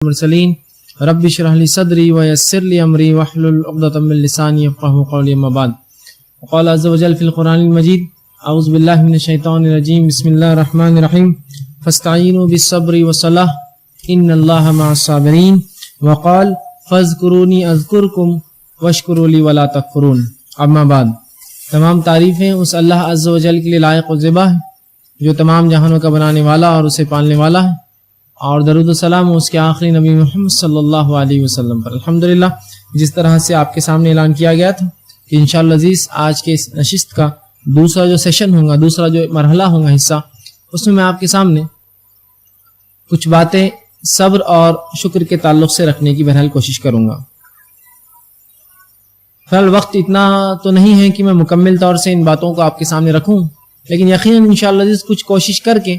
المرسلين رب اشرح لي صدري ويسر لي امري واحلل عقدة من لساني يفقهوا قولي. اما بعد، وقال عز وجل في القرآن المجيد: اعوذ بالله من الشيطان الرجيم، بسم الله الرحمن الرحيم، فاستعينوا بالصبر والصلاة ان الله مع الصابرين، وقال فاذكروني اذكركم واشکروا لی ولا تکفرون. اما بعد، تمام تعریفیں اس اللہ عز و جل کے لیے لائق و زیبا ہے جو تمام جہانوں کا بنانے والا اور اسے پالنے والا ہے، اور درود و سلام اس کے آخری نبی محمد صلی اللہ علیہ وسلم پر. الحمدللہ، جس طرح سے آپ کے سامنے اعلان کیا گیا تھا کہ انشاءاللہ عزیز آج کے اس نشست کا دوسرا جو سیشن ہوگا، دوسرا جو مرحلہ ہوگا، حصہ، اس میں آپ کے سامنے کچھ باتیں صبر اور شکر کے تعلق سے رکھنے کی بہرحال کوشش کروں گا. فی الحال وقت اتنا تو نہیں ہے کہ میں مکمل طور سے ان باتوں کو آپ کے سامنے رکھوں، لیکن یقیناً انشاءاللہ عزیز کچھ کوشش کر کے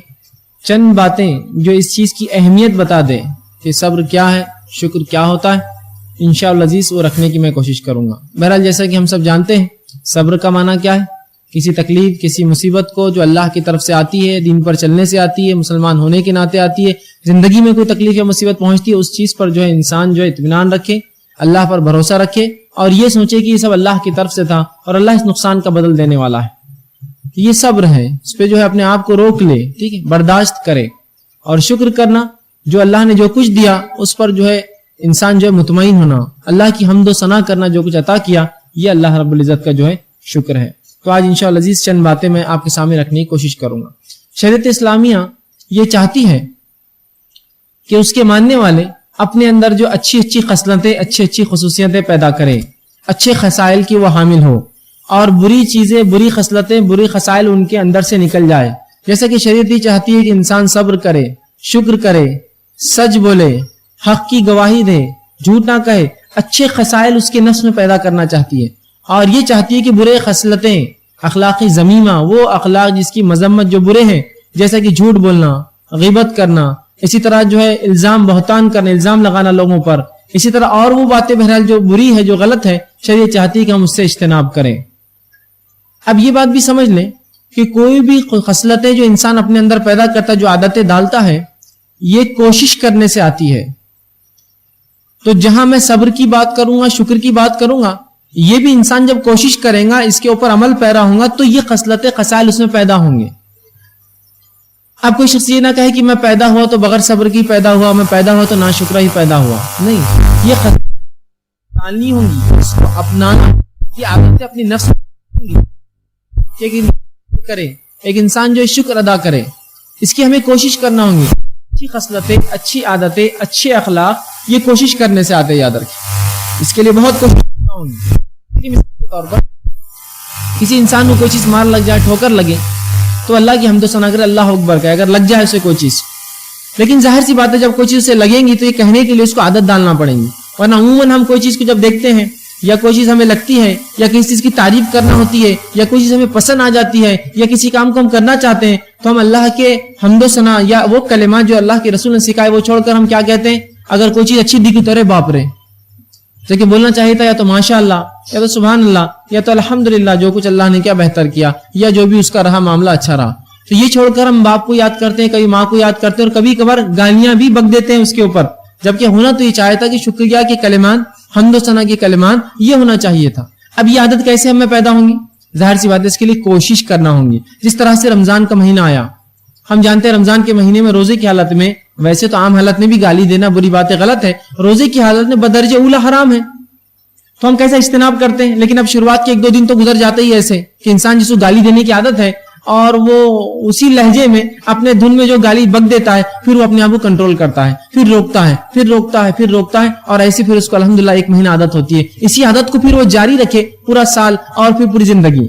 چند باتیں جو اس چیز کی اہمیت بتا دیں کہ صبر کیا ہے، شکر کیا ہوتا ہے، انشاءاللہ عزیز وہ رکھنے کی میں کوشش کروں گا. بہرحال جیسا کہ ہم سب جانتے ہیں، صبر کا معنی کیا ہے؟ کسی تکلیف، کسی مصیبت کو جو اللہ کی طرف سے آتی ہے، دین پر چلنے سے آتی ہے، مسلمان ہونے کے ناطے آتی ہے، زندگی میں کوئی تکلیف یا مصیبت پہنچتی ہے، اس چیز پر جو ہے انسان جو ہے اطمینان رکھے، اللہ پر بھروسہ رکھے اور یہ سوچے کہ یہ سب اللہ کی طرف سے تھا اور اللہ اس نقصان کا بدل دینے والا ہے. یہ صبر ہے، اس پہ جو ہے اپنے آپ کو روک لے، ٹھیک ہے، برداشت کرے. اور شکر کرنا، جو اللہ نے جو کچھ دیا اس پر جو ہے انسان جو ہے مطمئن ہونا، اللہ کی حمد و ثنا کرنا، جو کچھ عطا کیا، یہ اللہ رب العزت کا جو ہے شکر ہے. تو آج انشاءاللہ عزیز چند باتیں میں آپ کے سامنے رکھنے کی کوشش کروں گا. شریعت اسلامیہ یہ چاہتی ہے کہ اس کے ماننے والے اپنے اندر جو اچھی خصلتیں، اچھی خصوصیتیں پیدا کرے، اچھے خصائل کی وہ حامل ہو، اور بری چیزیں، بری خصلتیں، بری خصائل ان کے اندر سے نکل جائے. جیسا کہ شریعت یہ چاہتی ہے کہ انسان صبر کرے، شکر کرے، سچ بولے، حق کی گواہی دے، جھوٹ نہ کہے. اچھے خصائل اس کے نفس میں پیدا کرنا چاہتی ہے، اور یہ چاہتی ہے کہ برے خصلتیں، اخلاقی ذمیمہ، وہ اخلاق جس کی مذمت جو برے ہیں، جیسا کہ جھوٹ بولنا، غیبت کرنا، اسی طرح جو ہے الزام بہتان کرنا، الزام لگانا لوگوں پر، اسی طرح اور وہ باتیں بہرحال جو بری ہے، جو غلط ہے، شریعت چاہتی ہے کہ ہم اس سے اجتناب کریں. اب یہ بات بھی سمجھ لیں کہ کوئی بھی خصلتیں جو انسان اپنے اندر پیدا کرتا ہے، جو عادتیں ڈالتا ہے، یہ کوشش کرنے سے آتی ہے. تو جہاں میں صبر کی بات کروں گا، شکر کی بات کروں گا، یہ بھی انسان جب کوشش کرے گا، اس کے اوپر عمل پیرا ہوں گا، تو یہ خصلتیں، خصائل اس میں پیدا ہوں گے. اب کوئی شخص یہ نہ کہے کہ میں پیدا ہوا تو بغیر صبر کی پیدا ہوا، میں پیدا ہوا تو ناشکرہ ہی پیدا ہوا. نہیں، یہ خصلتیں ہوں گی، اس کو اپنانا، یہ عادتیں اپنی نفس ہوں گی. ایک انسان جو شکر ادا کرے، اس کی ہمیں کوشش کرنا ہوں گی. اچھی خصلتیں، اچھی عادتیں، اچھے اخلاق، یہ کوشش کرنے سے آتے، یاد رکھیں. اس کے لیے بہت کوشش کرنا ہوں گی. مثال کے طور پر کسی انسان کو کوئی چیز مار لگ جائے، ٹھوکر لگے، تو اللہ کی حمد و ثنا کرے، اللہ اکبر کہے اگر لگ جائے اسے کوئی چیز. لیکن ظاہر سی بات ہے، جب کوئی چیز اسے لگیں گی تو یہ کہنے کے لیے اس کو عادت ڈالنا پڑیں گی. ورنہ عموماً ہم کوئی چیز کو جب دیکھتے ہیں، یا کوئی چیز ہمیں لگتی ہے، یا کسی چیز کی تعریف کرنا ہوتی ہے، یا کوئی چیز ہمیں پسند آ جاتی ہے، یا کسی کام کو ہم کرنا چاہتے ہیں، تو ہم اللہ کے حمد و ثنا یا وہ کلمات جو اللہ کے رسول نے سکھائے وہ چھوڑ کر ہم کیا کہتے ہیں؟ اگر کوئی چیز اچھی دکھی تو رے باپ رے، تو کہ بولنا چاہیے تھا یا تو ماشاء اللہ، یا تو سبحان اللہ، یا تو الحمدللہ، جو کچھ اللہ نے کیا بہتر کیا، یا جو بھی اس کا رہا معاملہ اچھا رہا. تو یہ چھوڑ کر ہم باپ کو یاد کرتے ہیں، کبھی ماں کو یاد کرتے ہیں، اور کبھی کبھار گالیاں بھی بک دیتے ہیں اس کے اوپر. جبکہ ہونا تو یہ چاہیے تھا کہ شکریہ کے کلمات، حمد و ثنا کے کلمات، یہ ہونا چاہیے تھا. اب یہ عادت کیسے ہمیں پیدا ہوں گی؟ ظاہر سی بات ہے، اس کے لیے کوشش کرنا ہوں گی. جس طرح سے رمضان کا مہینہ آیا، ہم جانتے ہیں رمضان کے مہینے میں روزے کی حالت میں، ویسے تو عام حالت میں بھی گالی دینا، بری باتیں غلط ہے، روزے کی حالت میں بدرجہ اولا حرام ہے. تو ہم کیسا اجتناب کرتے ہیں؟ لیکن اب شروعات کے 1-2 دن تو گزر جاتے ہی ایسے کہ انسان جس کو گالی دینے کی عادت ہے، اور وہ اسی لہجے میں اپنے دھن میں جو گالی بک دیتا ہے، پھر وہ اپنے آپ کو کنٹرول کرتا ہے، پھر روکتا ہے، پھر روکتا ہے، پھر روکتا ہے، اور ایسے پھر اس کو الحمدللہ 1 مہینہ عادت ہوتی ہے. اسی عادت کو پھر وہ جاری رکھے پورا سال اور پھر پوری زندگی.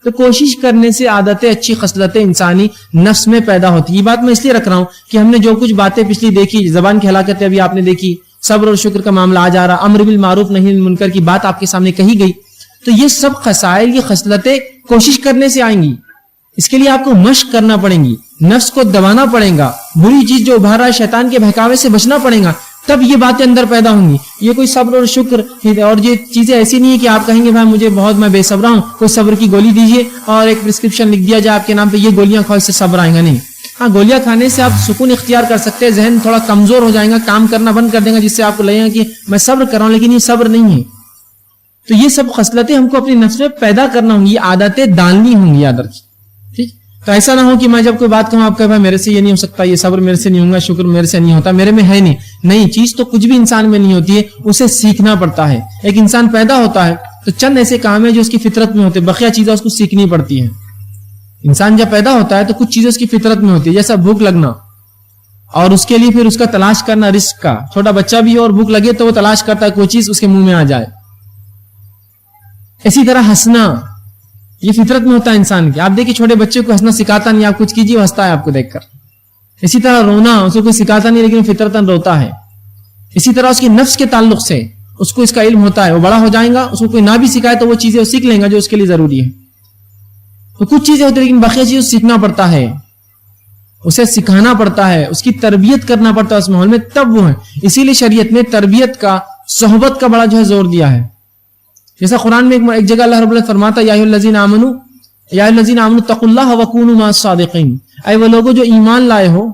تو کوشش کرنے سے عادتیں، اچھی خصلتیں انسانی نفس میں پیدا ہوتی. یہ بات میں اس لیے رکھ رہا ہوں کہ ہم نے جو کچھ باتیں پچھلی دیکھی، زبان کی ہلاکتیں ابھی آپ نے دیکھی، صبر اور شکر کا معاملہ آ جا رہا، امر بالمعروف نہی عن المنکر کی بات آپ کے سامنے کہی گئی. تو یہ سب خصائل، یہ خصلتیں کوشش کرنے سے آئیں گی. اس کے لیے آپ کو مشق کرنا پڑیں گی، نفس کو دبانا پڑے گا، بری چیز جو ابھار رہا ہے شیطان کے بہکاوے سے بچنا پڑے گا، تب یہ باتیں اندر پیدا ہوں گی. یہ کوئی صبر اور شکر اور یہ چیزیں ایسی نہیں ہے کہ آپ کہیں گے بھائی مجھے بہت میں بے صبر ہوں، کوئی صبر کی گولی دیجیے اور ایک پرسکرپشن لکھ دیا جائے آپ کے نام پہ، یہ گولیاں کھاؤ اس سے صبر آئے گا. نہیں، ہاں گولیاں کھانے سے آپ سکون اختیار کر سکتے ہیں, ذہن تھوڑا کمزور ہو جائے گا, کام کرنا بند کر دے گا, جس سے آپ کو لگے گا کہ میں صبر کر رہا ہوں, لیکن یہ صبر نہیں ہے. تو یہ سب خصلتیں ہم کو اپنی نفس میں پیدا کرنا ہوں گی, یہ عادتیں ڈالنی ہوں گی یاد رکھیے. ٹھیک, تو ایسا نہ ہو کہ میں جب کوئی بات کہوں آپ کہیں بھائی میرے سے یہ نہیں ہو سکتا, یہ صبر میرے سے نہیں ہوگا, شکر میرے سے نہیں ہوتا, میرے میں ہے نہیں. نہیں, چیز تو کچھ بھی انسان میں نہیں ہوتی ہے, اسے سیکھنا پڑتا ہے. ایک انسان پیدا ہوتا ہے تو چند ایسے کام ہیں جو اس کی فطرت میں ہوتے ہیں, بقیہ چیزیں اس کو سیکھنی پڑتی ہیں. انسان جب پیدا ہوتا ہے تو کچھ چیزیں اس کی فطرت میں ہوتی ہے, جیسا بھوک لگنا, اور اس کے لیے پھر اس کا تلاش کرنا رزق کا. چھوٹا بچہ بھی ہو اور بھوک لگے تو وہ تلاش کرتا ہے کوئی چیز اس کے منہ میں آ جائے. اسی طرح ہنسنا, یہ فطرت میں ہوتا ہے انسان کے. آپ دیکھیں چھوٹے بچے کو ہنسنا سکھاتا نہیں, آپ کچھ کیجیے وہ ہنستا ہے آپ کو دیکھ کر. اسی طرح رونا, اسے کوئی سکھاتا نہیں لیکن فطرتاً روتا ہے. اسی طرح اس کی نفس کے تعلق سے اس کو اس کا علم ہوتا ہے, وہ بڑا ہو جائے گا, اس کو کوئی نہ بھی سکھائے تو وہ چیزیں سیکھ لیں گا جو اس کے لیے ضروری ہے. تو کچھ چیزیں ہوتی ہیں لیکن بقیہ چیزیں سیکھنا پڑتا ہے, اسے سکھانا پڑتا ہے, اس کی تربیت کرنا پڑتا ہے اس ماحول میں, تب وہ ہے. اسی لیے شریعت نے تربیت کا, صحبت کا بڑا جو ہے زور دیا ہے. جیسا قرآن میں ایک جگہ اللہ رب العزت فرماتا ہے یا الذین آمنوا اتقوا اللہ وکونوا مع الصادقین, اے وہ لوگوں جو ایمان لائے ہو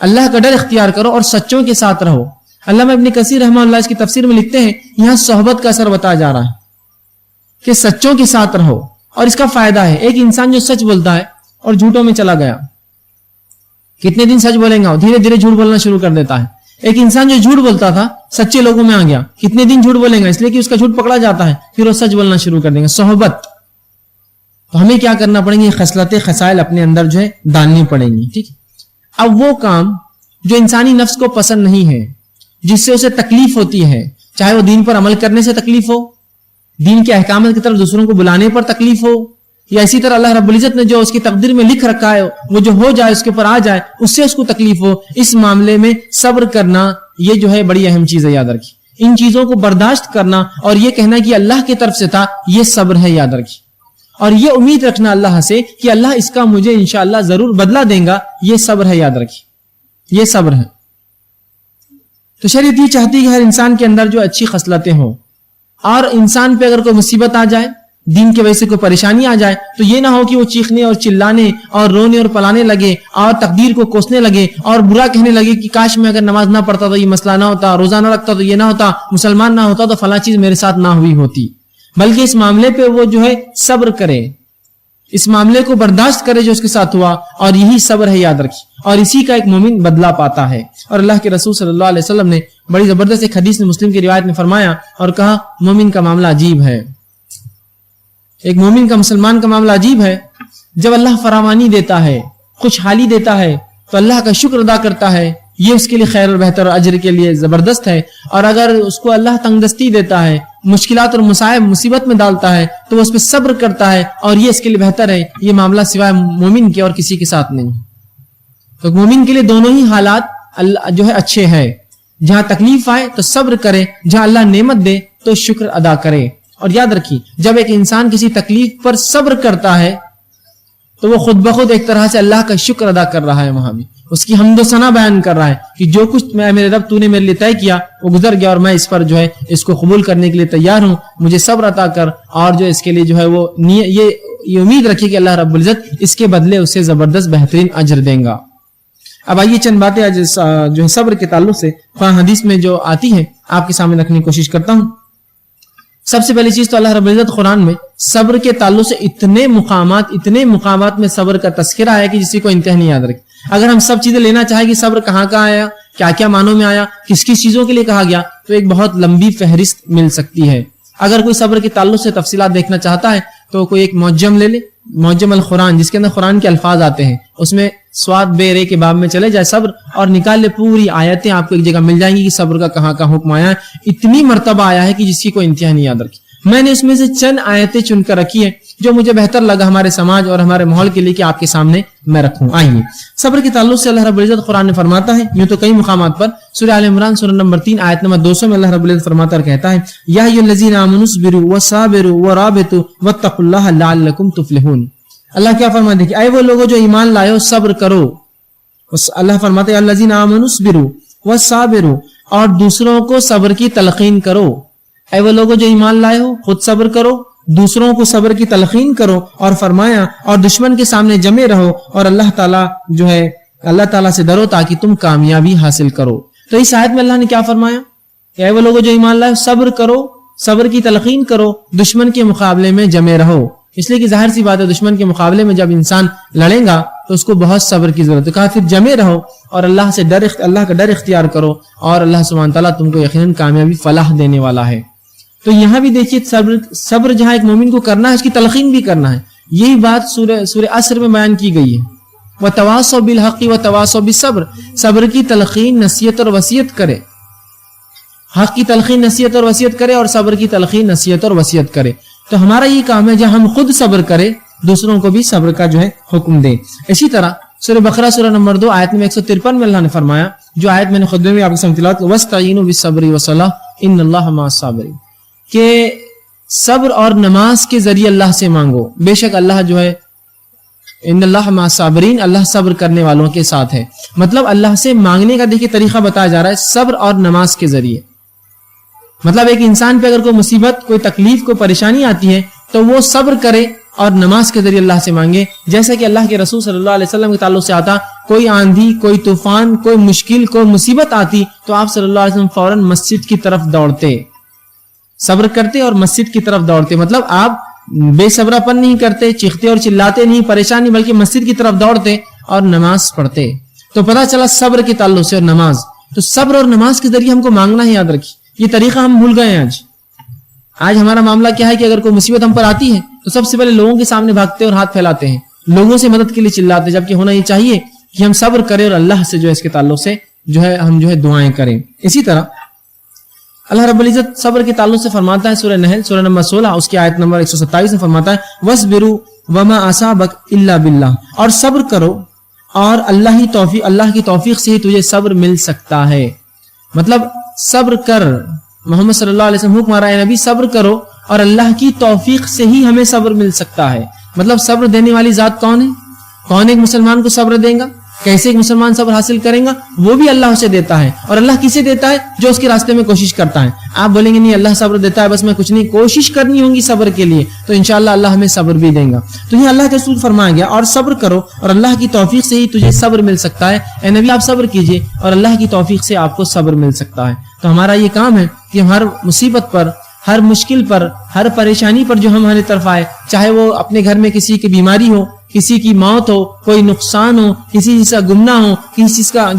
اللہ کا ڈر اختیار کرو اور سچوں کے ساتھ رہو. علامہ ابن کثیر رحمہ اللہ اس کی تفسیر میں لکھتے ہیں یہاں صحبت کا اثر بتایا جا رہا ہے کہ سچوں کے ساتھ رہو, اور اس کا فائدہ ہے. ایک انسان جو سچ بولتا ہے اور جھوٹوں میں چلا گیا, کتنے دن سچ بولیں گا, دھیرے دھیرے جھوٹ بولنا شروع کر دیتا ہے. ایک انسان جو جھوٹ بولتا تھا سچے لوگوں میں آ گیا, کتنے دن جھوٹ بولیں گا, اس لیے کہ اس کا جھوٹ پکڑا جاتا ہے, پھر وہ سچ بولنا شروع کر دیں گے. صحبت, تو ہمیں کیا کرنا پڑیں گے, خصلتیں خصائل اپنے اندر جو ہے ڈالنی پڑیں گی. ٹھیک, اب وہ کام جو انسانی نفس کو پسند نہیں ہے, جس سے اسے تکلیف ہوتی ہے, چاہے وہ دین پر عمل کرنے سے تکلیف ہو, دین کے احکامات کی طرف دوسروں کو بلانے پر تکلیف ہو, یا اسی طرح اللہ رب العزت نے جو اس کی تقدیر میں لکھ رکھا ہے وہ جو ہو جائے اس کے پر آ جائے, اس سے اس کو تکلیف ہو, اس معاملے میں صبر کرنا یہ جو ہے بڑی اہم چیز ہے. یاد رکھیے, ان چیزوں کو برداشت کرنا اور یہ کہنا کہ اللہ کی طرف سے تھا, یہ صبر ہے. یاد رکھیے, اور یہ امید رکھنا اللہ سے کہ اللہ اس کا مجھے انشاءاللہ ضرور بدلہ دیں گا, یہ صبر ہے. یاد رکھیے, یہ صبر ہے. تو شریعت یہ چاہتی ہے کہ ہر انسان کے اندر جو اچھی خصلتیں ہوں, اور انسان پہ اگر کوئی مصیبت آ جائے, دین کی وجہ سے کوئی پریشانی آ جائے, تو یہ نہ ہو کہ وہ چیخنے اور چلانے اور رونے اور پلانے لگے اور تقدیر کو کوسنے لگے اور برا کہنے لگے کہ کاش میں اگر نماز نہ پڑھتا تو یہ مسئلہ نہ ہوتا, روزہ نہ رکھتا تو یہ نہ ہوتا, مسلمان نہ ہوتا تو فلاں چیز میرے ساتھ نہ ہوئی ہوتی. بلکہ اس معاملے پہ وہ جو ہے صبر کرے, اس معاملے کو برداشت کرے جو اس کے ساتھ ہوا, اور یہی صبر ہے. یاد رکھیے, اور اسی کا ایک مومن بدلہ پاتا ہے. اور اللہ کے رسول صلی اللہ علیہ وسلم نے بڑی زبردست ایک حدیث میں مسلم کی روایت میں فرمایا اور کہا مومن کا معاملہ عجیب ہے. ایک مومن کا, مسلمان کا معاملہ عجیب ہے. جب اللہ فراوانی دیتا ہے, خوشحالی دیتا ہے, تو اللہ کا شکر ادا کرتا ہے, یہ اس کے لیے خیر اور بہتر اور اجر کے لیے زبردست ہے. اور اگر اس کو اللہ تنگ دستی دیتا ہے, مشکلات اور مصائب مصیبت میں ڈالتا ہے, تو وہ اس پہ صبر کرتا ہے, اور یہ اس کے لیے بہتر ہے. یہ معاملہ سوائے مومن کے اور کسی کے ساتھ نہیں. تو مومن کے لیے دونوں ہی حالات جو ہے اچھے ہیں. جہاں تکلیف آئے تو صبر کرے, جہاں اللہ نعمت دے تو شکر ادا کرے. اور یاد رکھیے, جب ایک انسان کسی تکلیف پر صبر کرتا ہے تو وہ خود بخود ایک طرح سے اللہ کا شکر ادا کر رہا ہے, وہاں بھی اس کی حمد و ثنا بیان کر رہا ہے کہ جو کچھ میرے رب تو نے میرے لیے طے کیا وہ گزر گیا, اور میں اس پر جو ہے اس کو قبول کرنے کے لیے تیار ہوں, مجھے صبر عطا کر. اور جو اس کے لیے جو ہے وہ یہ امید رکھے کہ اللہ رب العزت اس کے بدلے اسے زبردست بہترین اجر دیں گا. اب آئیے چند باتیں جو ہے صبر کے تعلق سے قرآن حدیث میں جو آتی ہے آپ کے سامنے رکھنے کی کوشش کرتا ہوں. سب سے پہلی چیز تو اللہ رب العزت قرآن میں صبر کے تعلق سے اتنے مقامات میں صبر کا تذکرہ ہے کہ جس کو انتہا نہیں یاد رکھے. اگر ہم سب چیزیں لینا چاہیں کہ صبر کہاں آیا, کیا کیا معنوں میں آیا, کس کس چیزوں کے لیے کہا گیا, تو ایک بہت لمبی فہرست مل سکتی ہے. اگر کوئی صبر کے تعلق سے تفصیلات دیکھنا چاہتا ہے تو کوئی ایک معجم لے لے, معجم القرآن, جس کے اندر قرآن کے الفاظ آتے ہیں, اس میں سواد بے رے کے باب میں چلے جائے صبر, اور نکال لے پوری آیتیں آپ کو ایک جگہ مل جائیں گی کہ صبر کا کہاں کہاں حکم آیا ہے. اتنی مرتبہ آیا ہے کہ جس کی کوئی انتہا نہیں یاد رکھی. میں نے اس میں سے چند آیتیں چن کر رکھی ہیں جو مجھے بہتر لگا ہمارے سماج اور ہمارے ماحول کے لیے کہ آپ کے سامنے میں رکھوں. آئیے, صبر کے تعلق سے اللہ رب العزت قرآن میں فرماتا ہے, یوں تو کئی مقامات پر, سورہ آل عمران سورہ نمبر 3 آیت نمبر 200 میں اللہ رب العزت فرماتا اور کہتا ہے یا ایھا الذین آمنوا اصبروا وصابروا ورابطوا واتقوا اللہ لعلکم تفلحون. اللہ کیا فرماتے ہیں کہ اے وہ لوگوں جو ایمان لائے ہو صبر کرو. اللہ فرماتے ہیں الذین آمنوا اصبروا وصابروا, اور دوسروں کو صبر کی تلقین کرو. اے وہ لوگوں جو ایمان لائے ہو خود صبر کرو دوسروں کو صبر کی تلقین کرو، اور فرمایا اور دشمن کے سامنے جمے رہو اور اللہ تعالیٰ سے ڈرو تاکہ تم کامیابی حاصل کرو۔ تو اس آیت میں اللہ نے کیا فرمایا کہ اے وہ لوگوں جو ایمان لائے صبر کرو، صبر کی تلقین کرو، دشمن کے مقابلے میں جمے رہو۔ اس لیے کہ ظاہر سی بات ہے دشمن کے مقابلے میں جب انسان لڑے گا تو اس کو بہت صبر کی ضرورت ہے۔ کہا پھر جمے رہو اور اللہ کا ڈر اختیار کرو، اور اللہ سبحانہ تعالیٰ تم کو یقیناً کامیابی فلاح دینے والا ہے۔ تو یہاں بھی دیکھیے صبر جہاں ایک مومن کو کرنا ہے اس کی تلقین بھی کرنا ہے۔ یہی بات سورہ عصر میں بیان کی گئی ہے، وَتَوَاصَوْا بِالْحَقِّ وَتَوَاصَوْا بِالصَّبْرِ، صبر کی تلقین نصیحت اور وصیت کرے، حق کی تلقین نصیحت اور وصیت کرے، اور صبر کی تلقین نصیحت اور وصیت کرے۔ تو ہمارا یہ کام ہے جہاں ہم خود صبر کرے دوسروں کو بھی صبر کا حکم دیں۔ اسی طرح سورہ بقرہ سورہ نمبر 2 آیت میں 153 میں اللہ نے فرمایا، جو آیت میں نے خطبے میں آپ کے سامنے تلاوت کی، وَاسْتَعِینُوا بِالصَّبْرِ وَالصَّلَاةِ إِنَّ اللَّهَ مَعَ الصَّابِرِينَ، کہ صبر اور نماز کے ذریعے اللہ سے مانگو، بے شک اللہ ان اللہ مع الصابرین، اللہ صبر کرنے والوں کے ساتھ ہے۔ مطلب اللہ سے مانگنے کا دیکھیے طریقہ بتایا جا رہا ہے صبر اور نماز کے ذریعے۔ مطلب ایک انسان پہ اگر کوئی مصیبت، کوئی تکلیف، کوئی پریشانی آتی ہے تو وہ صبر کرے اور نماز کے ذریعے اللہ سے مانگے، جیسا کہ اللہ کے رسول صلی اللہ علیہ وسلم کے تعلق سے آتا، کوئی آندھی، کوئی طوفان، کوئی مشکل، کوئی مصیبت آتی تو آپ صلی اللہ علیہ وسلم فوراً مسجد کی طرف دوڑتے، صبر کرتے اور مسجد کی طرف دوڑتے۔ مطلب آپ بے صبرا پن نہیں کرتے، چیختے اور چلاتے نہیں، پریشان نہیں، بلکہ مسجد کی طرف دوڑتے اور نماز پڑھتے۔ تو پتہ چلا صبر کے تعلق سے اور نماز، تو صبر اور نماز کے ذریعے ہم کو مانگنا ہے، یاد رکھیے یہ طریقہ ہم بھول گئے ہیں۔ آج ہمارا معاملہ کیا ہے کہ اگر کوئی مصیبت ہم پر آتی ہے تو سب سے پہلے لوگوں کے سامنے بھاگتے اور ہاتھ پھیلاتے ہیں، لوگوں سے مدد کے لیے چلاتے، جبکہ ہونا یہ چاہیے کہ ہم صبر کریں اور اللہ سے اس کے تعلق سے ہم دعائیں کریں۔ اسی طرح اللہ رب العزت صبر کے تعلق سے فرماتا ہے سورہ نحل سورہ نمبر 16 اس کی آیت نمبر 127 میں فرماتا ہے وَاصْبِرُوا وَمَا أَصَابَكَ إِلَّا بِاللَّهِ، اور صبر کرو اور اللہ کی توفیق سے ہی تجھے صبر مل سکتا ہے۔ مطلب صبر کر، محمد صلی اللہ علیہ وسلم حکم آ رہا ہے نبی صبر کرو اور اللہ کی توفیق سے ہی ہمیں صبر مل سکتا ہے۔ مطلب صبر دینے والی ذات کون ہے؟ کون ایک مسلمان کو صبر دے گا؟ کیسے ایک مسلمان صبر حاصل کرے گا؟ وہ بھی اللہ سے دیتا ہے، اور اللہ کسے دیتا ہے؟ جو اس کے راستے میں کوشش کرتا ہے۔ آپ بولیں گے نہیں اللہ صبر دیتا ہے بس میں کچھ نہیں، کوشش کرنی ہوگی صبر کے لیے تو انشاءاللہ اللہ ہمیں صبر بھی دے گا۔ تو یہ اللہ کے رسول فرمایا گیا اور صبر کرو اور اللہ کی توفیق سے ہی تجھے صبر مل سکتا ہے۔ اے نبی آپ صبر کیجئے اور اللہ کی توفیق سے آپ کو صبر مل سکتا ہے۔ تو ہمارا یہ کام ہے کہ ہر مصیبت پر، ہر مشکل پر، ہر پریشانی پر جو ہماری طرف آئے، چاہے وہ اپنے گھر میں کسی کی بیماری ہو، کسی کی موت ہو، کوئی نقصان ہو، کسی چیز کا گمنا ہو، کسی چیز کا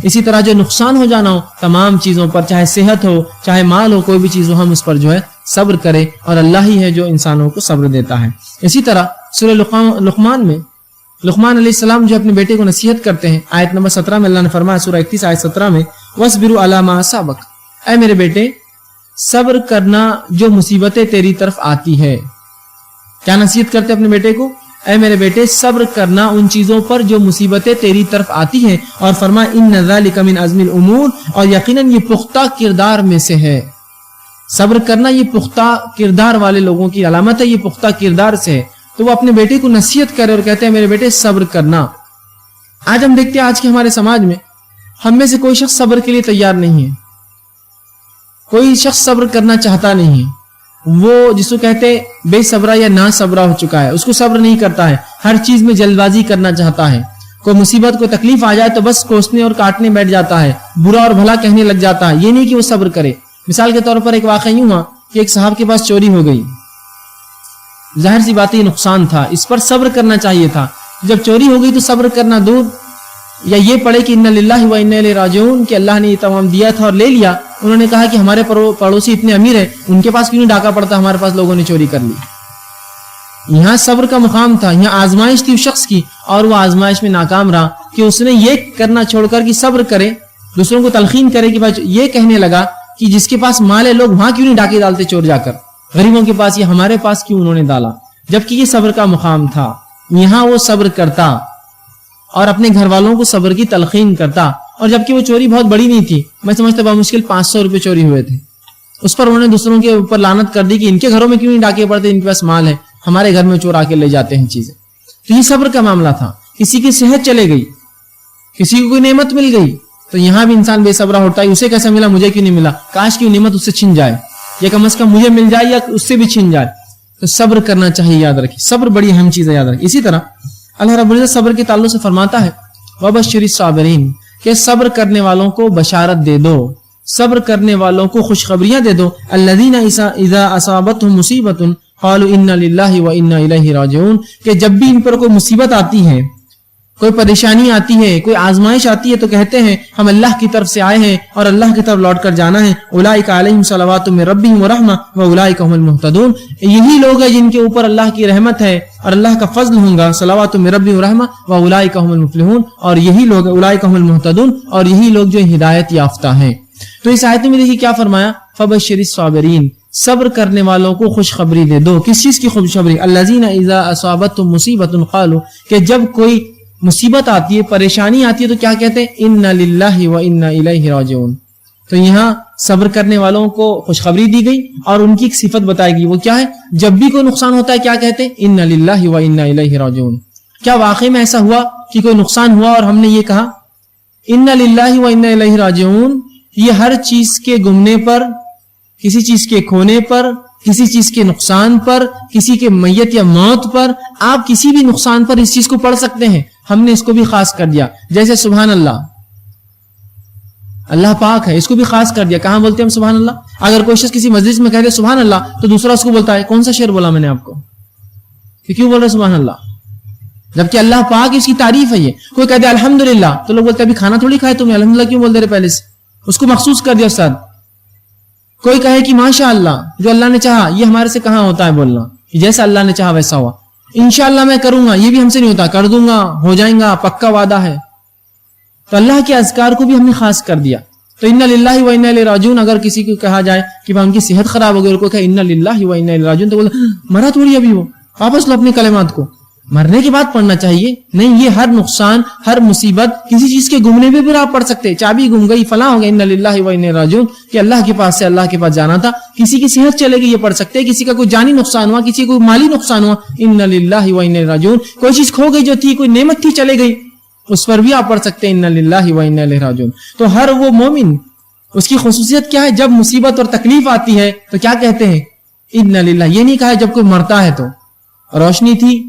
اسی طرح نقصان ہو جانا ہو، تمام چیزوں پر چاہے صحت ہو، چاہے مال ہو، کوئی بھی چیز ہو، ہم اس پر صبر کرے، اور اللہ ہی ہے جو انسانوں کو صبر دیتا ہے۔ اسی طرح سورہ لقمان میں لقمان علیہ السلام جو اپنے بیٹے کو نصیحت کرتے ہیں، آیت نمبر 17 میں اللہ نے فرمایا سورہ 31 آیت 17 میں وَاصْبِرُوا عَلَىٰ مَا أَصَابَكَ، اے میرے بیٹے صبر کرنا جو مصیبتیں تیری طرف آتی ہے۔ کیا نصیحت کرتے اپنے بیٹے کو؟ اے میرے بیٹے صبر کرنا ان چیزوں پر جو مصیبتیں تیری طرف آتی ہیں، اور فرمایا اِنَّ ذَلِكَ مِنْ عَزْمِ الْأُمُورِ، اور یقیناً یہ پختہ کردار میں سے ہے۔ صبر کرنا یہ پختہ کردار والے لوگوں کی علامت ہے، یہ پختہ کردار سے ہے۔ تو وہ اپنے بیٹے کو نصیحت کرے اور کہتے ہیں میرے بیٹے صبر کرنا۔ آج ہم دیکھتے ہیں آج کے ہمارے سماج میں ہم میں سے کوئی شخص صبر کے لیے تیار نہیں ہے، کوئی شخص صبر کرنا چاہتا نہیں ہے۔ وہ جس کو کہتے بے صبرا یا نا صبرا ہو چکا ہے، اس کو صبر نہیں کرتا ہے، ہر چیز میں جلد بازی کرنا چاہتا ہے۔ کوئی مصیبت کوئی تکلیف آ جائے تو بس کوسنے اور کاٹنے بیٹھ جاتا ہے، برا اور بھلا کہنے لگ جاتا ہے، یہ نہیں کہ وہ صبر کرے۔ مثال کے طور پر ایک واقعہ یوں ہوا کہ ایک صاحب کے پاس چوری ہو گئی، ظاہر سی بات یہ نقصان تھا، اس پر صبر کرنا چاہیے تھا۔ جب چوری ہو گئی تو صبر کرنا دور، یا یہ پڑھے کہ اِنَّ لِلَّهِ وَإِنَّا إِلَيْهِ رَاجِعُونَ کہ اللہ نے یہ تمام دیا تھا اور لے لیا۔ انہوں نے کہا کہ ہمارے پڑوسی اتنے امیر ہیں، ان کے پاس کیوں نہیں ڈاکہ پڑتا، ہمارے پاس لوگوں نے چوری کر لی۔ یہاں صبر کا مقام تھا، یہاں آزمائش تھی اس شخص کی، اور وہ آزمائش میں ناکام رہا کہ اس نے یہ کرنا چھوڑ کر کہ صبر کرے، دوسروں کو تلقین کرے کہ بھائی یہ کہنے لگا کہ جس کے پاس مال ہے لوگ وہاں کیوں نہیں ڈاکے ڈالتے چور جا کر، غریبوں کے پاس یہ ہمارے پاس کیوں انہوں نے ڈالا، جبکہ یہ صبر کا مقام تھا۔ یہاں وہ صبر کرتا اور اپنے گھر والوں کو صبر کی تلقین کرتا، اور جبکہ وہ چوری بہت بڑی نہیں تھی، میں سمجھتا بمشکل 500 روپے چوری ہوئے تھے، اس پر انہوں نے دوسروں کے اوپر لعنت کر دی کہ ان کے گھروں میں کیوں نہیں ڈاکے پڑتے، ان کے پاس مال ہے، ہمارے گھر میں چور آ کے لے جاتے ہیں چیزیں۔ تو یہ صبر کا معاملہ تھا۔ کسی کی صحت چلے گئی، کسی کو کوئی نعمت مل گئی، تو یہاں بھی انسان بے صبرا ہوتا ہے، اسے کیسا ملا مجھے کیوں نہیں ملا، کاش کی نعمت اس سے چھن جائے، یا کم از کم مجھے مل جائے یا اس سے بھی چھن جائے۔ تو صبر کرنا چاہیے. یاد رکھیے صبر بڑی اہم چیز ہے, یاد رکھیے. اسی طرح اللہ رب العزت صبر کے تعلق سے فرماتا ہے وبشر الصابرین, کہ صبر کرنے والوں کو بشارت دے دو, صبر کرنے والوں کو خوشخبریاں دے دو. الذین اذا اصابتهم مصیبۃ قالوا انا للہ وانا الیہ راجعون, کہ جب بھی ان پر کوئی مصیبت آتی ہے, کوئی پریشانی آتی ہے, کوئی آزمائش آتی ہے, تو کہتے ہیں ہم اللہ کی طرف سے آئے ہیں اور اللہ کی طرف لوٹ کر جانا ہے. اولئک علیہم صلوات من ربہم ورحمہ واولئک هم المہتدون, یہی لوگ ہیں جن کے اوپر اللہ کی رحمت ہے اور اللہ کا فضل ہوگا. صلوات من ربہم ورحمہ واولئک هم المفلحون, اور یہی لوگ اولئک هم المہتدون, اور یہی لوگ جو ہدایت یافتہ ہیں. تو اس آیت میں دیکھیے کیا فرمایا, فبشر الصابرین, صبر کرنے والوں کو خوشخبری دے دو. کس چیز کی خوشخبری؟ الذین اذا اصابتهم مصیبۃ قالوا, کہ جب کوئی مصیبت آتی ہے, پریشانی آتی ہے, تو کیا کہتے ہیں انا للہ وانا الیہ راجعون. تو یہاں صبر کرنے والوں کو خوشخبری دی گئی اور ان کی ایک صفت بتائی گئی, وہ کیا ہے؟ جب بھی کوئی نقصان ہوتا ہے کیا کہتے ہیں انا للہ وانا الیہ راجعون. کیا واقعی میں ایسا ہوا کہ کوئی نقصان ہوا اور ہم نے یہ کہا انا للہ وانا الیہ راجعون؟ یہ ہر چیز کے گمنے پر, کسی چیز کے کھونے پر, کسی چیز کے نقصان پر, کسی کے میت یا موت پر, آپ کسی بھی نقصان پر اس چیز کو پڑھ سکتے ہیں. ہم نے اس کو بھی خاص کر دیا, جیسے سبحان اللہ, اللہ پاک ہے, اس کو بھی خاص کر دیا. کہاں بولتے ہیں ہم سبحان اللہ؟ اگر کوئی شخص کسی مجلس میں کہہ دے سبحان اللہ تو دوسرا اس کو بولتا ہے کون سا شعر بولا میں نے آپ کو, کہ کیوں بول رہے سبحان اللہ, جبکہ اللہ پاک اس کی تعریف ہے. یہ کوئی کہہ دے الحمدللہ تو لوگ بولتے ہیں ابھی کھانا تھوڑی کھائے تم نے, الحمدللہ کیوں بول دے رہے پہلے سے, اس کو مخصوص کر دیا استاد. کوئی کہے کہ ماشاء اللہ, جو اللہ نے چاہا, یہ ہمارے سے کہاں ہوتا ہے بولنا, جیسا اللہ نے چاہا ویسا ہوا. انشاءاللہ میں کروں گا, یہ بھی ہم سے نہیں ہوتا, کر دوں گا, ہو جائیں گا, پکا وعدہ ہے. تو اللہ کے اذکار کو بھی ہم نے خاص کر دیا. تو انا للہ و انا الیہ راجعون, اگر کسی کو کہا جائے کہ ان کی صحت خراب ہو گئی اور کوئی کہے انا للہ و انا الیہ راجعون, تو بولے مرا تھوڑی ابھی, وہ واپس لو اپنے کلمات کو, مرنے کے بعد پڑھنا چاہیے. نہیں, یہ ہر نقصان, ہر مصیبت, کسی چیز کے گمنے پہ بھی آپ پڑھ سکتے. چابی گم گئی, فلاں ہو گیا, انا للہ و انا الیہ راجعون, کہ اللہ کے پاس سے اللہ کے پاس جانا تھا. کسی کی صحت چلے گئی, یہ پڑھ سکتے. کسی کا کوئی جانی نقصان ہوا, کسی کو مالی نقصان ہوا, انا للہ و انا الیہ راجعون. کوئی چیز کھو گئی جو تھی, کوئی نعمت تھی چلے گئی, اس پر بھی آپ پڑھ سکتے ہیں انا للہ و انا الیہ راجعون. تو ہر وہ مومن, اس کی خصوصیت کیا ہے؟ جب مصیبت اور تکلیف آتی ہے تو کیا کہتے ہیں انا للہ. یہ نہیں کہا جب کوئی مرتا ہے تو روشنی تھی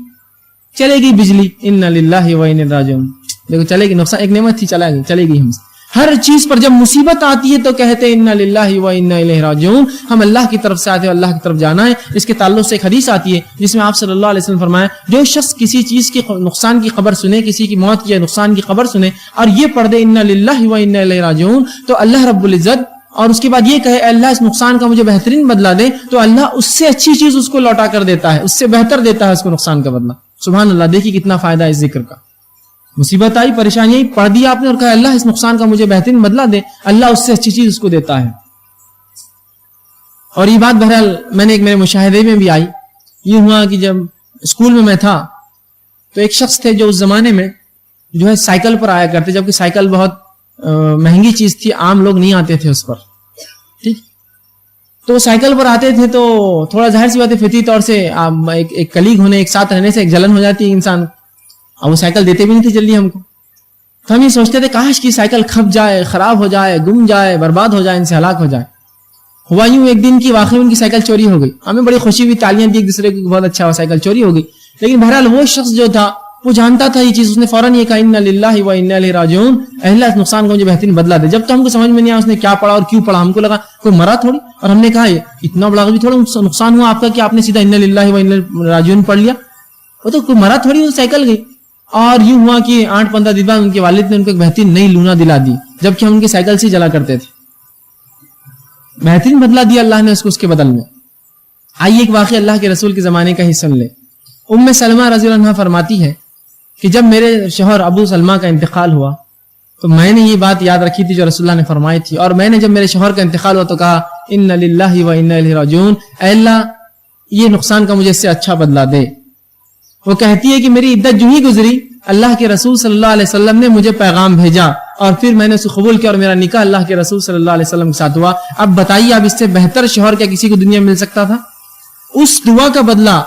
چلے گی بجلی, انا للہ و انا الیہ راجعون, دیکھو چلے گی, نقصان, ایک نعمت تھی چلے گی ہم سے. ہر چیز پر جب مصیبت آتی ہے تو کہتے ہیں انا للہ و انا الیہ راجعون, ہم اللہ کی طرف سے آتے ہیں, اللہ کی طرف جانا ہے. اس کے تعلق سے ایک حدیث آتی ہے جس میں آپ صلی اللہ علیہ وسلم فرمایا, جو شخص کسی چیز کی نقصان کی خبر سنے, کسی کی موت یا نقصان کی خبر سنے اور یہ پڑھ دے انا للہ و انا الیہ راجعون, تو اللہ رب العزت, اور اس کے بعد یہ کہے اللہ اس نقصان کا مجھے بہترین بدلہ دے, تو اللہ اس سے اچھی چیز اس کو لوٹا کر دیتا ہے, اس سے بہتر دیتا ہے اس کو نقصان کا بدلہ. سبحان اللہ, دیکھیے کتنا فائدہ ہے اس ذکر کا. مصیبت آئی, پریشانی آئی, پڑھ دیا آپ نے اور کہا اللہ اس نقصان کا مجھے بہترین بدلہ دے, اللہ اس سے اچھی چیز اس کو دیتا ہے. اور یہ بات بہرحال میں نے ایک میرے مشاہدے میں بھی آئی. یہ ہوا کہ جب اسکول میں تھا تو ایک شخص تھے جو اس زمانے میں جو ہے سائیکل پر آیا کرتے, جبکہ سائیکل بہت مہنگی چیز تھی, عام لوگ نہیں آتے تھے اس پر, ٹھیک. تو سائیکل پر آتے تھے تو تھوڑا ظاہر سی بات ہے فطری طور سے ایک کلیگ ہونے, ایک ساتھ رہنے سے ایک جلن ہو جاتی ہے انسان, اور وہ سائیکل دیتے بھی نہیں تھے جلدی ہم کو. تو ہم یہ سوچتے تھے کاش کی سائیکل کھپ جائے, خراب ہو جائے, گم جائے, برباد ہو جائے, ان سے ہلاک ہو جائے. ہوا یوں ایک دن کی واقعی ان کی سائیکل چوری ہو گئی. ہمیں بڑی خوشی ہوئی, تالیاں دی ایک دوسرے کو, بہت اچھا ہوا, سائیکل چوری ہو گئی. لیکن بہرحال وہ شخص جو تھا وہ جانتا تھا یہ چیز, اس نے فوراً یہ کہا انا للہ و انا الیہ راجعون, اللہ اس نقصان کو مجھے بہترین بدلہ دے. جب تو ہم کو سمجھ میں نہیں آیا اس نے کیا پڑھا اور کیوں پڑھا, ہم کو لگا کوئی مرا تھوڑی, اور ہم نے کہا اتنا بڑا بھی تھوڑا نقصان ہوا آپ کا کہ آپ نے سیدھا انا للہ و انا الیہ راجعون پڑھ لیا, وہ تو کوئی مرا تھوڑی, وہ سائیکل گئی. اور یوں ہوا کہ 8-15 دن بعد ان کے والد نے ان کو ایک بہترین نئی لونا دلا دی, جبکہ ہم ان کے سائیکل سے جلا کرتے تھے. بہترین بدلہ دیا اللہ نے اس کو اس کے بدل میں. آئیے ایک واقعہ اللہ کے رسول کے زمانے کا ہی سن لے. ام سلمہ رضی اللہ عنہا فرماتی ہے کہ جب میرے شوہر ابو سلمہ کا انتقال ہوا تو میں نے یہ بات یاد رکھی تھی جو رسول اللہ نے فرمائی تھی, اور میں نے جب میرے شوہر کا انتقال ہوا تو کہا انا للہ و انا الیہ راجعون, اے اللہ یہ نقصان کا مجھے اس سے اچھا بدلہ دے. وہ کہتی ہے کہ میری عدت جو ہی گزری, اللہ کے رسول صلی اللہ علیہ وسلم نے مجھے پیغام بھیجا اور پھر میں نے اسے قبول کیا اور میرا نکاح اللہ کے رسول صلی اللہ علیہ وسلم کے ساتھ ہوا. اب بتائیے اب اس سے بہتر شوہر کیا کسی کو دنیا میں مل سکتا تھا؟ اس دعا کا بدلہ,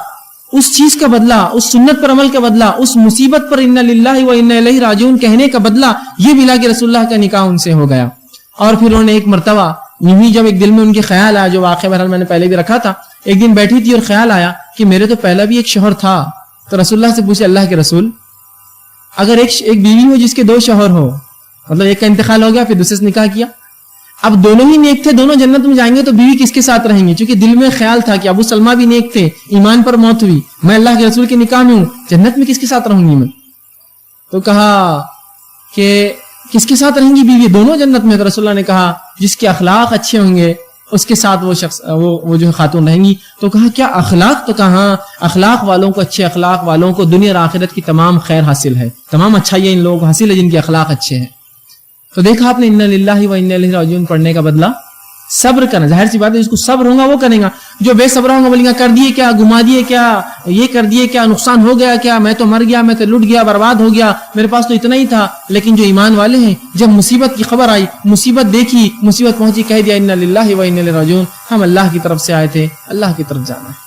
اس چیز کا بدلہ, اس سنت پر عمل کا بدلہ, اس مصیبت پر انا للہ و انا الیہ راجعون کہنے کا بدلہ, یہ ملا کہ رسول اللہ کا نکاح ان سے ہو گیا. اور پھر انہوں نے ایک مرتبہ یوں ہی جب ایک دل میں ان کے خیال آیا, جو واقعہ بہرحال میں نے پہلے بھی رکھا تھا, ایک دن بیٹھی تھی اور خیال آیا کہ میرے تو پہلا بھی ایک شوہر تھا. تو رسول اللہ سے پوچھے اللہ کے رسول اگر ایک بیوی ہو جس کے 2 شوہر ہو, مطلب ایک کا انتقال ہو گیا پھر دوسرے سے نکاح کیا, اب دونوں ہی نیک تھے, دونوں جنت میں جائیں گے, تو بیوی کس کے ساتھ رہیں گے؟ چونکہ دل میں خیال تھا کہ ابو سلمہ بھی نیک تھے, ایمان پر موت ہوئی, میں اللہ کے رسول کے نکاح میں ہوں, جنت میں کس کے ساتھ رہوں گی میں؟ تو کہا کہ کس کے ساتھ رہیں گی بیوی؟ دونوں جنت میں. تو رسول اللہ نے کہا جس کے اخلاق اچھے ہوں گے اس کے ساتھ وہ شخص وہ جو خاتون رہیں گی. تو کہا کیا اخلاق؟ تو کہا اخلاق والوں کو, اچھے اخلاق والوں کو دنیا اور آخرت کی تمام خیر حاصل ہے, تمام اچھائیاں ان لوگوں کو حاصل ہے جن کے اخلاق اچھے ہیں. تو دیکھا آپ نے انا للہ و انا الیہ راجعون پڑھنے کا بدلہ صبر کرنا. ظاہر سی بات ہے جس کو صبر ہوگا وہ کرے گا. جو بے صبر ہوگا بولے گا کر دیے کیا, گما دیے کیا, یہ کر دیے کیا, نقصان ہو گیا کیا, میں تو مر گیا, میں تو لٹ گیا, برباد ہو گیا, میرے پاس تو اتنا ہی تھا. لیکن جو ایمان والے ہیں جب مصیبت کی خبر آئی, مصیبت دیکھی, مصیبت پہنچی, کہہ دیا انا للہ و انا الیہ راجعون, ہم اللہ کی طرف سے آئے تھے, اللہ کی طرف جانا ہے.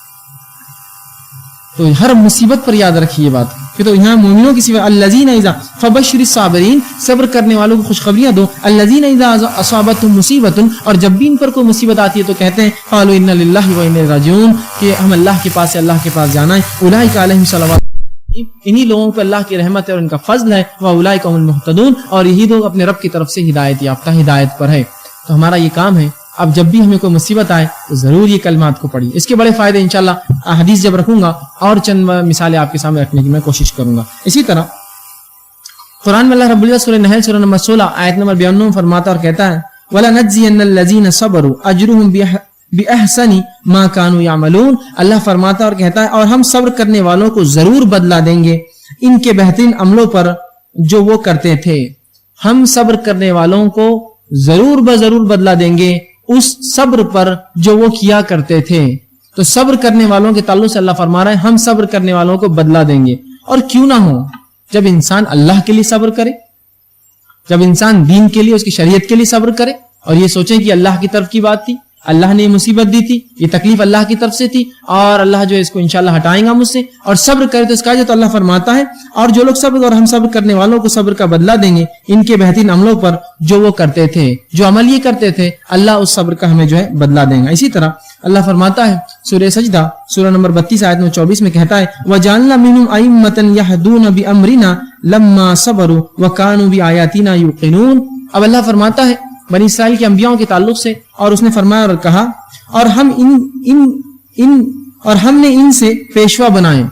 تو ہر مصیبت پر یاد رکھیے یہ بات کہ تو یہاں مومنوں کی صفت الذین اذا فبشر الصابرین, صبر کرنے والوں کو خوشخبریاں دو. الذین اذا اصابتهم مصیبت, اور جب بھی ان پر کوئی مصیبت آتی ہے تو کہتے ہیں قالوا انا للہ و انا الیہ راجعون, کہ ہم اللہ کے پاس سے اللہ کے پاس جانا ہے. اولئک علیہم صلوات, انہی لوگوں پہ اللہ کی رحمت ہے اور ان کا فضل ہے. واولئک هم المهتدون, اور یہی لوگ اپنے رب کی طرف سے ہدایت یافتہ, ہدایت پر ہے. تو ہمارا یہ کام ہے اب جب بھی ہمیں کوئی مصیبت آئے تو ضرور یہ کلمات کو پڑھیے. اس کے بڑے فائدے انشاءاللہ احادیث جب رکھوں گا اور چند مثالیں آپ کے سامنے رکھنے کی میں کوشش کروں گا. اسی طرح قرآن میں اللہ رب العزت سورہ نحل سورہ نمبر 16 آیت نمبر 92 فرماتا اور کہتا ہے وَلَنَجْزِيَنَّ الَّذِينَ صَبَرُوا أَجْرُهُمْ بِأَحْسَنِ مَا كَانُوا يَعْمَلُونَ. اللہ فرماتا اور کہتا ہے اور ہم صبر کرنے والوں کو ضرور بدلہ دیں گے ان کے بہترین عملوں پر جو وہ کرتے تھے. ہم صبر کرنے والوں کو ضرور بضرور بدلہ دیں گے اس صبر پر جو وہ کیا کرتے تھے. تو صبر کرنے والوں کے تعلق سے اللہ فرما رہا ہے ہم صبر کرنے والوں کو بدلہ دیں گے. اور کیوں نہ ہو, جب انسان اللہ کے لیے صبر کرے, جب انسان دین کے لیے, اس کی شریعت کے لیے صبر کرے, اور یہ سوچیں کہ اللہ کی طرف کی بات تھی, اللہ نے یہ مصیبت دی تھی, یہ تکلیف اللہ کی طرف سے تھی, اور اللہ جو ہے اس کو انشاءاللہ ہٹائیں گا مجھ سے, اور صبر کرے تو اس کا جو تو اللہ فرماتا ہے اور جو لوگ صبر, اور ہم صبر کرنے والوں کو صبر کا بدلہ دیں گے ان کے بہترین عملوں پر جو وہ کرتے تھے, جو عمل یہ کرتے تھے, اللہ اس صبر کا ہمیں جو ہے بدلہ دیں گا. اسی طرح اللہ فرماتا ہے سورہ سجدہ سورہ نمبر 32 آیت نمبر 24 میں کہتا ہے وَجَعَلْنَا مِنْهُمْ أَئِمَّةً يَهْدُونَ بِأَمْرِنَا لَمَّا صَبَرُوا وَكَانُوا بِآيَاتِنَا يُوقِنُونَ. اب اللہ فرماتا ہے بنی اسرائیل کے انبیاءوں کے تعلق سے, اور اس نے فرمایا اور کہا اور ہم نے ان سے پیشوا بنائے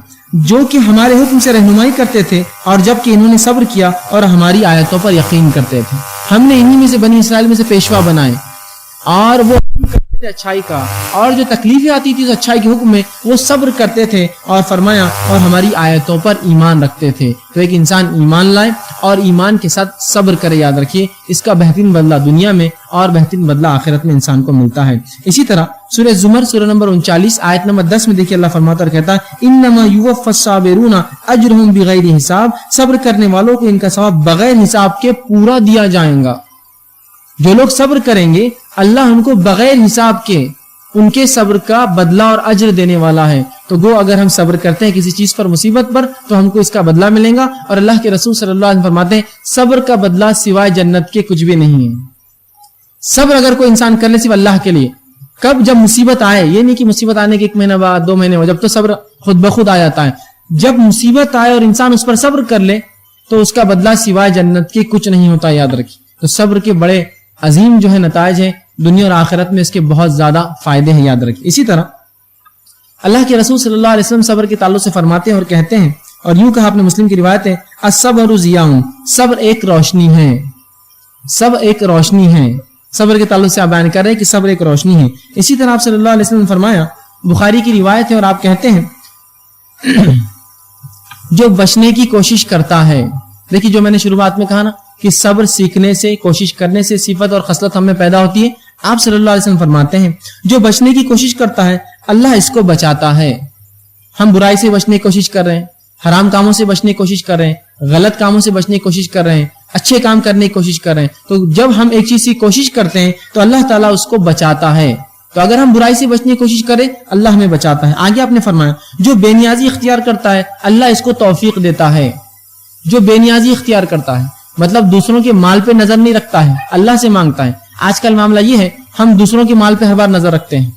جو کہ ہمارے حکم سے رہنمائی کرتے تھے, اور جب کہ انہوں نے صبر کیا اور ہماری آیتوں پر یقین کرتے تھے. ہم نے انہی میں سے بنی اسرائیل میں سے پیشوا بنائے, اور وہ کرتے تھے اچھائی کا, اور جو تکلیفیں آتی تھی اس اچھائی کے حکم میں وہ صبر کرتے تھے, اور فرمایا اور ہماری آیتوں پر ایمان رکھتے تھے. تو ایک انسان ایمان لائے اور ایمان کے ساتھ صبر کرے, یاد رکھیے اس کا بہترین بدلہ دنیا میں اور بہترین بدلہ آخرت میں انسان کو ملتا ہے. اسی طرح سورہ زمر سورہ نمبر 39 آیت نمبر 10 میں دیکھیے اللہ فرماتا اور کہتا ہے انما یوفی الصابرون اجرهم بغیر حساب, صبر کرنے والوں کو ان کا ثواب بغیر حساب کے پورا دیا جائے گا. جو لوگ صبر کریں گے اللہ ان کو بغیر حساب کے ان کے صبر کا بدلہ اور اجر دینے والا ہے. تو گو اگر ہم صبر کرتے ہیں کسی چیز پر, مصیبت پر, تو ہم کو اس کا بدلہ ملے گا. اور اللہ کے رسول صلی اللہ علیہ وسلم فرماتے ہیں صبر کا بدلہ سوائے جنت کے کچھ بھی نہیں ہے. صبر اگر کوئی انسان کر لے صرف اللہ کے لیے, کب؟ جب مصیبت آئے, یہ نہیں کہ مصیبت آنے کے 1 مہینہ بعد 2 مہینے بعد, جب تو صبر خود بخود آ جاتا ہے. جب مصیبت آئے اور انسان اس پر صبر کر لے تو اس کا بدلہ سوائے جنت کے کچھ نہیں ہوتا, یاد رکھیے. تو صبر کے بڑے عظیم جو ہے نتائج ہیں دنیا اور آخرت میں, اس کے بہت زیادہ فائدے ہیں, یاد رکھیے. اسی طرح اللہ کے رسول صلی اللہ علیہ وسلم صبر کے تعلق سے فرماتے ہیں اور کہتے ہیں, اور یوں کہا اپنے مسلم کی روایت ہے الصبر ضیاء, صبر ایک روشنی ہے, صبر ایک روشنی ہے. صبر کے تعلق سے آپ بیان کر رہے ہیں کہ صبر ایک روشنی ہے. اسی طرح آپ صلی اللہ علیہ وسلم نے فرمایا, بخاری کی روایت ہے, اور آپ کہتے ہیں جو بچنے کی کوشش کرتا ہے, دیکھیے جو میں نے شروعات میں کہا نا کہ صبر سیکھنے سے, کوشش کرنے سے صفت اور خصلت ہم میں پیدا ہوتی ہے. آپ صلی اللہ علیہ وسلم فرماتے ہیں جو بچنے کی کوشش کرتا ہے اللہ اس کو بچاتا ہے. ہم برائی سے بچنے کی کوشش کر رہے ہیں, حرام کاموں سے بچنے کی کوشش کر رہے ہیں, غلط کاموں سے بچنے کی کوشش کر رہے ہیں, اچھے کام کرنے کی کوشش کر رہے ہیں. تو جب ہم ایک چیز کی کوشش کرتے ہیں تو اللہ تعالیٰ اس کو بچاتا ہے. تو اگر ہم برائی سے بچنے کی کوشش کریں اللہ ہمیں بچاتا ہے. آگے آپ نے فرمایا جو بے نیازی اختیار کرتا ہے اللہ اس کو توفیق دیتا ہے. جو بے نیازی اختیار کرتا ہے مطلب دوسروں کے مال پہ نظر نہیں رکھتا ہے, اللہ سے مانگتا ہے. آج کل معاملہ یہ ہے ہم دوسروں کے مال پہ ہر بار نظر رکھتے ہیں,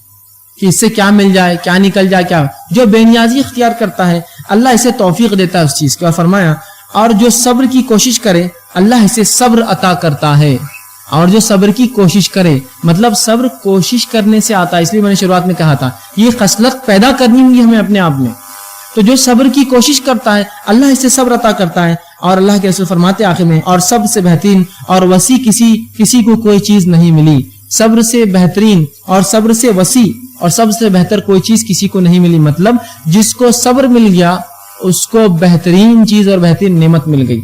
کہ اس سے کیا مل جائے، کیا نکل جائے، کیا جو بے نیازی اختیار کرتا ہے اللہ اسے توفیق دیتا ہے اس چیز کی. اور فرمایا اور جو صبر کی کوشش کرے اللہ اسے صبر عطا کرتا ہے. اور جو صبر کی کوشش کرے مطلب صبر کوشش کرنے سے آتا ہے، اس لیے میں نے شروعات میں کہا تھا یہ خصلت پیدا کرنی ہوگی ہمیں اپنے آپ میں. تو جو صبر کی کوشش کرتا ہے اللہ اسے صبر عطا کرتا ہے. اور اللہ کے رسول فرماتے آخر میں اور سب سے بہترین اور وسیع کسی کو کوئی چیز نہیں ملی. صبر سے بہترین اور صبر سے وسیع اور سب سے بہتر کوئی چیز کسی کو نہیں ملی. مطلب جس کو صبر مل گیا اس کو بہترین چیز اور بہترین نعمت مل گئی.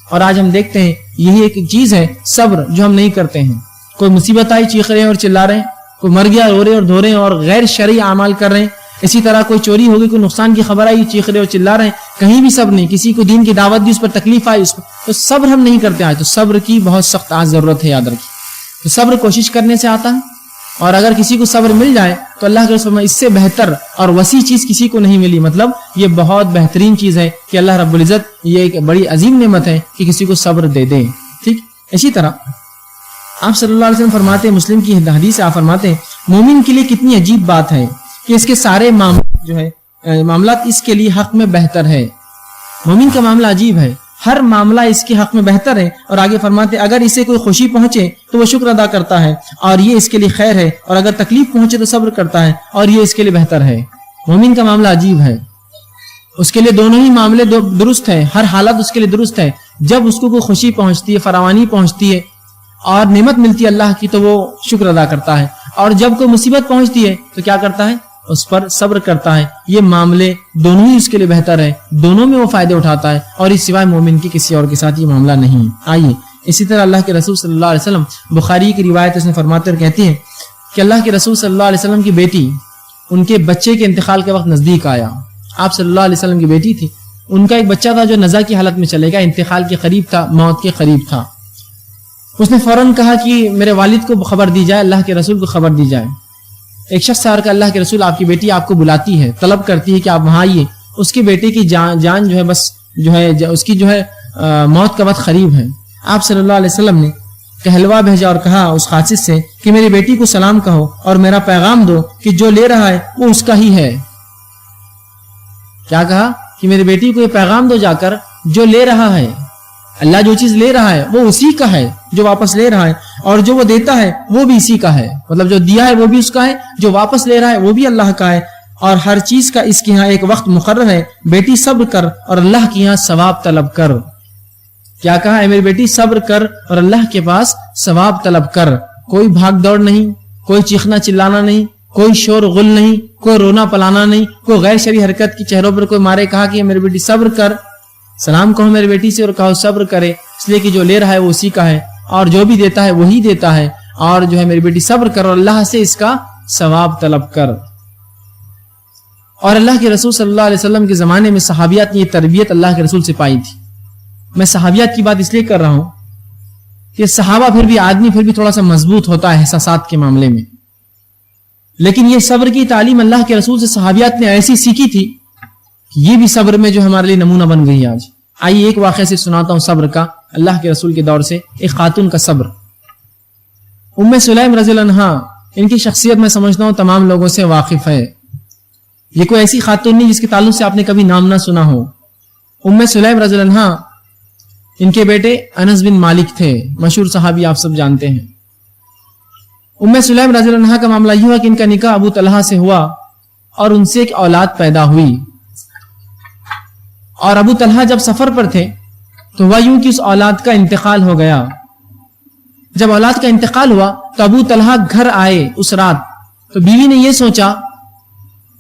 اور آج ہم دیکھتے ہیں یہی ایک چیز ہے صبر جو ہم نہیں کرتے ہیں. کوئی مصیبت آئی چیخ رہے ہیں اور چلا رہے ہیں، کوئی مر گیا رو رہے اور دھو رہے ہیں اور غیر شرعی اعمال کر رہے ہیں. اسی طرح کوئی چوری ہو گئی، کوئی نقصان کی خبر آئی چیخ رہے اور چلا رہے ہیں، کہیں بھی صبر نہیں. کسی کو دین کی دعوت دی اس پر تکلیف آئی تو صبر ہم نہیں کرتے. آج تو صبر کی بہت سخت آج ضرورت ہے، یاد رکھیے. تو صبر کوشش کرنے سے آتا ہے اور اگر کسی کو صبر مل جائے تو اللہ کے رسول اس سے بہتر اور وسیع چیز کسی کو نہیں ملی. مطلب یہ بہت بہترین چیز ہے کہ اللہ رب العزت یہ ایک بڑی عظیم نعمت ہے کہ کسی کو صبر دے دے. ٹھیک اسی طرح آپ صلی اللہ علیہ وسلم فرماتے ہیں، مسلم کی حدیث آپ فرماتے ہیں مومن کے لیے کتنی عجیب بات ہے کہ اس کے سارے معاملات اس کے لیے حق میں بہتر ہے. مومن کا معاملہ عجیب ہے، ہر معاملہ اس کے حق میں بہتر ہے. اور آگے فرماتے اگر اسے کوئی خوشی پہنچے تو وہ شکر ادا کرتا ہے اور یہ اس کے لیے خیر ہے، اور اگر تکلیف پہنچے تو صبر کرتا ہے اور یہ اس کے لیے بہتر ہے. مومن کا معاملہ عجیب ہے، اس کے لیے دونوں ہی معاملے درست ہے، ہر حالت اس کے لیے درست ہے. جب اس کو کوئی خوشی پہنچتی ہے، فراوانی پہنچتی ہے اور نعمت ملتی ہے اللہ کی تو وہ شکر ادا کرتا ہے، اور جب کوئی مصیبت پہنچتی ہے تو کیا کرتا ہے؟ اس پر صبر کرتا ہے. یہ معاملے دونوں ہی اس کے لیے بہتر ہے، دونوں میں وہ فائدے اٹھاتا ہے اور اس سوائے مومن کی کسی اور کے ساتھ یہ معاملہ نہیں. آئیے اسی طرح اللہ کے رسول صلی اللہ علیہ وسلم بخاری کی روایت اس میں فرماتے اور کہتی ہیں کہ اللہ کے رسول صلی اللہ علیہ وسلم کی بیٹی ان کے بچے کے انتقال کے وقت نزدیک آیا. آپ صلی اللہ علیہ وسلم کی بیٹی تھی، ان کا ایک بچہ تھا جو نزع کی حالت میں چلے گا، انتقال کے قریب تھا، موت کے قریب تھا. اس نے فوراً کہا کہ میرے والد کو خبر دی جائے، اللہ کے رسول کو خبر دی جائے. ایک شخص آ کر اللہ کے رسول آپ کی بیٹی آپ کو بلاتی ہے، طلب کرتی ہے کہ آپ وہاں آئیے، اس کے بیٹے کی جان جو ہے بس جو ہے اس کی جو ہے موت کا وقت قریب ہے. آپ صلی اللہ علیہ وسلم نے کہلوا بھیجا اور کہا اس قاصد سے کہ میری بیٹی کو سلام کہو اور میرا پیغام دو کہ جو لے رہا ہے وہ اس کا ہی ہے. کیا کہا کہ میری بیٹی کو یہ پیغام دو جا کر جو لے رہا ہے، اللہ جو چیز لے رہا ہے وہ اسی کا ہے جو واپس لے رہا ہے، اور جو وہ دیتا ہے وہ بھی اسی کا ہے. مطلب جو دیا ہے وہ بھی اس کا ہے، جو واپس لے رہا ہے وہ بھی اللہ کا ہے، اور ہر چیز کا اس کے ہاں ایک وقت مقرر ہے. بیٹی صبر کر اور اللہ کے یہاں ثواب طلب کر. کیا کہا ہے؟ میری بیٹی صبر کر اور اللہ کے پاس ثواب طلب کر. کوئی بھاگ دوڑ نہیں، کوئی چیخنا چلانا نہیں، کوئی شور غل نہیں، کوئی رونا پلانا نہیں، کوئی غیر شرعی حرکت کی چہروں پر کوئی مارے. کہا کہ میری بیٹی صبر کر، سلام کہو میری بیٹی سے اور کہو صبر کرے، اس لیے کہ جو لے رہا ہے وہ اسی کا ہے اور جو بھی دیتا ہے وہی دیتا ہے، اور جو ہے میری بیٹی صبر کر اور اللہ سے اس کا ثواب طلب کر. اور اللہ کے رسول صلی اللہ علیہ وسلم کے زمانے میں صحابیات نے یہ تربیت اللہ کے رسول سے پائی تھی. میں صحابیات کی بات اس لیے کر رہا ہوں کہ صحابہ پھر بھی آدمی پھر بھی تھوڑا سا مضبوط ہوتا ہے احساسات کے معاملے میں، لیکن یہ صبر کی تعلیم اللہ کے رسول سے صحابیات نے ایسی سیکھی تھی کہ یہ بھی صبر میں جو ہمارے لیے نمونہ بن گئی آج. آئیے ایک واقعہ سے سناتا ہوں صبر کا، اللہ کے رسول کے دور سے ایک خاتون کا صبر. ام سلیم رضی اللہ عنہا، ان کی شخصیت میں سمجھتا ہوں تمام لوگوں سے واقف ہے. یہ کوئی ایسی خاتون نہیں جس کے تعلق سے آپ نے کبھی نام نہ سنا ہو. ام سلیم رضی اللہ عنہا، ان کے بیٹے انس بن مالک تھے، مشہور صحابی آپ سب جانتے ہیں. ام سلیم رضی اللہ عنہا کا معاملہ یہ ہوا کہ ان کا نکاح ابو طلحہ سے ہوا اور ان سے ایک اولاد پیدا ہوئی. اور ابو طلحہ جب سفر پر تھے تو ہوا یوں کہ اس اولاد کا انتقال ہو گیا. جب اولاد کا انتقال ہوا تو ابو طلحہ گھر آئے اس رات، تو بیوی نے یہ سوچا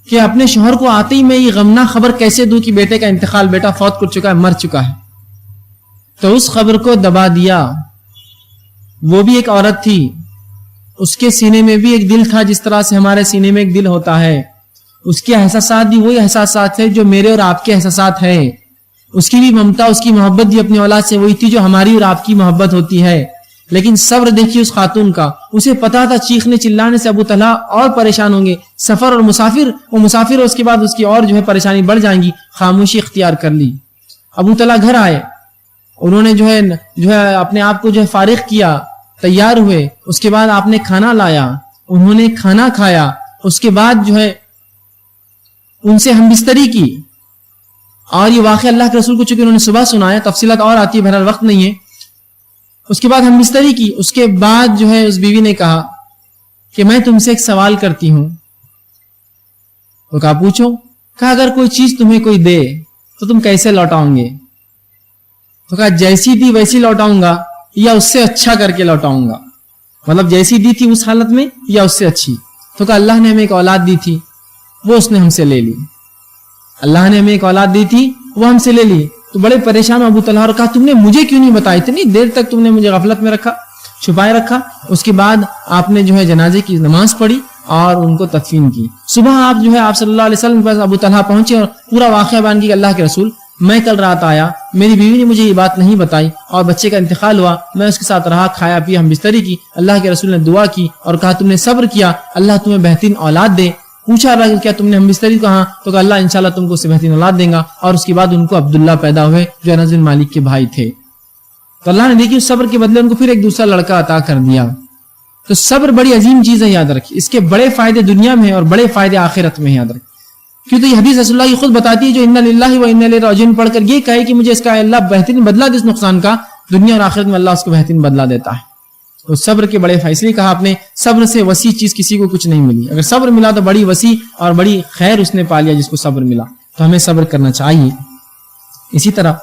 کہ اپنے شوہر کو آتے ہی میں یہ غمناک خبر کیسے دوں کہ بیٹے کا انتقال، بیٹا فوت کر چکا ہے، مر چکا ہے. تو اس خبر کو دبا دیا. وہ بھی ایک عورت تھی، اس کے سینے میں بھی ایک دل تھا جس طرح سے ہمارے سینے میں ایک دل ہوتا ہے. اس کے احساسات بھی وہی احساسات ہیں جو میرے اور آپ کے احساسات ہیں. اس کی بھی ممتا، اس کی محبت بھی اپنی اولاد سے وہی تھی جو ہماری اور آپ کی محبت ہوتی ہے. لیکن صبر دیکھیے اس خاتون کا. اسے پتا تھا چیخنے چلانے سے ابو طلحہ اور پریشان ہوں گے، سفر اور وہ مسافر اس کے بعد اس کی اور جو ہے پریشانی بڑھ جائیں گی. خاموشی اختیار کر لی. ابو طلحہ گھر آئے، انہوں نے جو ہے اپنے آپ کو جو ہے فارغ کیا، تیار ہوئے. اس کے بعد آپ نے کھانا لایا، انہوں نے کھانا کھایا اس کے بعد جو ہے ان سے ہم بستری کی، اور یہ واقعہ اللہ کے رسول کو چونکہ انہوں نے صبح سنایا، تفصیلات اور آتی ہے، بہرحال وقت نہیں ہے. اس کے بعد ہم بستری کی. اس کے بعد جو ہے اس بیوی نے کہا کہ میں تم سے ایک سوال کرتی ہوں. تو کہا پوچھو. کہا اگر کوئی چیز تمہیں کوئی دے تو تم کیسے لوٹاؤں گے؟ تو کہا جیسی دی ویسی لوٹاؤں گا یا اس سے اچھا کر کے لوٹاؤں گا. مطلب جیسی دی تھی اس حالت میں یا اس سے اچھی. تو کہا اللہ نے ہمیں ایک اولاد دی تھی وہ اس نے ہم سے لے لی. اللہ نے ہمیں ایک اولاد دی تھی وہ ہم سے لے لی. تو بڑے پریشان ابو طلحہ اور کہا تم نے مجھے کیوں نہیں بتایا؟ اتنی دیر تک تم نے مجھے غفلت میں رکھا، چھپائے رکھا. اس کے بعد آپ نے جو ہے جنازے کی نماز پڑھی اور ان کو تدفین کی. صبح آپ جو ہے آپ صلی اللہ علیہ وسلم کے پاس ابو طلحہ پہنچے اور پورا واقعہ بیان کیا کہ اللہ کے رسول میں کل رات آیا، میری بیوی نے مجھے یہ بات نہیں بتائی اور بچے کا انتقال ہوا، میں اس کے ساتھ رہا، کھایا پیا، ہم بستری کی. اللہ کے رسول نے دعا کی اور کہا تم نے صبر کیا، اللہ تمہیں بہترین اولاد دے. پوچھا رہا کیا تم نے ہم بستری کہا؟ تو کہا اللہ انشاءاللہ تم کو اس سے بہترین اولاد دیں گا. اور اس کے بعد ان کو عبداللہ پیدا ہوئے جو انس بن مالک کے بھائی تھے. تو اللہ نے دیکھی اس صبر کے بدلے ان کو پھر ایک دوسرا لڑکا عطا کر دیا. تو صبر بڑی عظیم چیز ہے، یاد رکھیے. اس کے بڑے فائدے دنیا میں اور بڑے فائدے آخرت میں، یاد رکھیے. کیوں تو یہ حدیث رسول اللہ کی خود بتاتی ہے جو انا للہ و انا الیہ راجعون پڑھ کر یہ کہے کہ مجھے اس کا اللہ بہترین بدلہ دے اس نقصان کا، دنیا اور آخرت میں اللہ اس کو بہترین بدلہ دیتا ہے. تو صبر کے بڑے فیصلے کہا آپ نے، صبر سے وسیع چیز کسی کو کچھ نہیں ملی. اگر صبر ملا تو بڑی وسیع اور بڑی خیر اس نے پا لیا جس کو صبر ملا. تو ہمیں صبر کرنا چاہیے. اسی طرح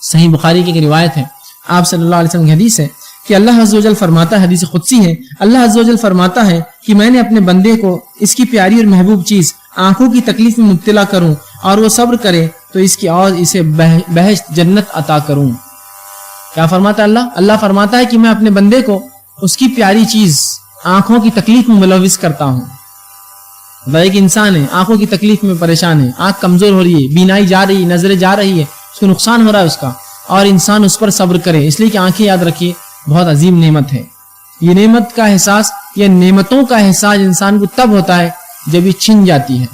صحیح بخاری کی ایک روایت ہے، آپ صلی اللہ علیہ وسلم کی حدیث ہے کہ اللہ عز و جل فرماتا ہے، حدیث قدسی ہے، اللہ عز و جل فرماتا ہے کہ میں نے اپنے بندے کو اس کی پیاری اور محبوب چیز آنکھوں کی تکلیف میں مبتلا کروں اور وہ صبر کرے تو اس کی عوض اسے بہشت جنت عطا کروں. کیا فرماتا ہے اللہ؟ اللہ فرماتا ہے کہ میں اپنے بندے کو اس کی پیاری چیز آنکھوں کی تکلیف میں ملوث کرتا ہوں. ایک انسان ہے آنکھوں کی تکلیف میں پریشان ہے، آنکھ کمزور ہو رہی ہے، بینائی جا رہی ہے، نظریں جا رہی ہے، اس کو نقصان ہو رہا ہے اس کا، اور انسان اس پر صبر کرے. اس لیے کہ آنکھیں یاد رکھیے بہت عظیم نعمت ہے. یہ نعمت کا احساس، یہ نعمتوں کا احساس انسان کو تب ہوتا ہے جب یہ چھن جاتی ہے.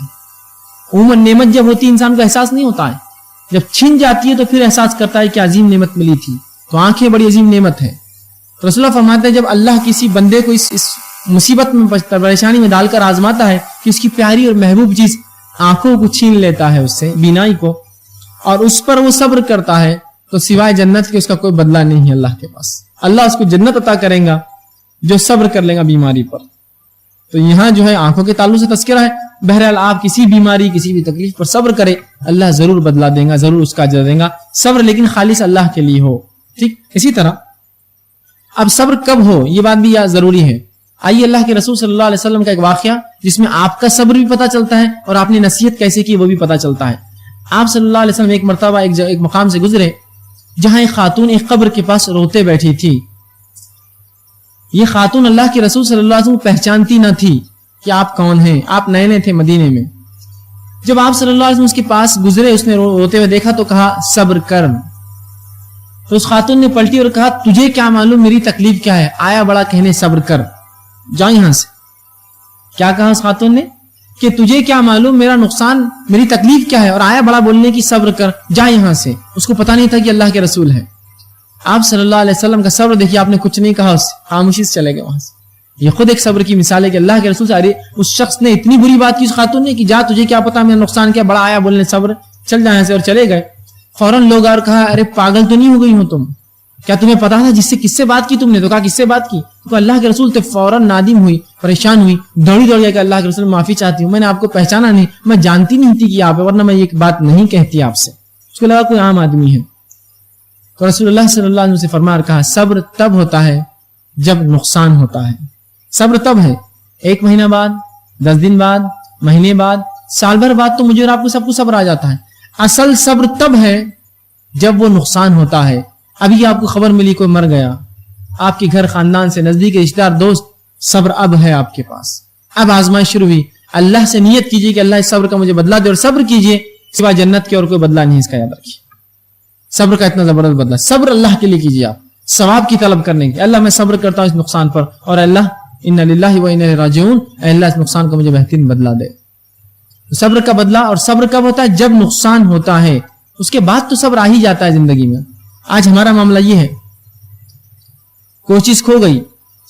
عموماً نعمت جب ہوتی ہے انسان کو احساس نہیں ہوتا ہے، جب چھن جاتی ہے تو پھر احساس کرتا ہے کہ عظیم نعمت ملی تھی. تو آنکھیں بڑی عظیم نعمت ہے. تو رسول اللہ فرماتے ہیں جب اللہ کسی بندے کو اس مصیبت میں پریشانی میں ڈال کر آزماتا ہے کہ اس کی پیاری اور محبوب چیز آنکھوں کو چھین لیتا ہے، اس سے بینائی کو، اور اس پر وہ صبر کرتا ہے تو سوائے جنت کے اس کا کوئی بدلہ نہیں ہے اللہ کے پاس. اللہ اس کو جنت عطا کرے گا جو صبر کر لے گا بیماری پر. تو یہاں جو ہے آنکھوں کے تعلق سے تذکرہ ہے. بہرحال آپ کسی بیماری کسی بھی تکلیف پر صبر کرے، اللہ ضرور بدلہ دے گا، ضرور اس کا اجر دے گا. صبر لیکن خالص اللہ کے لیے ہو. ٹھیک. اسی طرح اب صبر کب ہو یہ بات بھی ضروری ہے. آئیے اللہ کے رسول صلی اللہ علیہ وسلم کا ایک واقعہ جس میں آپ کا صبر بھی پتہ چلتا ہے اور آپ نے نصیحت کیسے کی وہ بھی پتہ چلتا ہے. آپ صلی اللہ علیہ وسلم ایک مرتبہ ایک مقام سے گزرے جہاں ایک خاتون ایک قبر کے پاس روتے بیٹھی تھی. یہ خاتون اللہ کے رسول صلی اللہ علیہ وسلم پہچانتی نہ تھی کہ آپ کون ہیں. آپ نئے نئے تھے مدینے میں. جب آپ صلی اللہ علیہ وسلم اس کے پاس گزرے، اس نے روتے ہوئے دیکھا تو کہا صبر کر. تو اس خاتون نے پلٹی اور کہا تجھے کیا معلوم میری تکلیف کیا ہے، آیا بڑا کہنے صبر کر، جا یہاں سے. کیا کہا اس خاتون نے کہ تجھے کیا معلوم میرا نقصان، میری تکلیف کیا ہے، اور آیا بڑا بولنے کی صبر کر، جا یہاں سے. اس کو پتا نہیں تھا کہ اللہ کے رسول ہے. آپ صلی اللہ علیہ وسلم کا صبر دیکھیے، آپ نے کچھ نہیں کہا، خاموشی سے چلے گئے وہاں سے. یہ خود ایک صبر کی مثال ہے کہ اللہ کے رسول سے اس شخص نے اتنی بری بات کی اس خاتون نے کہ جا تجھے کیا پتا میرا نقصان کیا، بڑا آیا بولنے صبر، چل جا یہاں سے، اور چلے گئے. فوراً لوگ اور کہا ارے پاگل تو نہیں ہو گئی ہو تم، کیا تمہیں پتا تھا کس سے بات کی تم نے؟ تو کہا کس سے بات کی؟ تو اللہ کے رسول تو فوراً نادم ہوئی، پریشان ہوئی، دوڑی دوڑی کہ اللہ کے رسول معافی چاہتی ہوں، میں نے آپ کو پہچانا نہیں، میں جانتی نہیں تھی کہ آپ، ورنہ میں یہ بات نہیں کہتی آپ سے. اس کو لگا کوئی عام آدمی ہے. تو رسول اللہ صلی اللہ علیہ وسلم سے فرما اور کہا صبر تب ہوتا ہے جب نقصان ہوتا ہے. صبر تب ہے 1 مہینہ بعد، 10 دن بعد، مہینے بعد، سال بھر بعد تو مجھے اور آپ کو سب کو صبر آ جاتا ہے. اصل صبر تب ہے جب وہ نقصان ہوتا ہے. ابھی آپ کو خبر ملی کوئی مر گیا، آپ کے گھر خاندان سے نزدیک رشتہ دار دوست، صبر اب ہے آپ کے پاس. اب آزمائش شروع ہوئی. اللہ سے نیت کیجیے کہ اللہ اس صبر کا مجھے بدلہ دے، اور صبر کیجیے، سوائے جنت کے اور کوئی بدلہ نہیں. اس کا یاد رکھیے صبر کا اتنا زبردست بدلہ. صبر اللہ کے لیے کیجیے، آپ ثواب کی طلب کرنے کی. اللہ میں صبر کرتا ہوں اس نقصان پر، اور اللہ انا للہ و انا الیہ راجعون، اللہ اس نقصان کو مجھے بہترین بدلہ دے. صبر کا بدلہ. اور صبر کب ہوتا ہے؟ جب نقصان ہوتا ہے. اس کے بعد تو صبر آ ہی جاتا ہے زندگی میں. آج ہمارا معاملہ یہ ہے، کوئی چیز کھو گئی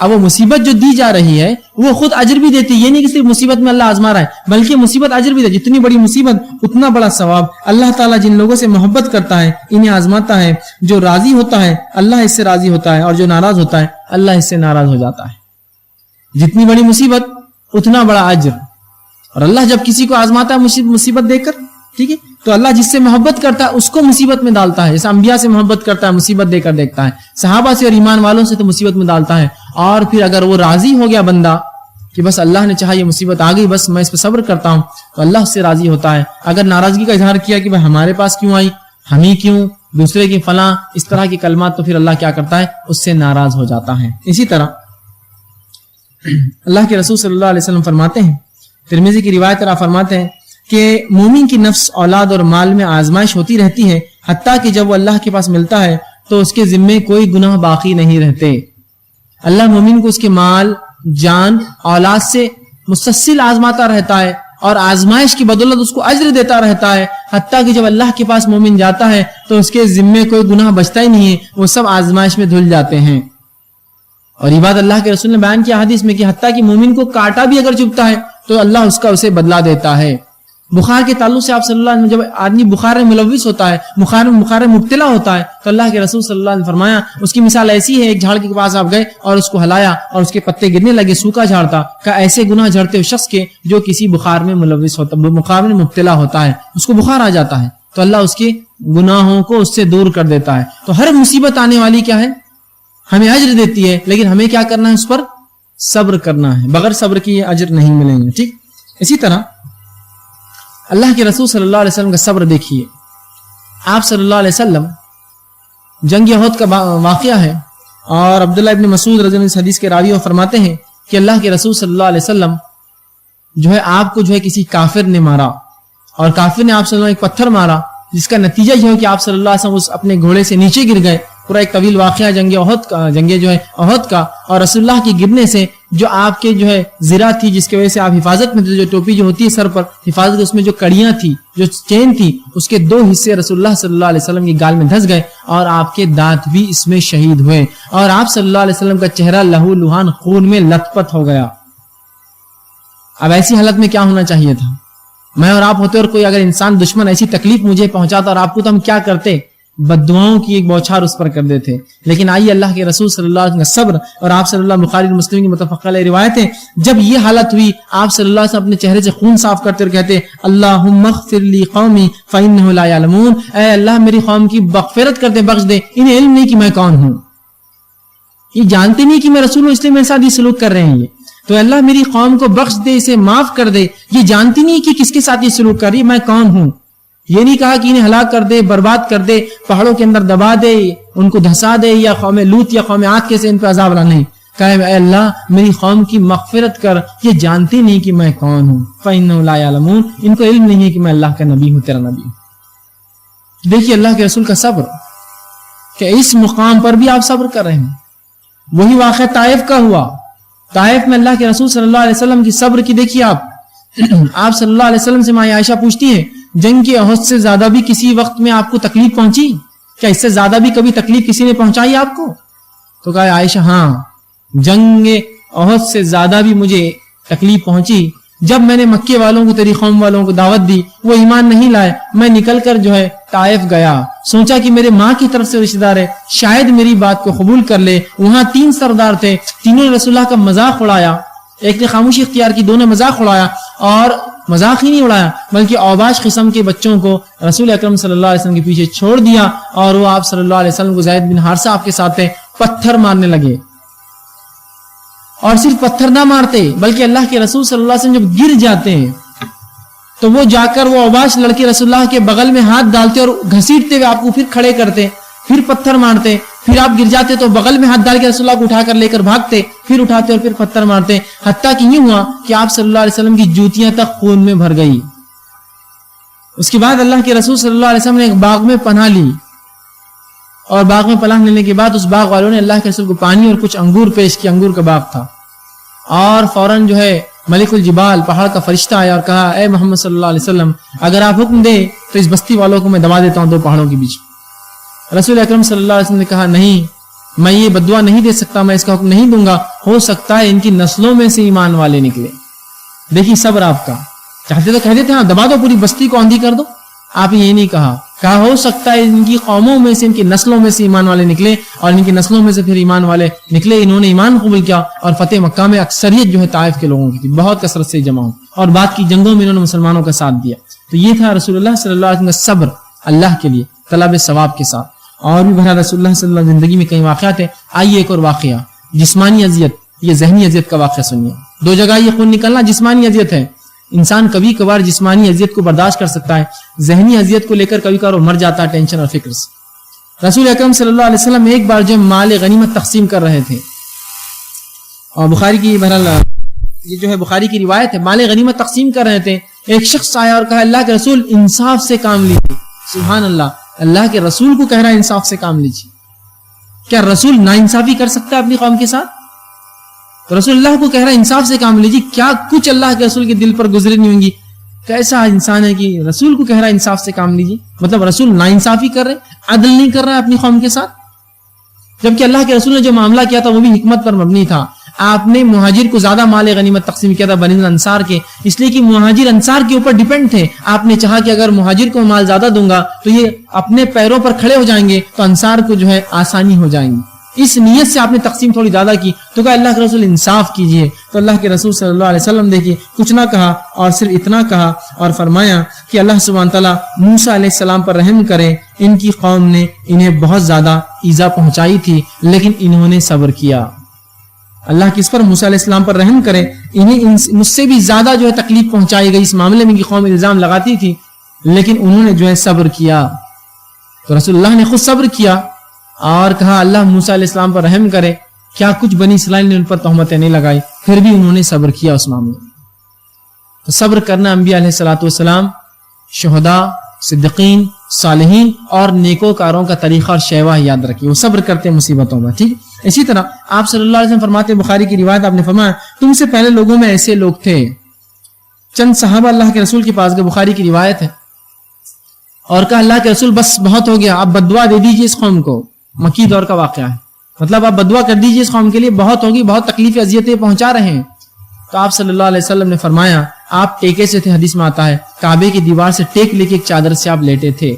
اب وہ مصیبت جو دی جا رہی ہے وہ خود اجر بھی دیتی ہے. یہ نہیں کہ صرف مصیبت میں اللہ آزما رہا ہے بلکہ مصیبت اجر بھی دیتی ہے. جتنی بڑی مصیبت اتنا بڑا ثواب. اللہ تعالیٰ جن لوگوں سے محبت کرتا ہے انہیں آزماتا ہے. جو راضی ہوتا ہے اللہ اس سے راضی ہوتا ہے اور جو ناراض ہوتا ہے اللہ اس سے ناراض ہو جاتا ہے. جتنی بڑی مصیبت اتنا بڑا اجر. اور اللہ جب کسی کو آزماتا ہے مصیبت دے کر, ٹھیک ہے, تو اللہ جس سے محبت کرتا ہے اس کو مصیبت میں ڈالتا ہے. جیسے انبیاء سے محبت کرتا ہے مصیبت دے کر دیکھتا ہے, صحابہ سے اور ایمان والوں سے تو مصیبت میں ڈالتا ہے. اور پھر اگر وہ راضی ہو گیا بندہ کہ بس اللہ نے چاہا یہ مصیبت آ گئی, بس میں اس پہ صبر کرتا ہوں, تو اللہ اس سے راضی ہوتا ہے. اگر ناراضگی کا اظہار کیا کہ بھائی ہمارے پاس کیوں آئی, ہم ہی کیوں, دوسرے کی فلاں, اس طرح کی کلمات, تو پھر اللہ کیا کرتا ہے, اس سے ناراض ہو جاتا ہے. اسی طرح اللہ کے رسول صلی اللہ علیہ وسلم فرماتے ہیں, ترمذی کی روایت آپ فرماتے ہیں کہ مومن کی نفس, اولاد اور مال میں آزمائش ہوتی رہتی ہے حتیٰ کہ جب وہ اللہ کے پاس ملتا ہے تو اس کے ذمے کوئی گناہ باقی نہیں رہتے. اللہ مومن کو اس کے مال, جان, اولاد سے مسلسل آزماتا رہتا ہے اور آزمائش کی بدولت اس کو اجر دیتا رہتا ہے حتیٰ کہ جب اللہ کے پاس مومن جاتا ہے تو اس کے ذمے کوئی گناہ بچتا ہی نہیں ہے, وہ سب آزمائش میں دھل جاتے ہیں. اور یہ بات اللہ کے رسول نے بیان کیا حدیث میں کہ حتیٰ کہ مومن کو کانٹا بھی اگر چبھتا ہے تو اللہ اس کا اسے بدلہ دیتا ہے. بخار کے تعلق سے آپ صلی اللہ علیہ وسلم, جب آدمی بخار میں ملوث ہوتا ہے, بخار میں مبتلا ہوتا ہے, تو اللہ کے رسول صلی اللہ علیہ وسلم نے فرمایا اس کی مثال ایسی ہے, ایک جھاڑ کے پاس آپ گئے اور اس کو ہلایا اور اس کے پتے گرنے لگے, سوکھا جھاڑ تھا, کہ ایسے گناہ جھڑتے ہو شخص کے جو کسی بخار میں ملوث ہوتا, بخار میں مبتلا ہوتا ہے, اس کو بخار آ جاتا ہے, تو اللہ اس کے گناہوں کو اس سے دور کر دیتا ہے. تو ہر مصیبت آنے والی کیا ہے, ہمیں اجر دیتی ہے, لیکن ہمیں کیا کرنا ہے, اس پر صبر کرنا ہے. بغیر صبر کی یہ اجر نہیں ملیں گے. ٹھیک, اسی طرح اللہ کے رسول صلی اللہ علیہ وسلم کا صبر دیکھیے. آپ صلی اللہ علیہ وسلم, جنگ احد کا واقعہ ہے اور عبداللہ ابن مسعود رضی اللہ عنہ اس حدیث کے راوی فرماتے ہیں کہ اللہ کے رسول صلی اللہ علیہ وسلم جو ہے آپ کو جو ہے کسی کافر نے مارا, اور کافر نے آپ صلی اللہ علیہ وسلم ایک پتھر مارا, جس کا نتیجہ یہ ہو کہ آپ صلی اللہ علیہ وسلم اس اپنے گھوڑے سے نیچے گر گئے. پورا ایک طویل واقعہ جنگ احد کا, اور رسول اللہ کے گرنے سے جو آپ کے جو ہے زرہ تھی, جس کی وجہ سے آپ حفاظت میں تھے, جو ٹوپی جو ہوتی ہے سر پر حفاظت, اس میں جو کڑیاں تھی, جو چین تھی, اس کے 2 حصے رسول اللہ صلی اللہ علیہ وسلم کی گال میں دھس گئے اور آپ کے دانت بھی اس میں شہید ہوئے, اور آپ صلی اللہ علیہ وسلم کا چہرہ لہو لہان خون میں لت پت ہو گیا. اب ایسی حالت میں کیا ہونا چاہیے تھا, میں اور آپ ہوتے اور کوئی اگر انسان دشمن ایسی تکلیف مجھے پہنچاتا اور آپ کو, تو ہم کیا کرتے, بددعاؤں کی ایک بوچھار اس پر کر دیتے. لیکن آئیے اللہ کے رسول صلی اللہ علیہ وسلم کا صبر, اور آپ صلی اللہ علیہ بخاری مسلم کی متفق علیہ روایتیں, جب یہ حالت ہوئی آپ صلی اللہ علیہ وسلم اپنے چہرے سے خون صاف کرتے اور کہتے اللہم اغفر لی قومی فإنہ لا یعلمون, اے اللہ میری قوم کی مغفرت کر دے, بخش دے, انہیں علم نہیں کہ میں کون ہوں, یہ جانتے نہیں کہ میں رسول ہوں, اس لیے میرے ساتھ یہ سلوک کر رہے ہیں. تو اللہ میری قوم کو بخش دے, اسے معاف کر دے, یہ جانتی نہیں کہ کس کے ساتھ یہ سلوک کر رہی ہے, میں کون ہوں. یہ نہیں کہا کہ انہیں ہلاک کر دے, برباد کر دے, پہاڑوں کے اندر دبا دے, ان کو دھسا دے, یا قوم لوط یا قوم عاد کے سے ان پہ عذاب لا, نہیں کہا اے اللہ میری قوم کی مغفرت کر, یہ جانتے نہیں کہ میں کون ہوں. فإنہ لا یعلمون, ان کو علم نہیں ہے کہ میں اللہ کا نبی ہوں, تیرا نبی ہوں. دیکھیے اللہ کے رسول کا صبر, کہ اس مقام پر بھی آپ صبر کر رہے ہیں. وہی واقعہ طائف کا ہوا, طائف میں اللہ کے رسول صلی اللہ علیہ وسلم کی صبر کی دیکھیے آپ. آپ صلی اللہ علیہ وسلم سے ماں عائشہ پوچھتی ہیں جنگ کے احد سے زیادہ بھی کسی وقت میں آپ کو تکلیف پہنچی, کیا اس سے زیادہ بھی کبھی تکلیف کسی نے پہنچائی آپ کو؟ تو کہا عائشہ ہاں, جنگ احد سے زیادہ بھی مجھے تکلیف پہنچی جب میں نے مکے والوں کو, تیری قوم والوں کو دعوت دی, وہ ایمان نہیں لائے, میں نکل کر جو ہے طائف گیا, سوچا کہ میرے ماں کی طرف سے رشتہ دار ہے, شاید میری بات کو قبول کر لے. وہاں 3 سردار تھے, تینوں نے رسول اللہ کا مذاق اڑایا, ایک نے خاموشی اختیار کی, 2 نے مذاق اڑایا, اور مذاق ہی نہیں اڑایا بلکہ اوباش قسم کے بچوں کو رسول اکرم صلی اللہ علیہ وسلم کے پیچھے چھوڑ دیا, اور وہ آپ صلی اللہ علیہ وسلم کو, زید بن حارثہ آپ کے ساتھ تھے, پتھر مارنے لگے. اور صرف پتھر نہ مارتے بلکہ اللہ کے رسول صلی اللہ علیہ وسلم جب گر جاتے ہیں تو وہ جا کر وہ اوباش لڑکے رسول اللہ کے بغل میں ہاتھ ڈالتے اور گھسیٹتے ہوئے آپ کو پھر کھڑے کرتے, پھر پتھر مارتے, پھر آپ گر جاتے تو بغل میں ہاتھ ڈال کے رسول اللہ کو اٹھا کر لے کر بھاگتے, پھر اٹھاتے اور پھر پتھر مارتے, حتیٰ کہ یہ ہوا کہ آپ صلی اللہ علیہ وسلم کی جوتیاں تک خون میں بھر گئی. اس کے بعد اللہ کے رسول صلی اللہ علیہ وسلم نے ایک باغ میں پناہ لی, اور باغ میں پناہ لینے کے بعد اس باغ والوں نے اللہ کے رسول کو پانی اور کچھ انگور پیش کیا, انگور کا باغ تھا, اور فوراً جو ہے ملک الجبال پہاڑ کا فرشتہ آیا اور کہا اے محمد صلی اللہ علیہ وسلم اگر آپ حکم دیں تو اس بستی والوں کو میں دبا دیتا ہوں 2 پہاڑوں کے بیچ. رسول اکرم صلی اللہ علیہ وسلم نے کہا نہیں, میں یہ بددعا نہیں دے سکتا, میں اس کا حکم نہیں دوں گا, ہو سکتا ہے ان کی نسلوں میں سے ایمان والے نکلے. دیکھیے صبر آپ کا. چاہتے تو کہہ دیتے ہاں دبا دو پوری بستی کو آندھی کر دو, آپ یہ نہیں کہا ہو سکتا ہے ان کی قوموں میں سے ان کی نسلوں میں سے ایمان والے نکلے, اور ان کی نسلوں میں سے پھر ایمان والے نکلے. انہوں نے ایمان قبول کیا اور فتح مکہ میں اکثریت جو ہے طائف کے لوگوں کی تھی, بہت کثرت سے جمع ہو, اور بعد کی جنگوں میں انہوں نے مسلمانوں کا ساتھ دیا. تو یہ تھا رسول اللہ صلی اللہ علیہ وسلم کا صبر اللہ کے لیے طلب ثواب کے ساتھ. اور بھی بہرحال رسول اللہ صلی اللہ علیہ وسلم زندگی میں کئی واقعات ہیں. آئیے ایک اور واقعہ, جسمانی اذیت, یہ ذہنی اذیت کا واقعہ سنیے. دو جگہ یہ خون نکلنا جسمانی اذیت ہے, انسان کبھی کبھار جسمانی اذیت کو برداشت کر سکتا ہے, ذہنی اذیت کو لے کر کبھی کبھار مر جاتا ہے ٹینشن اور فکر سے. رسول اکرم صلی اللہ علیہ وسلم ایک بار جو مال غنیمت تقسیم کر رہے تھے, اور بخاری کی بہرحال یہ جو ہے بخاری کی روایت ہے, مال غنیمت تقسیم کر رہے تھے, ایک شخص آیا اور کہا اللہ کے رسول انصاف سے کام لیجیے. سبحان اللہ, اللہ کے رسول کو کہہ رہا ہے انصاف سے کام لیجیے. کیا رسول ناانصافی کر سکتا ہے اپنی قوم کے ساتھ؟ تو رسول اللہ کو کہہ رہا ہے انصاف سے کام لیجیے. کیا کچھ اللہ کے رسول کے دل پر گزری نہیں ہوں گی, کیسا انسان ہے کہ رسول کو کہہ رہا ہے انصاف سے کام لیجیے. مطلب رسول ناانصافی کر رہے, عدل نہیں کر رہا ہے اپنی قوم کے ساتھ, جبکہ اللہ کے رسول نے جو معاملہ کیا تھا وہ بھی حکمت پر مبنی تھا. آپ نے مہاجر کو زیادہ مال غنیمت تقسیم کیا تھا بنی انصار کے, اس لیے کہ مہاجر انصار کے اوپر ڈیپینڈ تھے. آپ نے چاہا کہ اگر مہاجر کو مال زیادہ دوں گا تو یہ اپنے پیروں پر کھڑے ہو جائیں گے, تو انصار کو جو ہے آسانی ہو جائیں گی. اس نیت سے آپ نے تقسیم تھوڑی زیادہ کی. تو کہا اللہ کے رسول انصاف کیجئے. تو اللہ کے رسول صلی اللہ علیہ وسلم دیکھیے کچھ نہ کہا, اور صرف اتنا کہا اور فرمایا کہ اللہ سبحانہ تعالیٰ موسیٰ علیہ السلام پر رحم کرے, ان کی قوم نے انہیں بہت زیادہ ایذا پہنچائی تھی لیکن انہوں نے صبر کیا. اللہ کس پر؟ موسیٰ علیہ السلام پر رحم کرے, انہیں مجھ سے بھی زیادہ جو ہے تکلیف پہنچائی گئی. اس معاملے میں ان کی قوم الزام لگاتی تھی لیکن انہوں نے جو ہے صبر کیا. تو رسول اللہ نے خود صبر کیا اور کہا اللہ موسیٰ علیہ السلام پر رحم کرے. کیا کچھ بنی اسرائیل نے ان پر تہمتیں نہیں لگائی, پھر بھی انہوں نے صبر کیا اس معاملے میں. تو صبر کرنا انبیاء علیہ الصلوۃ والسلام, شہداء, صدیقین, صالحین اور نیکوکاروں کا طریقہ اور شیوہ یاد رکھیے, وہ صبر کرتے ہیں مصیبتوں میں. ٹھیک, اسی طرح آپ صلی اللہ علیہ وسلم فرماتے, بخاری کی روایت, آپ نے فرمایا تم سے پہلے لوگوں میں ایسے لوگ تھے. چند صحابہ اللہ کے رسول کے پاس گئے, بخاری کی روایت ہے, اور کہا اللہ کے رسول بس بہت ہو گیا, آپ بددعا دے دیجیے اس قوم کو. مکی دور کا واقعہ ہے, مطلب آپ بددعا کر دیجیے اس قوم کے لیے, بہت ہوگی, بہت تکلیفیں اذیتیں پہنچا رہے ہیں. تو آپ صلی اللہ علیہ وسلم نے فرمایا آپ ٹیکے سے تھے, حدیث میں آتا ہے کعبے کی دیوار سے ٹیک لے کے ایک چادر سے آپ لیٹے تھے.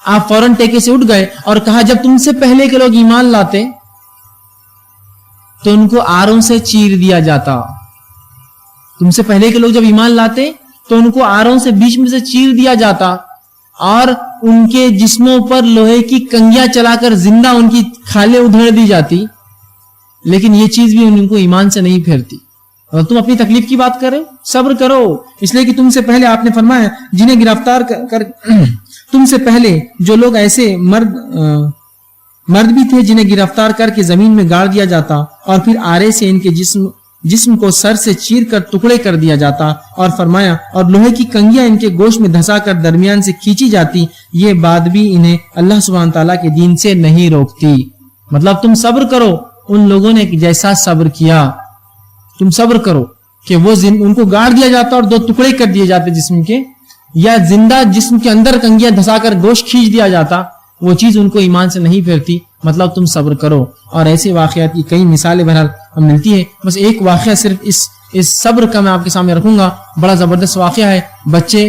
آپ فوراً ٹیکے سے اٹھ گئے اور کہا جب تم سے پہلے کے لوگ ایمان لاتے تو ان کو آروں سے چیر دیا جاتا. تم سے پہلے کے لوگ جب ایمان لاتے تو ان کو آروں سے بیچ میں سے چیر دیا جاتا, اور ان کے جسموں پر لوہے کی کنگیاں چلا کر زندہ ان کی کھالیں ادھیڑ دی جاتی, لیکن یہ چیز بھی ان کو ایمان سے نہیں پھیرتی. اور تم اپنی تکلیف کی بات کرو, صبر کرو, اس لیے کہ تم سے پہلے آپ نے فرمایا جنہیں گرفتار کر تم سے پہلے جو لوگ ایسے مرد بھی تھے جنہیں گرفتار کر کے زمین میں گاڑ دیا جاتا, اور پھر آرے سے ان کے جسم کو سر سے چیر کر ٹکڑے کر دیا جاتا, اور فرمایا اور لوہے کی کنگیاں ان کے گوشت میں دھسا کر درمیان سے کھینچی جاتی. یہ بات بھی انہیں اللہ سبحانہ تعالیٰ کے دین سے نہیں روکتی. مطلب تم صبر کرو, ان لوگوں نے جیسا صبر کیا تم صبر کرو کہ وہ ان کو گاڑ دیا جاتا اور دو ٹکڑے کر دیے جاتے جسم کے, یا زندہ جسم کے اندر کنگیاں دھسا کر گوشت کھینچ دیا جاتا, وہ چیز ان کو ایمان سے نہیں پھیرتی. مطلب تم صبر کرو. اور ایسے واقعات کی کئی مثالیں بہرحال ہم ملتی ہیں. بس ایک واقعہ صرف اس صبر کا میں آپ کے سامنے رکھوں گا, بڑا زبردست واقعہ ہے, بچے,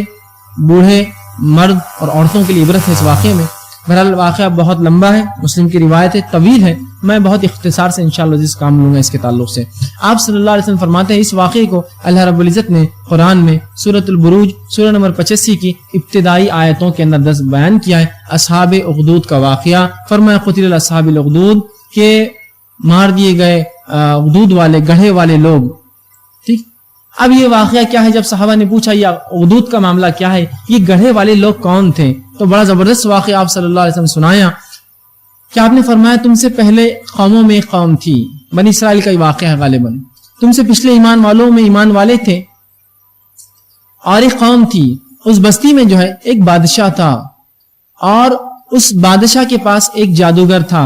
بوڑھے, مرد اور عورتوں کے لیے عبرت ہے اس واقعے میں. بہرحال واقعہ بہت لمبا ہے, مسلم کی روایت ہے, طویل ہے, میں بہت اختصار سے انشاءاللہ جس کام لوں گا اس کے تعلق سے. آپ صلی اللہ علیہ وسلم فرماتے ہیں اس واقعے کو اللہ رب العزت نے قرآن میں سورۃ البروج سورہ نمبر 85 کی ابتدائی آیتوں کے اندر 10 بیان کیا ہے. اصحاب اخدود کا واقعہ, فرمایا قتل اصحاب الاخدود, کہ مار دیے گئے اخدود والے, گڑھے والے لوگ. ٹھیک, اب یہ واقعہ کیا ہے؟ جب صحابہ نے پوچھا یہ اخدود کا معاملہ کیا ہے, یہ گڑھے والے لوگ کون تھے, تو بڑا زبردست واقعہ آپ صلی اللہ علیہ وسلم سنایا کہ آپ نے فرمایا تم سے پہلے قوموں میں ایک قوم تھی, بنی اسرائیل کا یہ واقعہ ہے غالباً, تم سے پچھلے ایمان والوں میں ایمان والے تھے, اور ایک قوم تھی, اس بستی میں جو ہے ایک بادشاہ تھا, اور اس بادشاہ کے پاس ایک جادوگر تھا.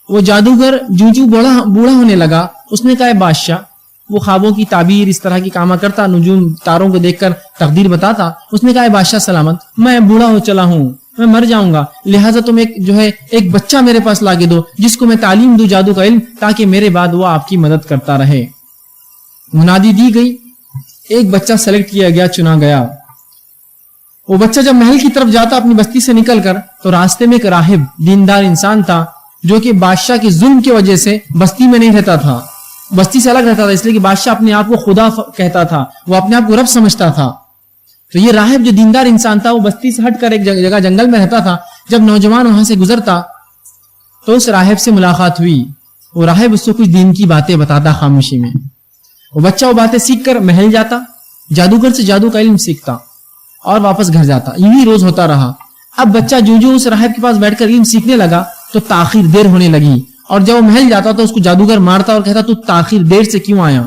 وہ جادوگر جو بوڑھا ہونے لگا, اس نے کہا بادشاہ, وہ خوابوں کی تعبیر اس طرح کی کاما کرتا, نجوم تاروں کو دیکھ کر تقدیر بتاتا. اس نے کہا بادشاہ سلامت, میں بوڑھا ہو چلا ہوں, میں مر جاؤں گا, لہٰذا تم ایک بچہ میرے پاس لا کے دو جس کو میں تعلیم دوں جادو کا علم, تاکہ میرے بعد وہ آپ کی مدد کرتا رہے. منادی دی گئی, ایک بچہ سلیکٹ کیا گیا, چنا گیا. وہ بچہ جب محل کی طرف جاتا اپنی بستی سے نکل کر, تو راستے میں ایک راہب دیندار انسان تھا جو کہ بادشاہ کے ظلم کی وجہ سے بستی میں نہیں رہتا تھا, بستی سے الگ رہتا تھا, اس لیے کہ بادشاہ اپنے آپ کو خدا کہتا تھا, وہ اپنے آپ کو رب سمجھتا تھا. تو یہ راہب جو دیندار انسان تھا وہ بستی سے ہٹ کر ایک جگہ جنگل میں رہتا تھا. جب نوجوان وہاں سے گزرتا تو اس راہب سے ملاقات ہوئی. وہ راہب اس کو کچھ دین کی باتیں بتاتا خاموشی میں. وہ بچہ وہ باتیں سیکھ کر محل جاتا, جادوگر سے جادو کا علم سیکھتا اور واپس گھر جاتا. یوں ہی روز ہوتا رہا. اب بچہ جو اس راہب کے پاس بیٹھ کر علم سیکھنے لگا تو تاخیر دیر ہونے لگی, اور جب وہ محل جاتا تو اس کو جادوگر مارتا اور کہتا تو تاخیر دیر سے کیوں آیا؟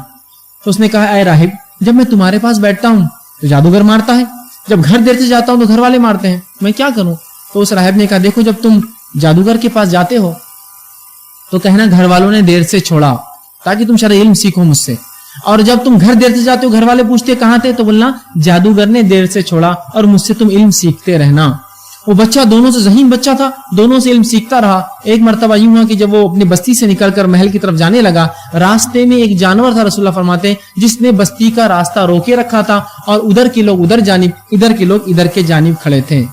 تو اس نے کہا اے راہب, جب میں تمہارے پاس بیٹھتا ہوں تو جادوگر مارتا ہے, جب گھر دیر سے جاتا ہوں تو گھر والے مارتے ہیں, میں کیا کروں؟ تو اس راہب نے کہا دیکھو, جب تم جادوگر کے پاس جاتے ہو تو کہنا گھر والوں نے دیر سے چھوڑا تاکہ تم شرعی علم سیکھو مجھ سے, اور جب تم گھر دیر سے جاتے ہو گھر والے پوچھتے کہاں تھے تو بولنا جادوگر نے دیر سے چھوڑا اور مجھ سے تم علم سیکھتے رہنا. وہ بچہ دونوں سے ذہین بچہ تھا, دونوں سے علم سیکھتا رہا. ایک مرتبہ یوں ہوا کہ جب وہ اپنی بستی سے نکل کر محل کی طرف جانے لگا, راستے میں ایک جانور تھا, رسول اللہ فرماتے ہیں, جس نے بستی کا راستہ روکے رکھا تھا اور ادھر کے لوگ ادھر جانب, ادھر کے لوگ ادھر کے جانب کھڑے تھے.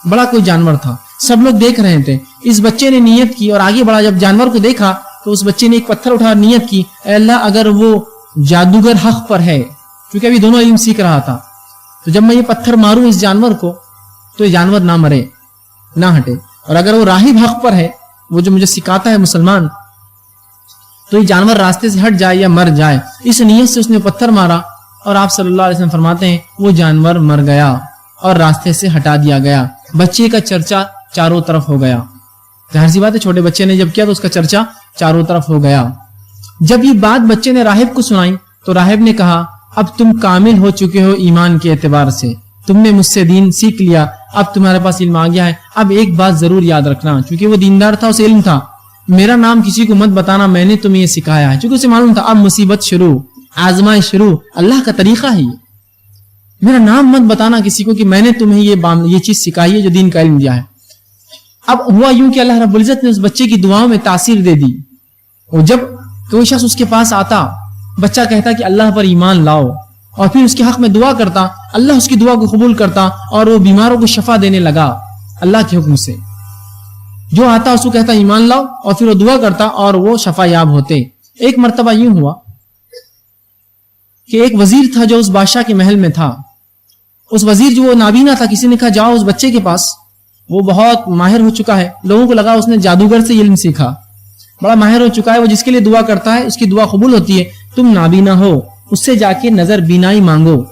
بڑا کوئی جانور تھا, سب لوگ دیکھ رہے تھے. اس بچے نے نیت کی اور آگے بڑھا. جب جانور کو دیکھا تو اس بچے نے ایک پتھر اٹھا نیت کی, اے اللہ اگر وہ جادوگر حق پر ہے, کیونکہ ابھی دونوں علم سیکھ رہا تھا, تو جب میں یہ پتھر ماروں اس جانور کو تو یہ جانور نہ مرے نہ ہٹے, اور اگر وہ راہب حق پر ہے, وہ جو مجھے سکھاتا ہے مسلمان, تو یہ جانور راستے سے ہٹ جائے یا مر جائے. اس نیت سے اس نے پتھر مارا اور آپ صلی اللہ علیہ وسلم فرماتے ہیں وہ جانور مر گیا اور راستے سے ہٹا دیا گیا. بچے کا چرچا چاروں طرف ہو گیا. ظاہر سی بات ہے, چھوٹے بچے نے جب کیا تو اس کا چرچا چاروں طرف ہو گیا. جب یہ بات بچے نے راہب کو سنائی تو راہب نے کہا اب تم کامل ہو چکے ہو ایمان کے اعتبار سے, تم نے مجھ سے دین سیکھ لیا, اب تمہارے پاس علم آ گیا ہے. اب ایک بات ضرور یاد رکھنا, چونکہ وہ دیندار تھا, اسے علم تھا, میرا نام کسی کو مت بتانا, میں نے تمہیں یہ سکھایا ہے. چونکہ اسے معلوم تھا اب مصیبت شروع, آزمائش شروع, اللہ کا طریقہ ہے یہ, میرا نام مت بتانا کسی کو کہ میں نے تمہیں یہ چیز سکھائی ہے جو دین کا علم دیا ہے. اب ہوا یوں کہ اللہ رب العزت نے اس بچے کی دعاؤں میں تاثیر دے دی. اور جب کوئی شخص اس کے پاس آتا, بچہ کہتا کہ اللہ پر ایمان لاؤ, اور پھر اس کے حق میں دعا کرتا, اللہ اس کی دعا کو قبول کرتا اور وہ بیماروں کو شفا دینے لگا اللہ کے حکم سے. جو آتا اس کو کہتا ایمان لاؤ, اور پھر وہ دعا کرتا اور وہ شفا یاب ہوتے. ایک مرتبہ یوں ہوا کہ ایک وزیر تھا جو اس بادشاہ کے محل میں تھا. اس وزیر جو وہ نابینا تھا, کسی نے کہا جاؤ اس بچے کے پاس, وہ بہت ماہر ہو چکا ہے. لوگوں کو لگا اس نے جادوگر سے علم سیکھا, بڑا ماہر ہو چکا ہے, وہ جس کے لیے دعا کرتا ہے اس کی دعا قبول ہوتی ہے. تم نابینا ہو, اس سے جا کے نظر بینائی مانگو.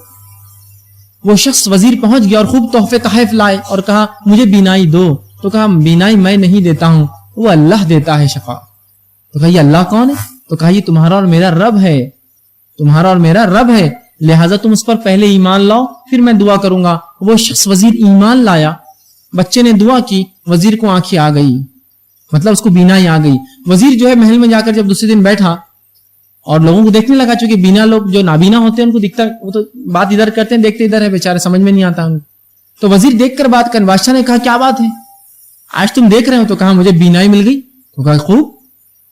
وہ شخص وزیر پہنچ گیا اور خوب تحفے تحائف لائے اور کہا مجھے بینائی دو. تو کہا بینائی میں نہیں دیتا ہوں, وہ اللہ دیتا ہے شفا. تو کہا یہ اللہ کون ہے؟ تو کہا یہ تمہارا اور میرا رب ہے, تمہارا اور میرا رب ہے, لہٰذا تم اس پر پہلے ایمان لاؤ پھر میں دعا کروں گا. وہ شخص وزیر ایمان لایا, بچے نے دعا کی, وزیر کو آنکھیں آ گئی, مطلب اس کو بینائی آ گئی. وزیر جو ہے محل میں جا کر جب دوسرے دن بیٹھا اور لوگوں کو دیکھنے لگا, چونکہ بینا لوگ جو نابینا ہوتے ہیں ان کو دکھتا, وہ تو بات ادھر کرتے ہیں دیکھتے ادھر ہے, بیچارے سمجھ میں نہیں آتا ان کو. تو وزیر دیکھ کر بات کر, بادشاہ نے کہا کیا بات ہے آج تم دیکھ رہے ہو؟ تو کہا مجھے بینائی مل گئی. تو کہا خوب,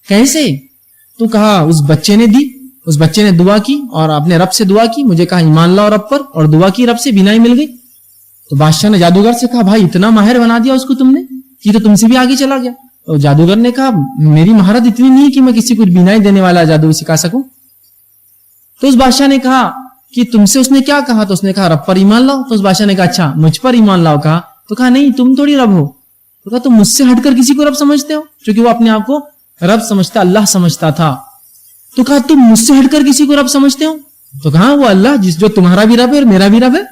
کیسے؟ تو کہا اس بچے نے دی, اس بچے نے دعا کی اور اپنے رب سے دعا کی, مجھے کہا ایمان لاؤ رب پر, اور دعا کی رب سے, بینائی مل گئی. تو بادشاہ نے جادوگر سے کہا بھائی اتنا ماہر بنا دیا اس کو تم نے, یہ تو تم سے بھی آگے چلا گیا. تو جادوگر نے کہا میری مہارت اتنی نہیں کہ میں کسی کو بینائی دینے والا جادو سکھا سکوں. تو اس بادشاہ نے کہا کہ تم سے اس نے کیا کہا؟ تو اس نے کہا رب پر ایمان لاؤ. تو اس بادشاہ نے کہا اچھا مجھ پر ایمان لاؤ کہا. تو کہا نہیں تم تھوڑی رب ہو. تو کہا تم مجھ سے ہٹ کر کسی کو رب سمجھتے ہو؟ کیونکہ وہ اپنے آپ کو رب سمجھتا, اللہ سمجھتا تھا. تو کہا تم مجھ سے ہٹ کر کسی کو رب سمجھتے ہو؟ تو کہا وہ اللہ جس جو تمہارا بھی رب ہے اور میرا بھی رب ہے.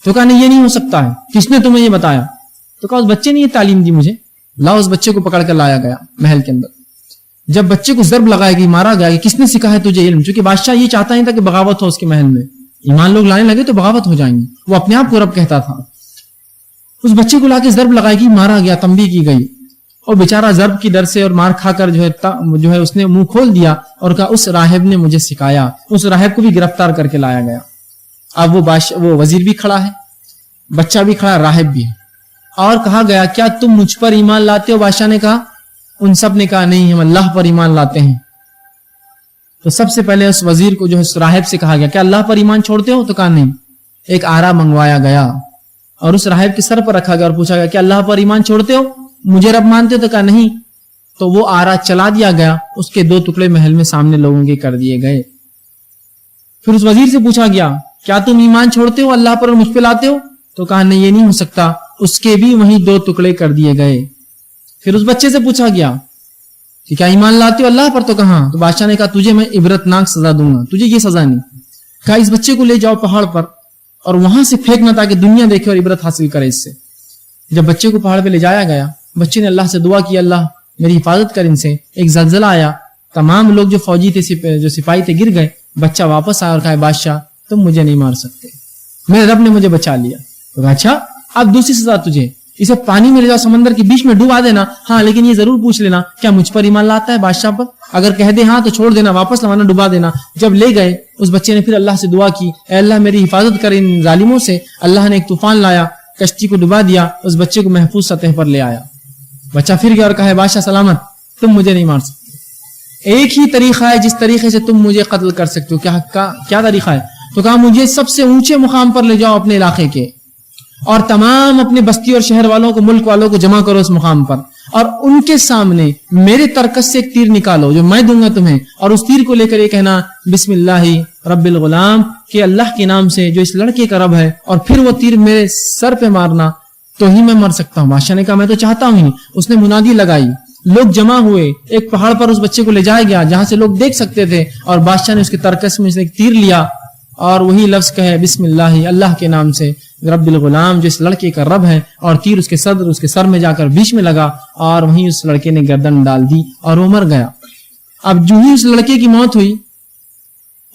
تو کہا نہیں یہ نہیں ہو سکتا ہے, کس نے تمہیں یہ بتایا؟ تو کہا اس بچے نے یہ تعلیم دی مجھے. لاؤ اس بچے کو پکڑ کر لایا گیا محل کے اندر. جب بچے کو ضرب لگایا گئی, مارا گیا کہ کس نے سکھایا تجھے علم, چونکہ بادشاہ یہ چاہتا نہیں تھا کہ بغاوت ہو اس کے محل میں, ایمان لوگ لانے لگے تو بغاوت ہو جائیں گے, وہ اپنے آپ کو رب کہتا تھا. اس بچے کو لا کے ضرب لگائی گئی, مارا گیا, تنبیہ کی گئی, اور بیچارہ ضرب کی ڈر سے اور مار کھا کر جو ہے اس نے منہ کھول دیا اور کہا اس راہب نے مجھے سکھایا. اس راہب کو بھی گرفتار کر کے لایا گیا. اب وہ وزیر بھی کھڑا ہے, بچہ بھی کھڑا, راہب بھی ہے. اور کہا گیا کیا تم مجھ پر ایمان لاتے ہو؟ بادشاہ نے کہا، ان سب نے کہا نہیں، ہم اللہ پر ایمان لاتے ہیں۔ تو سب سے پہلے اس وزیر کو جو ہے اس راہب سے کہا گیا کیا اللہ پر ایمان چھوڑتے ہو؟ تو کہا نہیں۔ ایک آرا منگوایا گیا اور اس راہب کے سر پر رکھا گیا اور پوچھا گیا کیا اللہ پر ایمان چھوڑتے ہو؟ مجھے رب مانتے ہو؟ تو کہا نہیں۔ تو وہ آرا چلا دیا گیا، اس کے 2 ٹکڑے محل میں سامنے لوگوں کے کر دیے گئے۔ پھر اس وزیر سے پوچھا گیا کیا تم ایمان چھوڑتے ہو اللہ پر اور مجھ پہ لاتے ہو؟ تو کہا نہیں، یہ نہیں ہو سکتا، اس کے بھی وہیں 2 ٹکڑے کر دیے گئے۔ پھر اس بچے سے پوچھا گیا کہ کیا ایمان لاتے ہو اللہ پر؟ تو کہاں؟ تو بادشاہ نے کہا تجھے میں عبرتناک سزا دوں گا، تجھے یہ سزا نہیں۔ کہا اس بچے کو لے جاؤ پہاڑ پر اور وہاں سے پھینکنا تاکہ دنیا دیکھے اور عبرت حاصل کرے اس سے۔ جب بچے کو پہاڑ پہ لے جایا گیا، بچے نے اللہ سے دعا کی اللہ میری حفاظت کر ان سے۔ ایک زلزلہ آیا، تمام لوگ جو فوجی تھے جو سپاہی تھے گر گئے۔ بچہ واپس آیا اور کہا بادشاہ تم مجھے نہیں مار سکتے، میرے رب نے مجھے بچا لیا۔ تو کہا اچھا اب دوسری سزا تجھے، اسے پانی میں لے جاؤ، سمندر کے بیچ میں ڈوبا دینا، ہاں لیکن یہ ضرور پوچھ لینا کیا مجھ پر ایمان لاتا ہے بادشاہ پر؟ اگر کہہ دے ہاں تو چھوڑ دینا، واپس نہ ڈوبا دینا۔ جب لے گئے اس بچے نے پھر اللہ سے دعا کی اے اللہ میری حفاظت کر ان ظالموں سے۔ اللہ نے ایک طوفان لایا، کشتی کو ڈبا دیا، اس بچے کو محفوظ سطح پر لے آیا۔ بچہ پھر گیا اور کہا بادشاہ سلامت، تم مجھے نہیں مار سکتے، ایک ہی طریقہ ہے جس طریقے سے تم مجھے قتل کر سکتے ہو۔ کیا طریقہ ہے؟ تو کہا مجھے سب سے اونچے مقام پر لے جاؤ اپنے علاقے کے، اور تمام اپنے بستی اور شہر والوں کو، ملک والوں کو جمع کرو اس مقام پر، اور ان کے سامنے میرے ترکس سے ایک تیر نکالو جو میں دوں گا تمہیں، اور اس تیر کو لے کر یہ کہنا بسم اللہ رب الغلام، کہ اللہ کے نام سے جو اس لڑکے کا رب ہے، اور پھر وہ تیر میرے سر پہ مارنا تو ہی میں مر سکتا ہوں۔ بادشاہ نے کہا میں تو چاہتا ہوں ہی۔ اس نے منادی لگائی، لوگ جمع ہوئے، ایک پہاڑ پر اس بچے کو لے جایا گیا جہاں سے لوگ دیکھ سکتے تھے، اور بادشاہ نے اس کے ترکس میں سے ایک تیر لیا اور وہی لفظ کہے بسم اللہ، اللہ کے نام سے رب الغلام جو اس لڑکے کا رب ہے، اور تیر اس کے سر میں جا کر بیچ میں لگا، اور وہیں اس لڑکے نے گردن ڈال دی اور وہ مر گیا۔ اب جو ہی اس لڑکے کی موت ہوئی،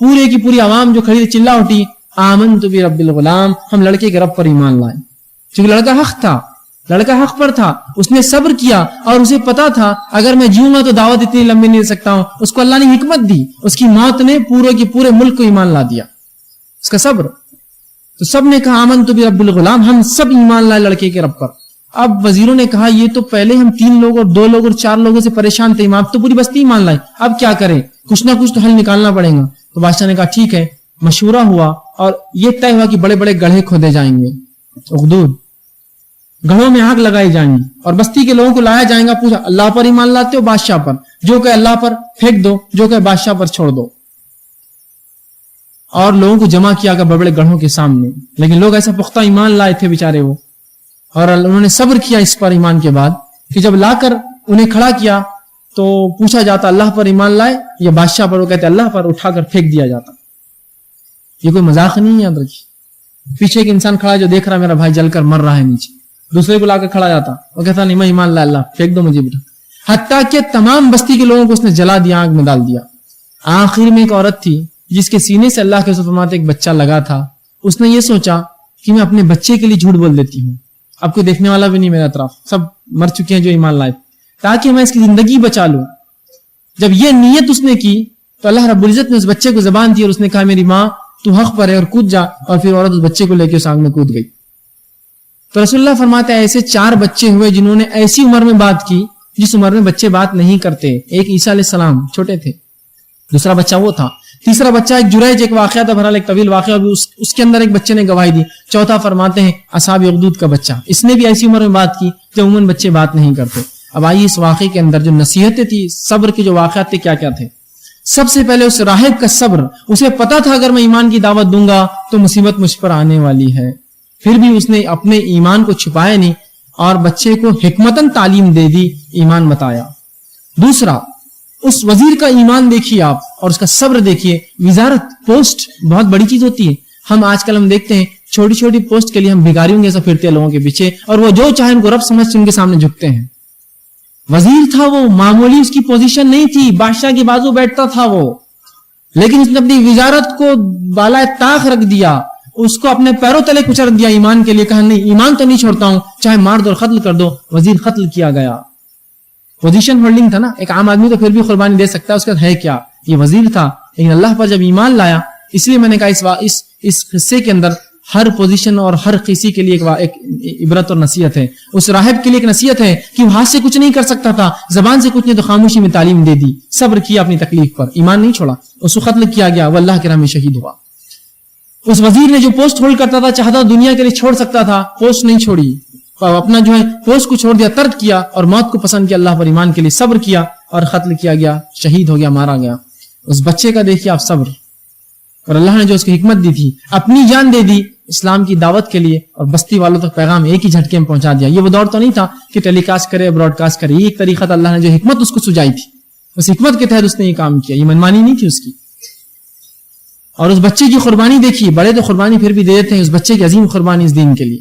پورے کی پوری عوام جو کھڑی چلا اٹھی آمنت برب الغلام، ہم لڑکے کے رب پر ایمان لائے، کیونکہ لڑکا حق تھا، لڑکا حق پر تھا، اس نے صبر کیا، اور اسے پتا تھا اگر میں جیوں گا تو دعوت اتنی لمبی نہیں دے سکتا ہوں۔ اس کو اللہ نے حکمت دی، اس کی موت نے پورے کے پورے ملک کو ایمان لا دیا، اس کا صبر۔ تو سب نے کہا آمنت برب الغلام، ہم سب ایمان لائے لڑکے کے رب پر۔ اب وزیروں نے کہا یہ تو پہلے ہم 3 لوگ اور 2 لوگ اور 4 لوگوں سے پریشان تھے، اب تو پوری بستی ایمان لائے، اب کیا کریں؟ کچھ نہ کچھ تو حل نکالنا پڑے گا۔ تو بادشاہ نے کہا ٹھیک ہے، مشورہ ہوا اور یہ طے ہوا کہ بڑے بڑے گڑھے کھودے جائیں گے، اخدود گڑھوں میں آگ لگائی جائیں گی، اور بستی کے لوگوں کو لایا جائے گا، پوچھا اللہ پر ایمان لاتے ہو بادشاہ پر؟ جو کہ اللہ پر پھینک دو، جو کہ بادشاہ پر چھوڑ دو۔ اور لوگوں کو جمع کیا گیا بڑے بڑے گڑھوں کے سامنے، لیکن لوگ ایسا پختہ ایمان لائے تھے بیچارے وہ، اور انہوں نے صبر کیا اس پر ایمان کے بعد کہ جب لا کر انہیں کھڑا کیا تو پوچھا جاتا اللہ پر ایمان لائے یا بادشاہ پر؟ وہ کہتے اللہ پر، اٹھا کر پھینک دیا جاتا۔ یہ کوئی مذاق نہیں ہے، یاد رکھیے۔ پیچھے ایک انسان کھڑا جو دیکھ رہا میرا بھائی جل کر مر رہا ہے نیچے، دوسرے کو لا کر کھڑا جاتا، وہ کہتا نہیں میں ایمان لا اللہ پھینک دو مجھے بیٹا، حتیٰ کہ تمام بستی کے لوگوں کو اس نے جلا دیا، آگ میں ڈال دیا۔ آخر میں ایک عورت تھی جس کے سینے سے اللہ کے فرماتے ایک بچہ لگا تھا، اس نے یہ سوچا کہ میں اپنے بچے کے لیے جھوٹ بول دیتی ہوں، اب کوئی دیکھنے والا بھی نہیں میرے اطراف، سب مر چکے ہیں جو ایمان لائے، تاکہ میں اس کی زندگی بچا لوں۔ جب یہ نیت اس نے کی تو اللہ رب العزت نے اس بچے کو زبان دی اور اس نے کہا میری ماں تو حق پر ہے اور کود جا، اور پھر عورت اس بچے کو لے کے اس آگ میں کود گئی۔ تو رسول اللہ فرماتے ہیں ایسے 4 بچے ہوئے جنہوں نے ایسی عمر میں بات کی جس عمر میں بچے بات نہیں کرتے۔ ایک عیسیٰ علیہ السلام چھوٹے تھے، دوسرا بچہ وہ تھا، تیسرا بچہ ایک جریج، ایک واقعہ تھا، بہرحال ایک طویل واقعہ، اس کے اندر ایک بچے نے گواہی دی۔ چوتھا فرماتے ہیں اصحاب اخدود کا بچہ، اس نے بھی ایسی عمر میں بات کی جب عموماً بچے بات نہیں کرتے۔ اب آئیے اس واقعے کے اندر جو نصیحتیں تھی، صبر کے جو واقعات تھے کیا کیا تھے۔ سب سے پہلے اس راہب کا صبر، اسے پتا تھا اگر میں ایمان کی دعوت دوں گا تو مصیبت مجھ پر آنے والی ہے، پھر بھی اس نے اپنے ایمان کو چھپایا نہیں اور بچے کو حکمتاً تعلیم دے دی، ایمان بتایا۔ دوسرا، اس وزیر کا ایمان دیکھیے آپ اور اس کا صبر دیکھیے۔ وزارت، پوسٹ بہت بڑی چیز ہوتی ہے۔ ہم آج کل ہم دیکھتے ہیں چھوٹی چھوٹی پوسٹ کے لیے ہم بھکاریوں جیسا پھرتے ہیں لوگوں کے پیچھے، اور وہ جو چاہے ان کو رب سمجھ ان کے سامنے جھکتے ہیں۔ وزیر تھا وہ، معمولی اس کی پوزیشن نہیں تھی، بادشاہ کے بازو بیٹھتا تھا وہ، لیکن اس نے اپنی وزارت کو بالائے طاق رکھ دیا، اس کو اپنے پیروں تلے کچل دیا ایمان کے لیے، کہا نہیں ایمان تو نہیں چھوڑتا ہوں، چاہے مار دو اور قتل کر دو۔ وزیر قتل کیا گیا، پوزیشن ہولڈنگ تھا نا، ایک عام آدمی تو پھر بھی قربانی دے سکتا ہے، اس کا ہے کیا، یہ وزیر تھا، لیکن اللہ پر جب ایمان لایا، اس لیے میں نے کہا اس قصے کے اندر ہر پوزیشن اور ہر کسی کے لیے ایک عبرت اور نصیحت ہے. اس راہب کے لیے ایک نصیحت ہے کہ وہ ہاتھ سے کچھ نہیں کر سکتا تھا, زبان سے کچھ نہیں, تو خاموشی میں تعلیم دے دی, صبر کیا اپنی تکلیف پر, ایمان نہیں چھوڑا, اس کو قتل کیا گیا, وہ اللہ کے راہ میں شہید ہوا. اس وزیر نے جو پوسٹ ہولڈ کرتا تھا, چاہتا دنیا کے لیے چھوڑ سکتا تھا, پوسٹ نہیں چھوڑی, اپنا جو ہے پوسٹ کو چھوڑ دیا, ترک کیا اور موت کو پسند کیا, اللہ پر ایمان کے لیے صبر کیا اور قتل کیا گیا, شہید ہو گیا, مارا گیا. اس بچے کا دیکھیے آپ صبر, اور اللہ نے جو اس کو حکمت دی تھی, اپنی جان دے دی اسلام کی دعوت کے لیے, اور بستی والوں تک پیغام ایک ہی جھٹکے میں پہنچا دیا. یہ وہ دور تو نہیں تھا کہ ٹیلی کاسٹ کرے, براڈ کاسٹ کرے, یہ ایک طریقہ تھا. اللہ نے جو حکمت اس کو سجائی تھی, اس حکمت کے تحت اس نے یہ کام کیا, یہ منمانی نہیں تھی اس کی. اور اس بچے کی قربانی دیکھیے, بڑے تو قربانی پھر بھی دے دیتے ہیں, اس بچے کی عظیم قربانی اس دین کے لیے,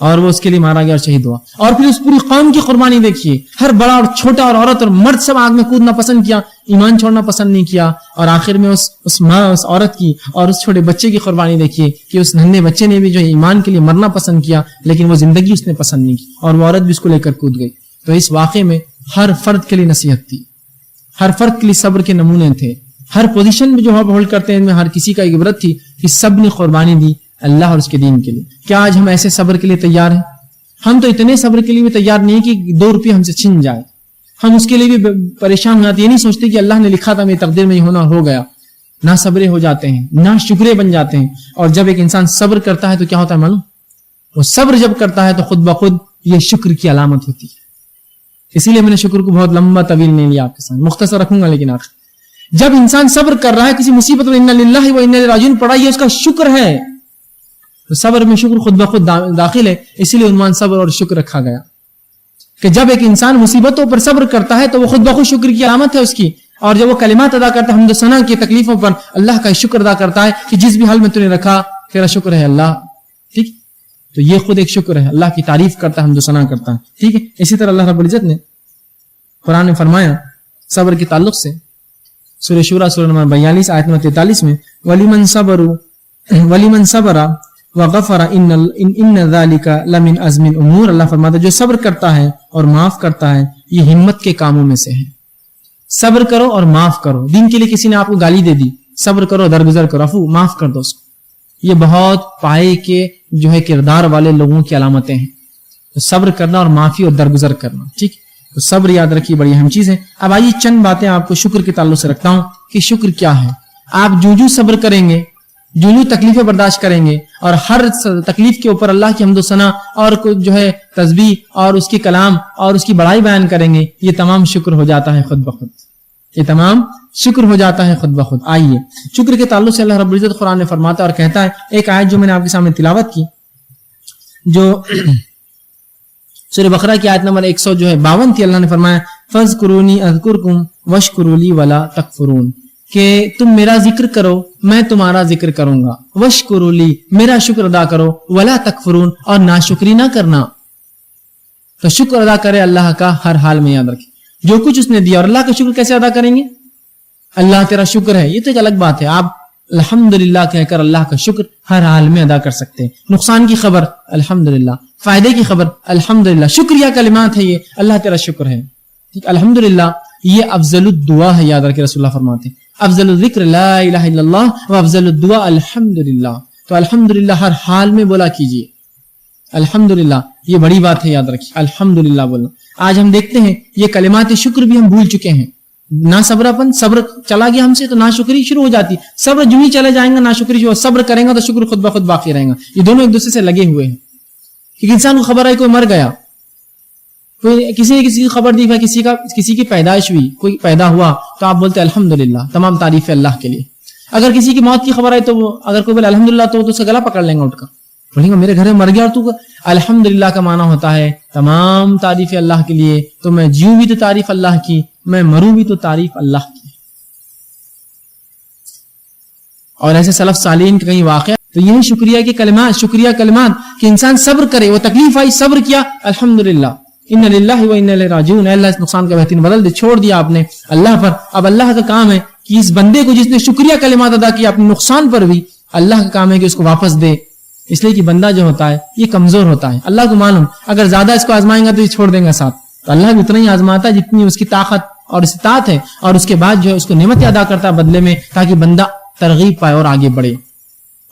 اور وہ اس کے لیے مارا گیا اور شہید ہوا. اور پھر اس پوری قوم کی قربانی دیکھیے, ہر بڑا اور چھوٹا اور عورت اور مرد سب آگ میں کودنا پسند کیا, ایمان چھوڑنا پسند نہیں کیا. اور آخر میں اس ماں, اس عورت کی اور اس چھوٹے بچے کی قربانی دیکھیے کہ اس ننھے بچے نے بھی جو ایمان کے لیے مرنا پسند کیا, لیکن وہ زندگی اس نے پسند نہیں کی, اور وہ عورت بھی اس کو لے کر کود گئی. تو اس واقعے میں ہر فرد کے لیے نصیحت تھی, ہر فرد کے لیے صبر کے نمونے تھے, ہر پوزیشن میں جو آپ ہولڈ کرتے ہیں ان میں ہر کسی کا ایک عبرت تھی کہ سب نے قربانی دی اللہ اور اس کے دین کے لیے. کیا آج ہم ایسے صبر کے لیے تیار ہیں؟ ہم تو اتنے صبر کے لیے بھی تیار نہیں کہ 2 روپے ہم سے چھن جائے, ہم اس کے لیے بھی پریشان ہو جاتے, یہ نہیں سوچتے کہ اللہ نے لکھا تھا میری تقدیر میں یہ ہونا, ہو گیا. نہ صبرے ہو جاتے ہیں, نہ شکرے بن جاتے ہیں. اور جب ایک انسان صبر کرتا ہے تو کیا ہوتا ہے معلوم؟ وہ صبر جب کرتا ہے تو خود بخود یہ شکر کی علامت ہوتی ہے. اسی لیے میں نے شکر کو بہت لمبا طویل نہیں لیا, آپ کے سامنے مختصر رکھوں گا. لیکن آخر جب انسان صبر کر رہا ہے کسی مصیبت میں, انا للہ و انا الیہ راجعون پڑھا, یہ اس کا شکر ہے. تو صبر میں شکر خود بخود داخل ہے, اسی لیے عنوان صبر اور شکر رکھا گیا کہ جب ایک انسان مصیبتوں پر صبر کرتا ہے تو وہ خود بخود شکر کی علامت ہے اس کی. اور جب وہ کلمات ادا کرتا ہے حمد و ثنا کی تکلیفوں پر, اللہ کا شکر ادا کرتا ہے کہ جس بھی حال میں تو نے رکھا تیرا شکر ہے اللہ, ٹھیک. تو یہ خود ایک شکر ہے, اللہ کی تعریف کرتا ہے, حمد و ثنا کرتا ہے, ٹھیک ہے. اسی طرح اللہ رب العزت نے قرآن میں فرمایا صبر کے تعلق سے, سورہ شورى سورہ نمبر 42 آیت نمبر 43 میں, وَلِمَنْ صَبَرَ وَغَفَرَ إِنَّ ذَلِكَ لَمِنْ عَزْمِ الْأُمُورِ. اللہ فرماتا ہے جو صبر کرتا ہے اور معاف کرتا ہے یہ ہمت کے کاموں میں سے ہے. صبر کرو اور معاف کرو. دین کے لیے کسی نے آپ کو گالی دے دی, صبر کرو, درگزر کرو, عفو معاف کر دو اس کو. یہ بہت پائے کے جو ہے کردار والے لوگوں کی علامتیں ہیں, تو صبر کرنا اور معافی اور درگزر کرنا, ٹھیک. تو صبر یاد رکھیے بڑی اہم چیز ہے. اب آئیے چند باتیں آپ کو شکر کے تعلق سے رکھتا ہوں کہ شکر کیا ہے. آپ جو صبر کریں گے, جو تکلیفیں برداشت کریں گے, اور ہر تکلیف کے اوپر اللہ کی حمد و ثنا اور جو ہے تسبیح اور اس کی کلام اور اس کی بڑائی بیان کریں گے, یہ تمام شکر ہو جاتا ہے خود بخود, یہ تمام شکر ہو جاتا ہے خود بخود. آئیے شکر کے تعلق سے اللہ رب العزت قرآن میں فرماتا ہے اور کہتا ہے, ایک آیت جو میں نے آپ کے سامنے تلاوت کی, جو سورہ بقرہ کی آیت نمبر 152 تھی. اللہ نے فرمایا فَاذْكُرُونِي أَذْكُرْكُمْ وَاشْكُرُوا لِي وَلَا تَكْفُرُونَ, کہ تم میرا ذکر کرو میں تمہارا ذکر کروں گا, وَاشْكُرُوا لِي میرا شکر ادا کرو, وَلَا تَكْفُرُونَ اور ناشکری نہ کرنا. تو شکر ادا کرے اللہ کا ہر حال میں, یاد رکھیں جو کچھ اس نے دیا. اور اللہ کا شکر کیسے ادا کریں گے؟ اللہ تیرا شکر ہے, یہ تو ایک الگ بات ہے. آپ الحمدللہ کہہ کر اللہ کا شکر ہر حال میں ادا کر سکتے ہیں. نقصان کی خبر الحمدللہ, فائدے کی خبر الحمدللہ, شکریہ کلمات ہے یہ, اللہ تیرا شکر ہے, ٹھیک. الحمدللہ یہ افضل الدعا ہے, یاد رکھیں رسول اللہ فرماتے ہیں افضل الذکر لا الہ الا اللہ و افضل الدعا الحمدللہ. تو الحمدللہ ہر حال میں بولا کیجیے, الحمدللہ یہ بڑی بات ہے, یاد رکھیے الحمدللہ بولنا. آج ہم دیکھتے ہیں یہ کلمات شکر بھی ہم بھول چکے ہیں. نہ صبراپن, صبر چلا گیا ہم سے تو ناشکری شروع ہو جاتی. صبر جو ہی چلے جائیں گا ناشکری شروع, صبر کریں گا تو شکر خود بخود باقی رہیں گا. یہ دونوں ایک دوسرے سے لگے ہوئے ہیں. ایک انسان کو خبر ہے کوئی مر گیا, کوئی کسی کی خبر دی, کسی کی پیدائش ہوئی, کوئی پیدا ہوا, تو آپ بولتے الحمدللہ, تمام تعریف ہے اللہ کے لیے. اگر کسی کی موت کی خبر ہے تو اگر کوئی بولے الحمدللہ تو اس کا گلا پکڑ لیں گا اٹھ کر, بولیں گے میرے گھر میں مر گیا. اور تو الحمدللہ کا معنی ہوتا ہے تمام تعریف ہے اللہ کے لیے, تو میں جیوں بھی تو تعریف اللہ کی, میں مروں بھی تو تعریف اللہ کی. اور ایسے سلف صالحین کے کئی واقعہ. تو یہی شکریہ کے کلمات, شکریہ کلمات کہ انسان صبر کرے. وہ تکلیف آئی, صبر کیا, الحمدللہ, ان للہ و انا الیہ راجعون. اللہ اس نقصان کا بہترین بدل دے, چھوڑ دیا آپ نے اللہ پر. اب اللہ کا کام ہے کہ اس بندے کو جس نے شکریہ کلمات ادا کیا اپنے نقصان پر بھی, اللہ کا کام ہے کہ اس کو واپس دے. اس لیے کہ بندہ جو ہوتا ہے یہ کمزور ہوتا ہے, اللہ کو معلوم اگر زیادہ اس کو آزمائیں گا تو یہ چھوڑ دیں گا ساتھ. تو اللہ بھی اتنا ہی آزماتا ہے جتنی اس کی طاقت اور استطاعت ہے, اور اس کے بعد جو ہے اس کو نعمتیں ادا کرتا ہے بدلے میں, تاکہ بندہ ترغیب پائے اور آگے بڑھے.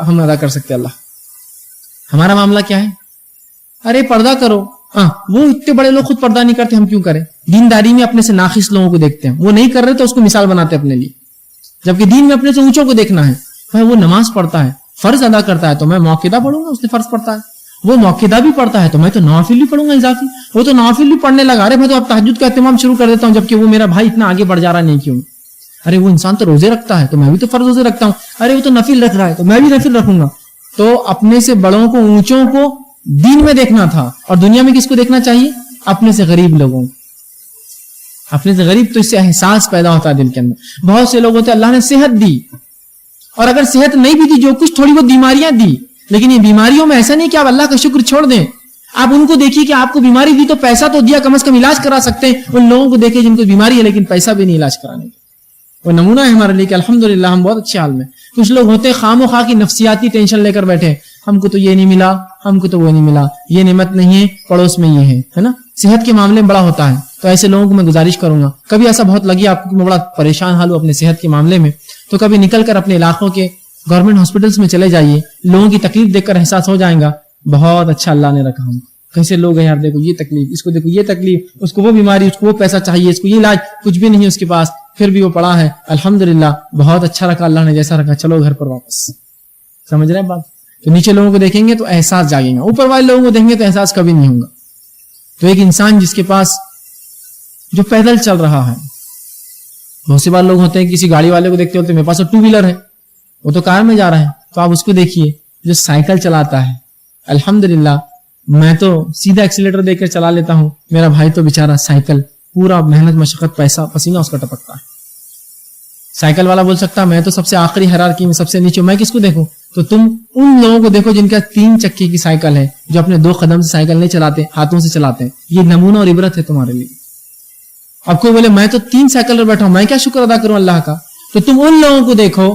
ہم ادا کر سکتے اللہ. ہمارا معاملہ کیا ہے؟ ارے پردہ کرو. وہ اتنے بڑے لوگ خود پردہ نہیں کرتے, ہم کیوں کریں؟ دینداری میں اپنے سے ناقص لوگوں کو دیکھتے ہیں, وہ نہیں کر رہے تو اس کو مثال بناتے اپنے لیے, جبکہ دین میں اپنے سے اونچوں کو دیکھنا ہے. بھائی وہ نماز پڑھتا ہے, فرض ادا کرتا ہے تو میں موقعہ پڑھوں گا, اس نے فرض پڑھتا ہے. وہ موقعہ بھی پڑھتا ہے تو میں تو نوافل بھی پڑھوں گا اضافی. وہ تو نوافل بھی پڑھنے لگا, ارے میں تو اب تہجد کا اہتمام شروع کر دیتا ہوں, جبکہ وہ میرا بھائی اتنا آگے بڑھ جا رہا نہیں کیوں؟ ارے وہ انسان تو روزے رکھتا ہے تو میں بھی تو فرض روزے رکھتا ہوں. ارے وہ تو نفل رکھ رہا ہے تو میں بھی نفل رکھوں گا. تو اپنے سے بڑوں کو, اونچوں کو دین میں دیکھنا تھا, اور دنیا میں کس کو دیکھنا چاہیے؟ اپنے سے غریب لوگوں, اپنے سے غریب. تو اس سے احساس پیدا ہوتا ہے دل کے اندر. بہت سے لوگ ہوتے ہیں اللہ نے صحت دی, اور اگر صحت نہیں بھی دی, جو کچھ تھوڑی بہت بیماریاں دی, لیکن یہ بیماریوں میں ایسا نہیں کہ آپ اللہ کا شکر چھوڑ دیں. آپ ان کو دیکھیے کہ آپ کو بیماری دی تو پیسہ تو دیا, کم از کم علاج کرا سکتے ہیں. ان لوگوں کو دیکھیں جن کو بیماری ہے لیکن پیسہ بھی نہیں علاج کرانے کا. وہ نمونہ ہے ہمارے لیے کہ الحمدللہ ہم بہت اچھے حال میں. کچھ لوگ ہوتے ہیں خام و خواہ کی نفسیاتی ٹینشن لے کر بیٹھے, ہم کو تو یہ نہیں ملا, ہم کو تو وہ نہیں ملا, یہ نعمت نہیں ہے, پڑوس میں یہ ہے نا. صحت کے معاملے میں بڑا ہوتا ہے. تو ایسے لوگوں کو میں گزارش کروں گا, کبھی ایسا بہت لگی آپ کو میں بڑا پریشان حال ہوں اپنے صحت کے معاملے میں, تو کبھی نکل کر اپنے علاقوں کے گورنمنٹ ہاسپٹلس میں چلے جائیے. لوگوں کی تکلیف دیکھ کر احساس ہو جائے گا بہت اچھا اللہ نے رکھا ہم. کیسے لوگ ہیں یار, دیکھو یہ تکلیف, اس کو دیکھو یہ تکلیف, اس کو وہ بیماری, اس کو وہ پیسہ چاہیے, اس کو یہ علاج, کچھ بھی نہیں ہے اس کے پاس, پھر بھی وہ پڑا ہے. الحمدللہ بہت اچھا رکھا اللہ نے, جیسا رکھا چلو گھر پر واپس. سمجھ رہے ہیں بات؟ تو نیچے لوگوں کو دیکھیں گے تو احساس جاگے گا, اوپر والے لوگوں کو دیکھیں گے تو احساس کبھی نہیں ہوگا. تو ایک انسان جس کے پاس جو پیدل چل رہا ہے, بہت سی بار لوگ ہوتے ہیں کسی گاڑی والے کو دیکھتے ہوتے ہیں میرے پاس تو 2 ویلر ہے, وہ تو کار میں جا رہا ہے, تو آپ اس کو دیکھیے جو سائیکل چلاتا ہے. الحمدللہ میں تو سیدھا ایکسیلیٹر دے کر چلا لیتا ہوں, میرا بھائی تو بےچارا سائیکل پورا محنت مشقت پیسہ پسینہ اس کا ٹپکتا ہے. سائیکل والا بول سکتا میں تو سب سے آخری ہیرارکی میں سب سے نیچے, میں کس کو دیکھوں؟ تو تم ان لوگوں کو دیکھو جن کا 3 چکی کی سائیکل ہے, جو اپنے 2 قدم سے سائیکل نہیں چلاتے, ہاتھوں سے چلاتے ہیں. یہ نمونہ اور عبرت ہے تمہارے لیے. اب کوئی بولے میں تو 3 سائیکل پر بیٹھا ہوں, میں کیا شکر ادا کروں اللہ کا؟ تو تم ان لوگوں کو دیکھو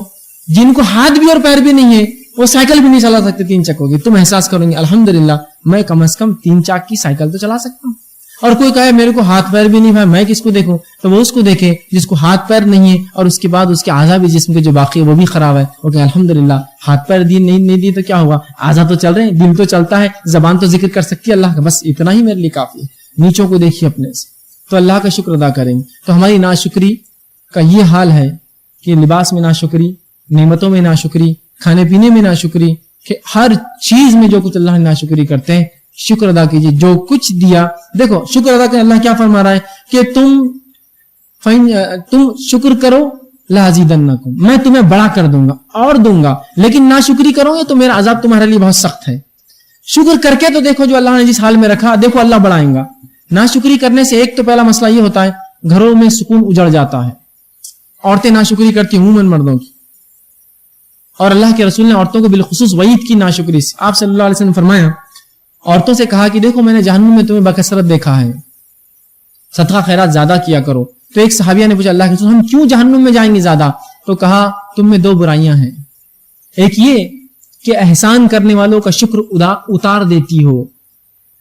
جن کو ہاتھ بھی اور پیر بھی نہیں ہے, وہ سائیکل بھی نہیں چلا سکتے 3 چکوں کی. تم احساس کرو گے الحمدللہ میں کم از کم 3 چاک کی سائیکل تو چلا سکتا ہوں. اور کوئی کہے میرے کو ہاتھ پیر بھی نہیں, بھائی میں کس کو دیکھوں؟ تو وہ اس کو دیکھے جس کو ہاتھ پیر نہیں ہے اور اس کے بعد اس کے اعضاء بھی جسم کے جو باقی ہے وہ بھی خراب ہے. وہ کہ الحمدللہ ہاتھ پیر نہیں دی تو کیا ہوا, اعضاء تو چل رہے ہیں, دل تو چلتا ہے, زبان تو ذکر کر سکتی ہے اللہ کا, بس اتنا ہی میرے لیے کافی ہے. نیچوں کو دیکھیے اپنے سے, تو اللہ کا شکر ادا کریں گے. تو ہماری ناشکری کا یہ حال ہے کہ لباس میں ناشکری, نعمتوں میں ناشکری, کھانے پینے میں ناشکری, کہ ہر چیز میں جو کچھ اللہ نے ناشکری کرتے ہیں. شکر ادا کیجیے جو کچھ دیا. دیکھو شکر ادا کریں, اللہ کیا فرما رہا ہے کہ تم شکر کرو لازیدنکم, میں تمہیں بڑا کر دوں گا اور دوں گا, لیکن ناشکری کرو گے تو میرا عذاب تمہارے لیے بہت سخت ہے. شکر کر کے تو دیکھو جو اللہ نے جس حال میں رکھا, دیکھو اللہ بڑھائیں گا. ناشکری کرنے سے ایک تو پہلا مسئلہ یہ ہوتا ہے گھروں میں سکون اجڑ جاتا ہے. عورتیں ناشکری کرتی عموماً مردوں کی, اور اللہ کے رسول نے عورتوں کو بالخصوص وعید کی ناشکری سے. آپ صلی اللہ علیہ وسلم نے فرمایا, عورتوں سے کہا کہ دیکھو میں نے جہنم میں تمہیں بکثرت دیکھا ہے, صدقہ خیرات زیادہ کیا کرو. تو ایک صحابیہ نے پوچھا اللہ کے رسول ہم کیوں جہنم میں جائیں گے زیادہ؟ تو کہا تم میں 2 برائیاں ہیں, ایک یہ کہ احسان کرنے والوں کا شکر اتار دیتی ہو,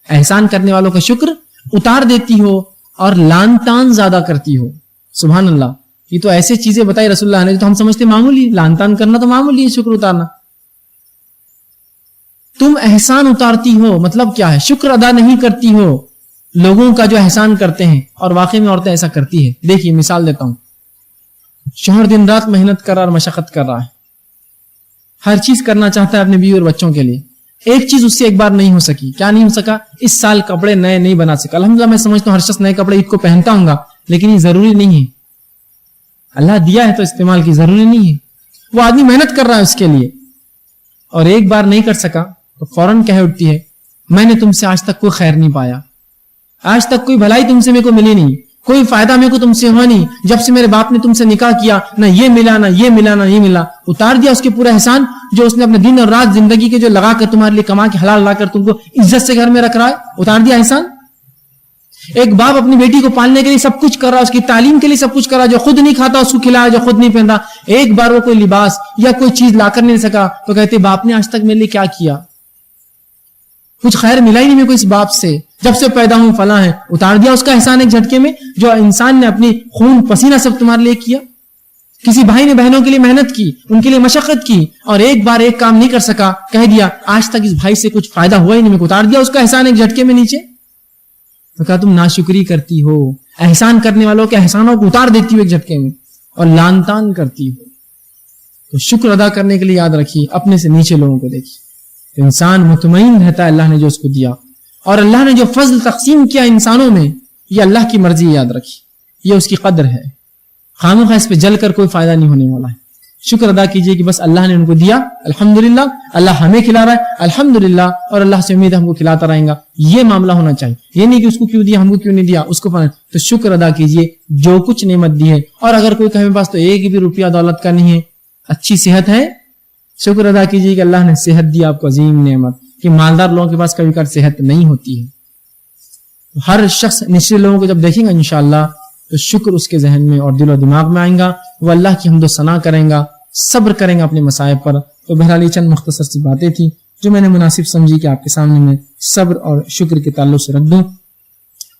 احسان کرنے والوں کا شکر اتار دیتی ہو, اور لان تان زیادہ کرتی ہو. سبحان اللہ, یہ تو ایسے چیزیں بتائی رسول اللہ نے تو ہم سمجھتے معمولی, لان تان کرنا تو معمولی ہے, شکر اتارنا. تم احسان اتارتی ہو مطلب کیا ہے؟ شکر ادا نہیں کرتی ہو لوگوں کا جو احسان کرتے ہیں, اور واقعی میں عورتیں ایسا کرتی ہے. دیکھیے مثال دیتا ہوں, شوہر دن رات محنت کر رہا اور مشقت کر رہا ہے, ہر چیز کرنا چاہتا ہے اپنے بیوی اور بچوں کے لیے. ایک چیز اس سے ایک بار نہیں ہو سکی. کیا نہیں ہو سکا؟ اس سال کپڑے نئے نہیں بنا سکا. الحمدللہ میں سمجھتا ہوں ہر شخص نئے کپڑے عید کو پہنتا ہوں گا, لیکن یہ ضروری نہیں ہے. اللہ دیا ہے تو استعمال کی, ضروری نہیں ہے. وہ آدمی محنت کر رہا ہے اس کے لیے, اور ایک بار نہیں کر سکا تو فوراً کہہ اٹھتی ہے میں نے تم سے آج تک کوئی خیر نہیں پایا, آج تک کوئی بھلائی تم سے میرے کو ملی نہیں, کوئی فائدہ میرے کو تم سے ہوا نہیں. جب سے میرے باپ نے تم سے نکاح کیا نہ یہ ملا نہ یہ ملا نہ یہ ملا. اتار دیا اس کے پورا احسان جو اس نے اپنے دن اور رات زندگی کے جو لگا کر تمہارے لیے کما کے حلال لا کر تم کو عزت سے گھر میں رکھ رہا ہے. اتار دیا احسان. ایک باپ اپنی بیٹی کو پالنے کے لیے سب کچھ کر رہا, اس کی تعلیم کے لیے سب کچھ کر رہا, جو خود نہیں کھاتا اس کو کھلایا, جو خود نہیں پہنتا. ایک بار وہ کوئی لباس یا کوئی چیز لا کر نہیں سکا تو کہتے باپ نے آج تک میرے لیے کیا کیا, کچھ خیر ملا ہی نہیں میرے کو اس باپ سے, جب سے پیدا ہوں فلاں ہے. اتار دیا اس کا احسان ایک جھٹکے میں, جو انسان نے اپنی خون پسینہ سب تمہارے لیے کیا. کسی بھائی نے بہنوں کے لیے محنت کی, ان کے لیے مشقت کی, اور ایک بار ایک کام نہیں کر سکا, کہہ دیا آج تک اس بھائی سے کچھ فائدہ ہوا ہی نہیں, میں اتار دیا اس کا احسان ایک جھٹکے میں نیچے. تو کہا تم ناشکری کرتی ہو, احسان کرنے والوں کے احسانوں کو اتار دیتی ہو ایک جھٹکے میں, اور لان تان کرتی ہو. تو شکر ادا کرنے کے لیے یاد رکھیے اپنے سے نیچے لوگوں کو دیکھیے. تو انسان مطمئن رہتا ہے اللہ نے جو اس کو دیا, اور اللہ نے جو فضل تقسیم کیا انسانوں میں, یہ اللہ کی مرضی, یاد رکھیے یہ اس کی قدر ہے. خامخواہ اس پہ جل کر کوئی فائدہ نہیں ہونے والا ہے. شکر ادا کیجئے کہ بس اللہ نے ان کو دیا, الحمدللہ, اللہ ہمیں کھلا رہا ہے الحمدللہ, اور اللہ سے امید ہے ہم کو کھلاتا رہیں گا. یہ معاملہ ہونا چاہیے, یہ نہیں کہ اس کو کیوں دیا, ہم کو کیوں نہیں دیا, اس کو تو شکر ادا کیجئے جو کچھ نعمت دی ہے. اور اگر کوئی کہے میرے پاس تو ایک بھی روپیہ دولت کا نہیں ہے, اچھی صحت ہے, شکر ادا کیجئے کہ اللہ نے صحت دی آپ کو, عظیم نعمت, کہ مالدار لوگوں کے پاس کبھی کبھار صحت نہیں ہوتی ہے. ہر شخص نچلے لوگوں کو جب دیکھیں گا انشاءاللہ تو شکر اس کے ذہن میں اور دل و دماغ میں آئیں گا, وہ اللہ کی حمد و ثنا کریں گا, صبر کریں گا اپنے مصائب پر. تو بہرحال یہ چند مختصر سی باتیں تھیں جو میں نے مناسب سمجھی کہ آپ کے سامنے میں صبر اور شکر کے تعلق سے رکھ دوں.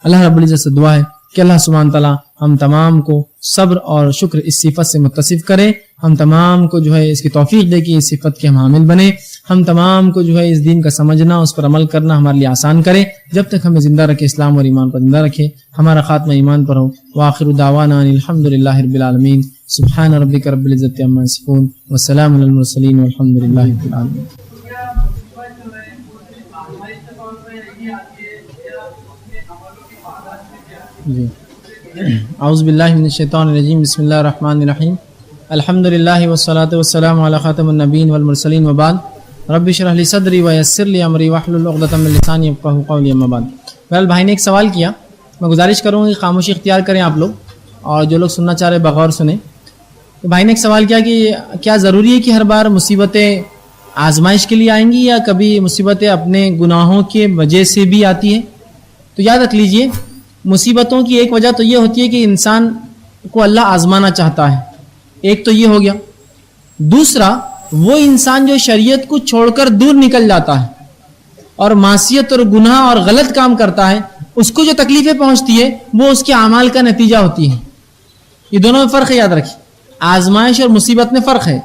اللہ رب العزت سے دعا ہے کہ اللہ سبحانہ تعالیٰ ہم تمام کو صبر اور شکر اس صفت سے متصف کرے, ہم تمام کو جو ہے اس کی توفیق دے کہ اس صفت کے ہم حامل بنے, ہم تمام کو جو ہے اس دین کا سمجھنا, اس پر عمل کرنا ہمارے لیے آسان کرے, جب تک ہمیں زندہ رکھے, اسلام اور ایمان پر زندہ رکھے, ہمارا خاتمہ ایمان پر ہو. وآخر دعوانا الحمدللہ رب العالمین, سبحان ربک رب العزت عما یصفون, وسلام علی المرسلین, والحمدللہ رب العالمین. جی اعوذ باللہ من الشیطان الرجیم, بسم اللہ الرحمن الرحیم, الحمدللہ والصلاة والسلام علی خاتم النبیین والمرسلین, وبعد, رب اشرح لی صدری ویسر لی امری واحلل عقدۃ من لسانی یفقہوا قولی, اما بعد. بہرحال بھائی نے ایک سوال کیا, میں گزارش کروں گا کہ خاموشی اختیار کریں آپ لوگ, اور جو لوگ سننا چاہ رہے بغور سنیں. تو بھائی نے ایک سوال کیا کہ کیا ضروری ہے کہ ہر بار مصیبتیں آزمائش کے لیے آئیں گی, یا کبھی مصیبتیں اپنے گناہوں کے وجہ سے بھی آتی ہیں؟ تو یاد رکھ لیجئے, مصیبتوں کی ایک وجہ تو یہ ہوتی ہے کہ انسان کو اللہ آزمانا چاہتا ہے, ایک تو یہ ہو گیا. دوسرا, وہ انسان جو شریعت کو چھوڑ کر دور نکل جاتا ہے اور معصیت اور گناہ اور غلط کام کرتا ہے, اس کو جو تکلیفیں پہنچتی ہے وہ اس کے اعمال کا نتیجہ ہوتی ہے. یہ دونوں میں فرق ہے, یاد رکھیے, آزمائش اور مصیبت میں فرق ہے.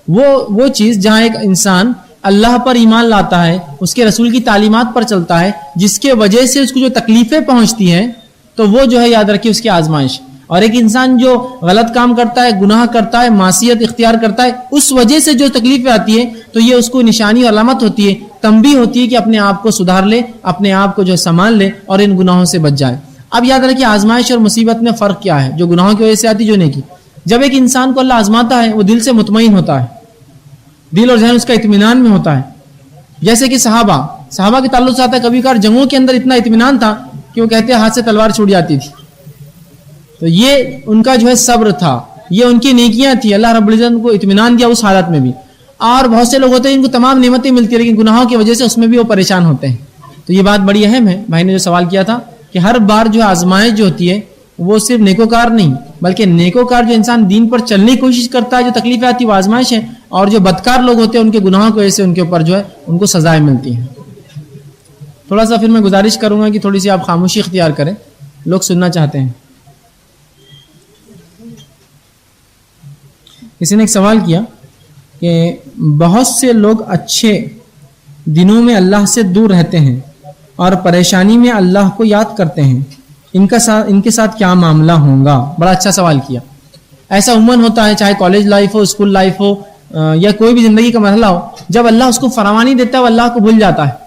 وہ چیز جہاں ایک انسان اللہ پر ایمان لاتا ہے, اس کے رسول کی تعلیمات پر چلتا ہے, جس کے وجہ سے اس کو جو تکلیفیں پہنچتی ہیں, تو وہ جو ہے یاد رکھیے اس کی آزمائش. اور ایک انسان جو غلط کام کرتا ہے, گناہ کرتا ہے, معصیت اختیار کرتا ہے, اس وجہ سے جو تکلیفیں آتی ہیں, تو یہ اس کو نشانی اور علامت ہوتی ہے, تنبیہ ہوتی ہے کہ اپنے آپ کو سدھار لے, اپنے آپ کو جو ہے سنبھال لے اور ان گناہوں سے بچ جائے. اب یاد رکھیے آزمائش اور مصیبت میں فرق کیا ہے, جو گناہوں کی وجہ سے آتی, جو نہیں کی. جب ایک انسان کو اللہ آزماتا ہے, وہ دل سے مطمئن ہوتا ہے, دل اور ذہن اس کا اطمینان میں ہوتا ہے. جیسے کہ صحابہ کے تعلق سے آتا ہے, کبھی کبھار جنگوں کے اندر اتنا اطمینان تھا کہ وہ کہتے ہیں ہاتھ سے تلوار چھوٹ جاتی تھی. تو یہ ان کا جو ہے صبر تھا, یہ ان کی نیکیاں تھی, اللہ رب العزت ان کو اطمینان دیا اس حالت میں بھی. اور بہت سے لوگ ہوتے ہیں ان کو تمام نعمتیں ملتی ہیں, لیکن گناہوں کی وجہ سے اس میں بھی وہ پریشان ہوتے ہیں. تو یہ بات بڑی اہم ہے. بھائی نے جو سوال کیا تھا کہ ہر بار جو آزمائش جو ہوتی ہے وہ صرف نیکوکار نہیں, بلکہ نیکوکار جو انسان دین پر چلنے کی کوشش کرتا ہے, جو تکلیفیں آتی ہے وہ آزمائش ہے, اور جو بدکار لوگ ہوتے ہیں ان کے گناہوں کی وجہ سے ان کے اوپر جو ہے ان کو سزائیں ملتی ہیں. تھوڑا سا پھر میں گزارش کروں گا کہ تھوڑی سی آپ خاموشی اختیار کریں, لوگ سننا چاہتے ہیں. کسی نے ایک سوال کیا کہ بہت سے لوگ اچھے دنوں میں اللہ سے دور رہتے ہیں اور پریشانی میں اللہ کو یاد کرتے ہیں, ان کے ساتھ کیا معاملہ ہوگا؟ بڑا اچھا سوال کیا. ایسا عموماً ہوتا ہے, چاہے کالج لائف ہو, اسکول لائف ہو, یا کوئی بھی زندگی کا مرحلہ ہو, جب اللہ اس کو فراوانی دیتا ہے وہ اللہ کو بھول جاتا ہے.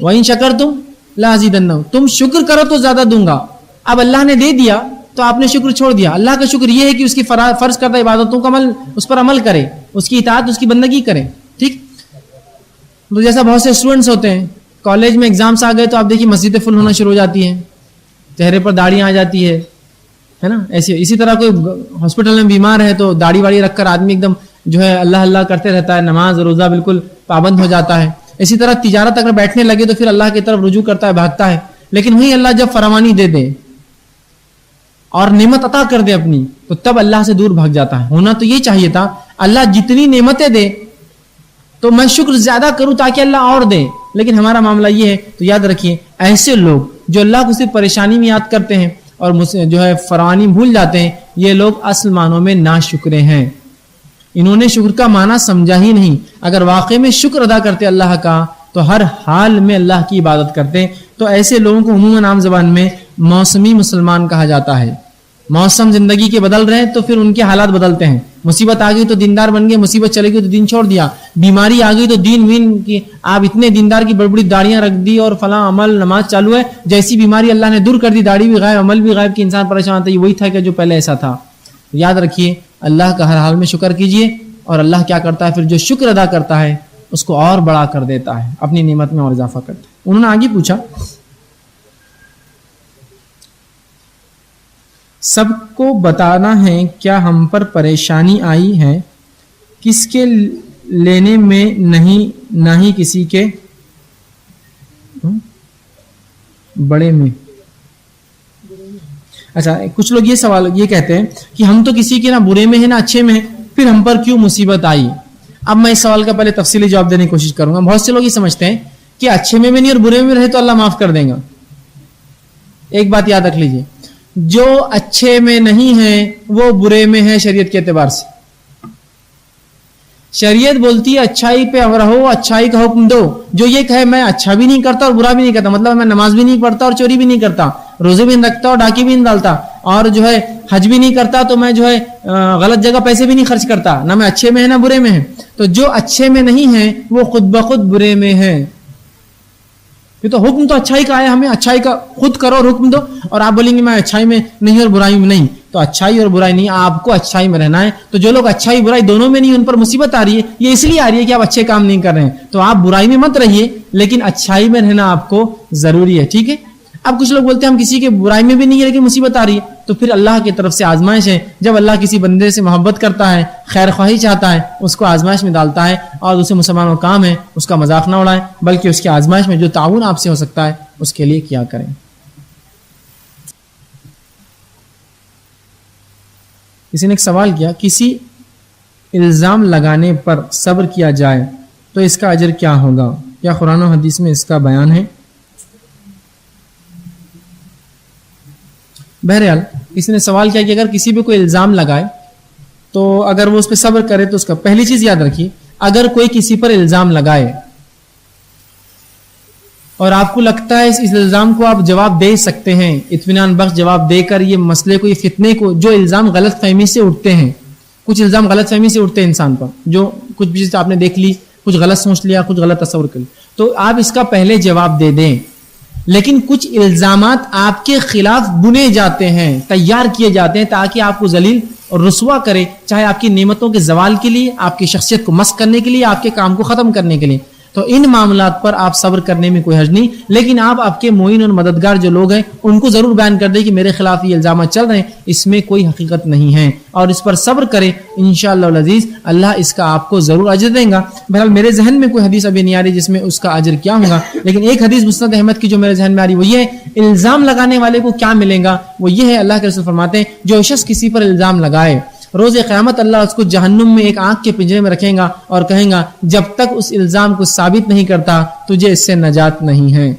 وَإِن شَكَرْتُمْ لَأَزِيدَنَّكُمْ, تم شکر کرو تو زیادہ دوں گا. اب اللہ نے دے دیا تو آپ نے شکر چھوڑ دیا. اللہ کا شکر یہ ہے کہ اس کی فرض کردہ عبادتوں کا اس پر عمل کرے, اس کی اطاعت, اس کی بندگی کرے. ٹھیک. تو جیسا بہت سے اسٹوڈنٹس ہوتے ہیں, کالج میں ایگزامس آ گئے تو آپ دیکھیے مسجدیں فل ہونا شروع ہو جاتی ہیں, چہرے پر داڑیاں آ جاتی ہے نا. اسی طرح کوئی ہاسپٹل میں بیمار ہے تو داڑھی واڑی رکھ کر آدمی ایک دم جو ہے اللہ اللہ کرتے رہتا ہے, نماز روزہ بالکل پابند ہو جاتا ہے. اسی طرح تجارت اگر بیٹھنے لگے تو پھر اللہ کی طرف رجوع کرتا ہے, بھاگتا ہے. لیکن وہی اللہ جب فراوانی دے دے اور نعمت عطا کر دے اپنی, تو تب اللہ سے دور بھاگ جاتا ہے. ہونا تو یہ چاہیے تھا, اللہ جتنی نعمتیں دے تو میں شکر زیادہ کروں تاکہ اللہ اور دے, لیکن ہمارا معاملہ یہ ہے. تو یاد رکھیے ایسے لوگ جو اللہ کو صرف پریشانی میں یاد کرتے ہیں اور جو ہے فراوانی بھول جاتے ہیں، یہ لوگ اصل معنوں میں ناشکرے ہیں. انہوں نے شکر کا معنی سمجھا ہی نہیں. اگر واقعی میں شکر ادا کرتے اللہ کا تو ہر حال میں اللہ کی عبادت کرتے. تو ایسے لوگوں کو عموماً عام زبان میں موسمی مسلمان کہا جاتا ہے. موسم زندگی کے بدل رہے ہیں تو پھر ان کے حالات بدلتے ہیں. مصیبت آ گئی تو دیندار بن گئے، مصیبت چلے گئی تو دین چھوڑ دیا. بیماری آ گئی تو دین وین کی آپ اتنے دیندار کی بڑی بڑی داڑیاں رکھ دی اور فلاں عمل نماز چالو ہے. جیسی بیماری اللہ نے دور کر دی، داڑھی بھی غائب، عمل بھی غائب، کہ انسان پریشان تھا. یہ وہی تھا کہ جو پہلے ایسا تھا. یاد رکھیے اللہ کا ہر حال میں شکر کیجیے، اور اللہ کیا کرتا ہے پھر جو شکر ادا کرتا ہے اس کو اور بڑا کر دیتا ہے، اپنی نعمت میں اور اضافہ کرتا ہے. انہوں نے آگے پوچھا سب کو بتانا ہے کیا ہم پر پریشانی آئی ہے، کس کے لینے میں نہیں، نہ ہی کسی کے بڑے میں. اچھا، کچھ لوگ یہ سوال یہ کہتے ہیں کہ ہم تو کسی کے نہ برے میں ہیں نہ اچھے میں ہیں، پھر ہم پر کیوں مصیبت آئی. اب میں اس سوال کا پہلے تفصیلی جواب دینے کی کوشش کروں گا. بہت سے لوگ یہ سمجھتے ہیں کہ اچھے میں بھی نہیں اور برے میں رہے تو اللہ معاف کر دیں گا. ایک بات یاد رکھ لیجئے، جو اچھے میں نہیں ہے وہ برے میں ہے شریعت کے اعتبار سے. شریعت بولتی ہے اچھائی پہ رہو، اچھائی کا حکم دو. جو یہ کہے میں اچھا بھی نہیں کرتا اور برا بھی نہیں کرتا، مطلب میں نماز بھی نہیں پڑھتا اور چوری بھی نہیں کرتا، روزے بھی نہیں رکھتا اور ڈاکی بھی نہیں ڈالتا، اور جو ہے حج بھی نہیں کرتا، تو میں جو ہے غلط جگہ پیسے بھی نہیں خرچ کرتا، نہ میں اچھے میں ہے نہ برے میں ہے. تو جو اچھے میں نہیں ہے وہ خود بخود برے میں ہے. یہ تو حکم تو اچھائی کا ہے، ہمیں اچھائی کا خود کرو اور حکم دو. اور آپ بولیں گے میں اچھائی میں نہیں اور برائی میں نہیں، تو اچھائی اور برائی نہیں، آپ کو اچھائی میں رہنا ہے. تو جو لوگ اچھائی برائی دونوں میں نہیں، ان پر مصیبت آ رہی ہے، یہ اس لیے آ رہی ہے کہ آپ اچھے کام نہیں کر رہے ہیں. تو آپ برائی میں مت رہیے، لیکن اچھائی میں رہنا آپ کو ضروری ہے. ٹھیک ہے. اب کچھ لوگ بولتے ہیں ہم کسی کے برائی میں بھی نہیں ہے لیکن مصیبت آ رہی ہے. تو پھر اللہ کی طرف سے آزمائش ہے. جب اللہ کسی بندے سے محبت کرتا ہے، خیر خواہی چاہتا ہے، اس کو آزمائش میں ڈالتا ہے، اور اسے مسلمانوں کا کام ہے اس کا مذاق نہ اڑائیں، بلکہ اس کی آزمائش میں جو تعاون آپ سے ہو سکتا ہے اس کے لیے کیا کریں. کسی نے ایک سوال کیا، کسی الزام لگانے پر صبر کیا جائے تو اس کا اجر کیا ہوگا؟ کیا قرآن و حدیث میں اس کا بیان ہے؟ بہرحال کسی نے سوال کیا کہ اگر کسی پہ کوئی الزام لگائے تو اگر وہ اس پہ صبر کرے تو اس کا پہلی چیز یاد رکھیے، اگر کوئی کسی پر الزام لگائے اور آپ کو لگتا ہے اس الزام کو آپ جواب دے سکتے ہیں، اطمینان بخش جواب دے کر یہ مسئلے کو، یہ فتنے کو، جو الزام غلط فہمی سے اٹھتے ہیں، کچھ الزام غلط فہمی سے اٹھتے ہیں انسان پر، جو کچھ بھی آپ نے دیکھ لی، کچھ غلط سوچ لیا، کچھ غلط تصور کر لیا، تو آپ اس کا پہلے جواب دے دیں. لیکن کچھ الزامات آپ کے خلاف بنے جاتے ہیں، تیار کیے جاتے ہیں تاکہ آپ کو ذلیل اور رسوا کرے، چاہے آپ کی نعمتوں کے زوال کے لیے، آپ کی شخصیت کو مسخ کرنے کے لیے، آپ کے کام کو ختم کرنے کے لیے. تو ان معاملات پر آپ صبر کرنے میں کوئی حرج نہیں، لیکن آپ کے معین اور مددگار جو لوگ ہیں ان کو ضرور بیان کر دیں کہ میرے خلاف یہ الزامات چل رہے ہیں، اس میں کوئی حقیقت نہیں ہے، اور اس پر صبر کریں. انشاءاللہ العزیز اللہ اس کا آپ کو ضرور اجر دیں گا. بہرحال میرے ذہن میں کوئی حدیث ابھی نہیں آ رہی جس میں اس کا اجر کیا ہوگا، لیکن ایک حدیث مسند احمد کی جو میرے ذہن میں آ رہی وہ یہ ہے، الزام لگانے والے کو کیا ملے گا، وہ یہ ہے، اللہ کے رسول فرماتے ہیں جو شخص کسی پر الزام لگائے، روز قیامت اللہ اس کو جہنم میں ایک آنکھ کے پنجرے میں رکھیں گا اور کہیں گا جب تک اس الزام کو ثابت نہیں کرتا تجھے اس سے نجات نہیں ہے.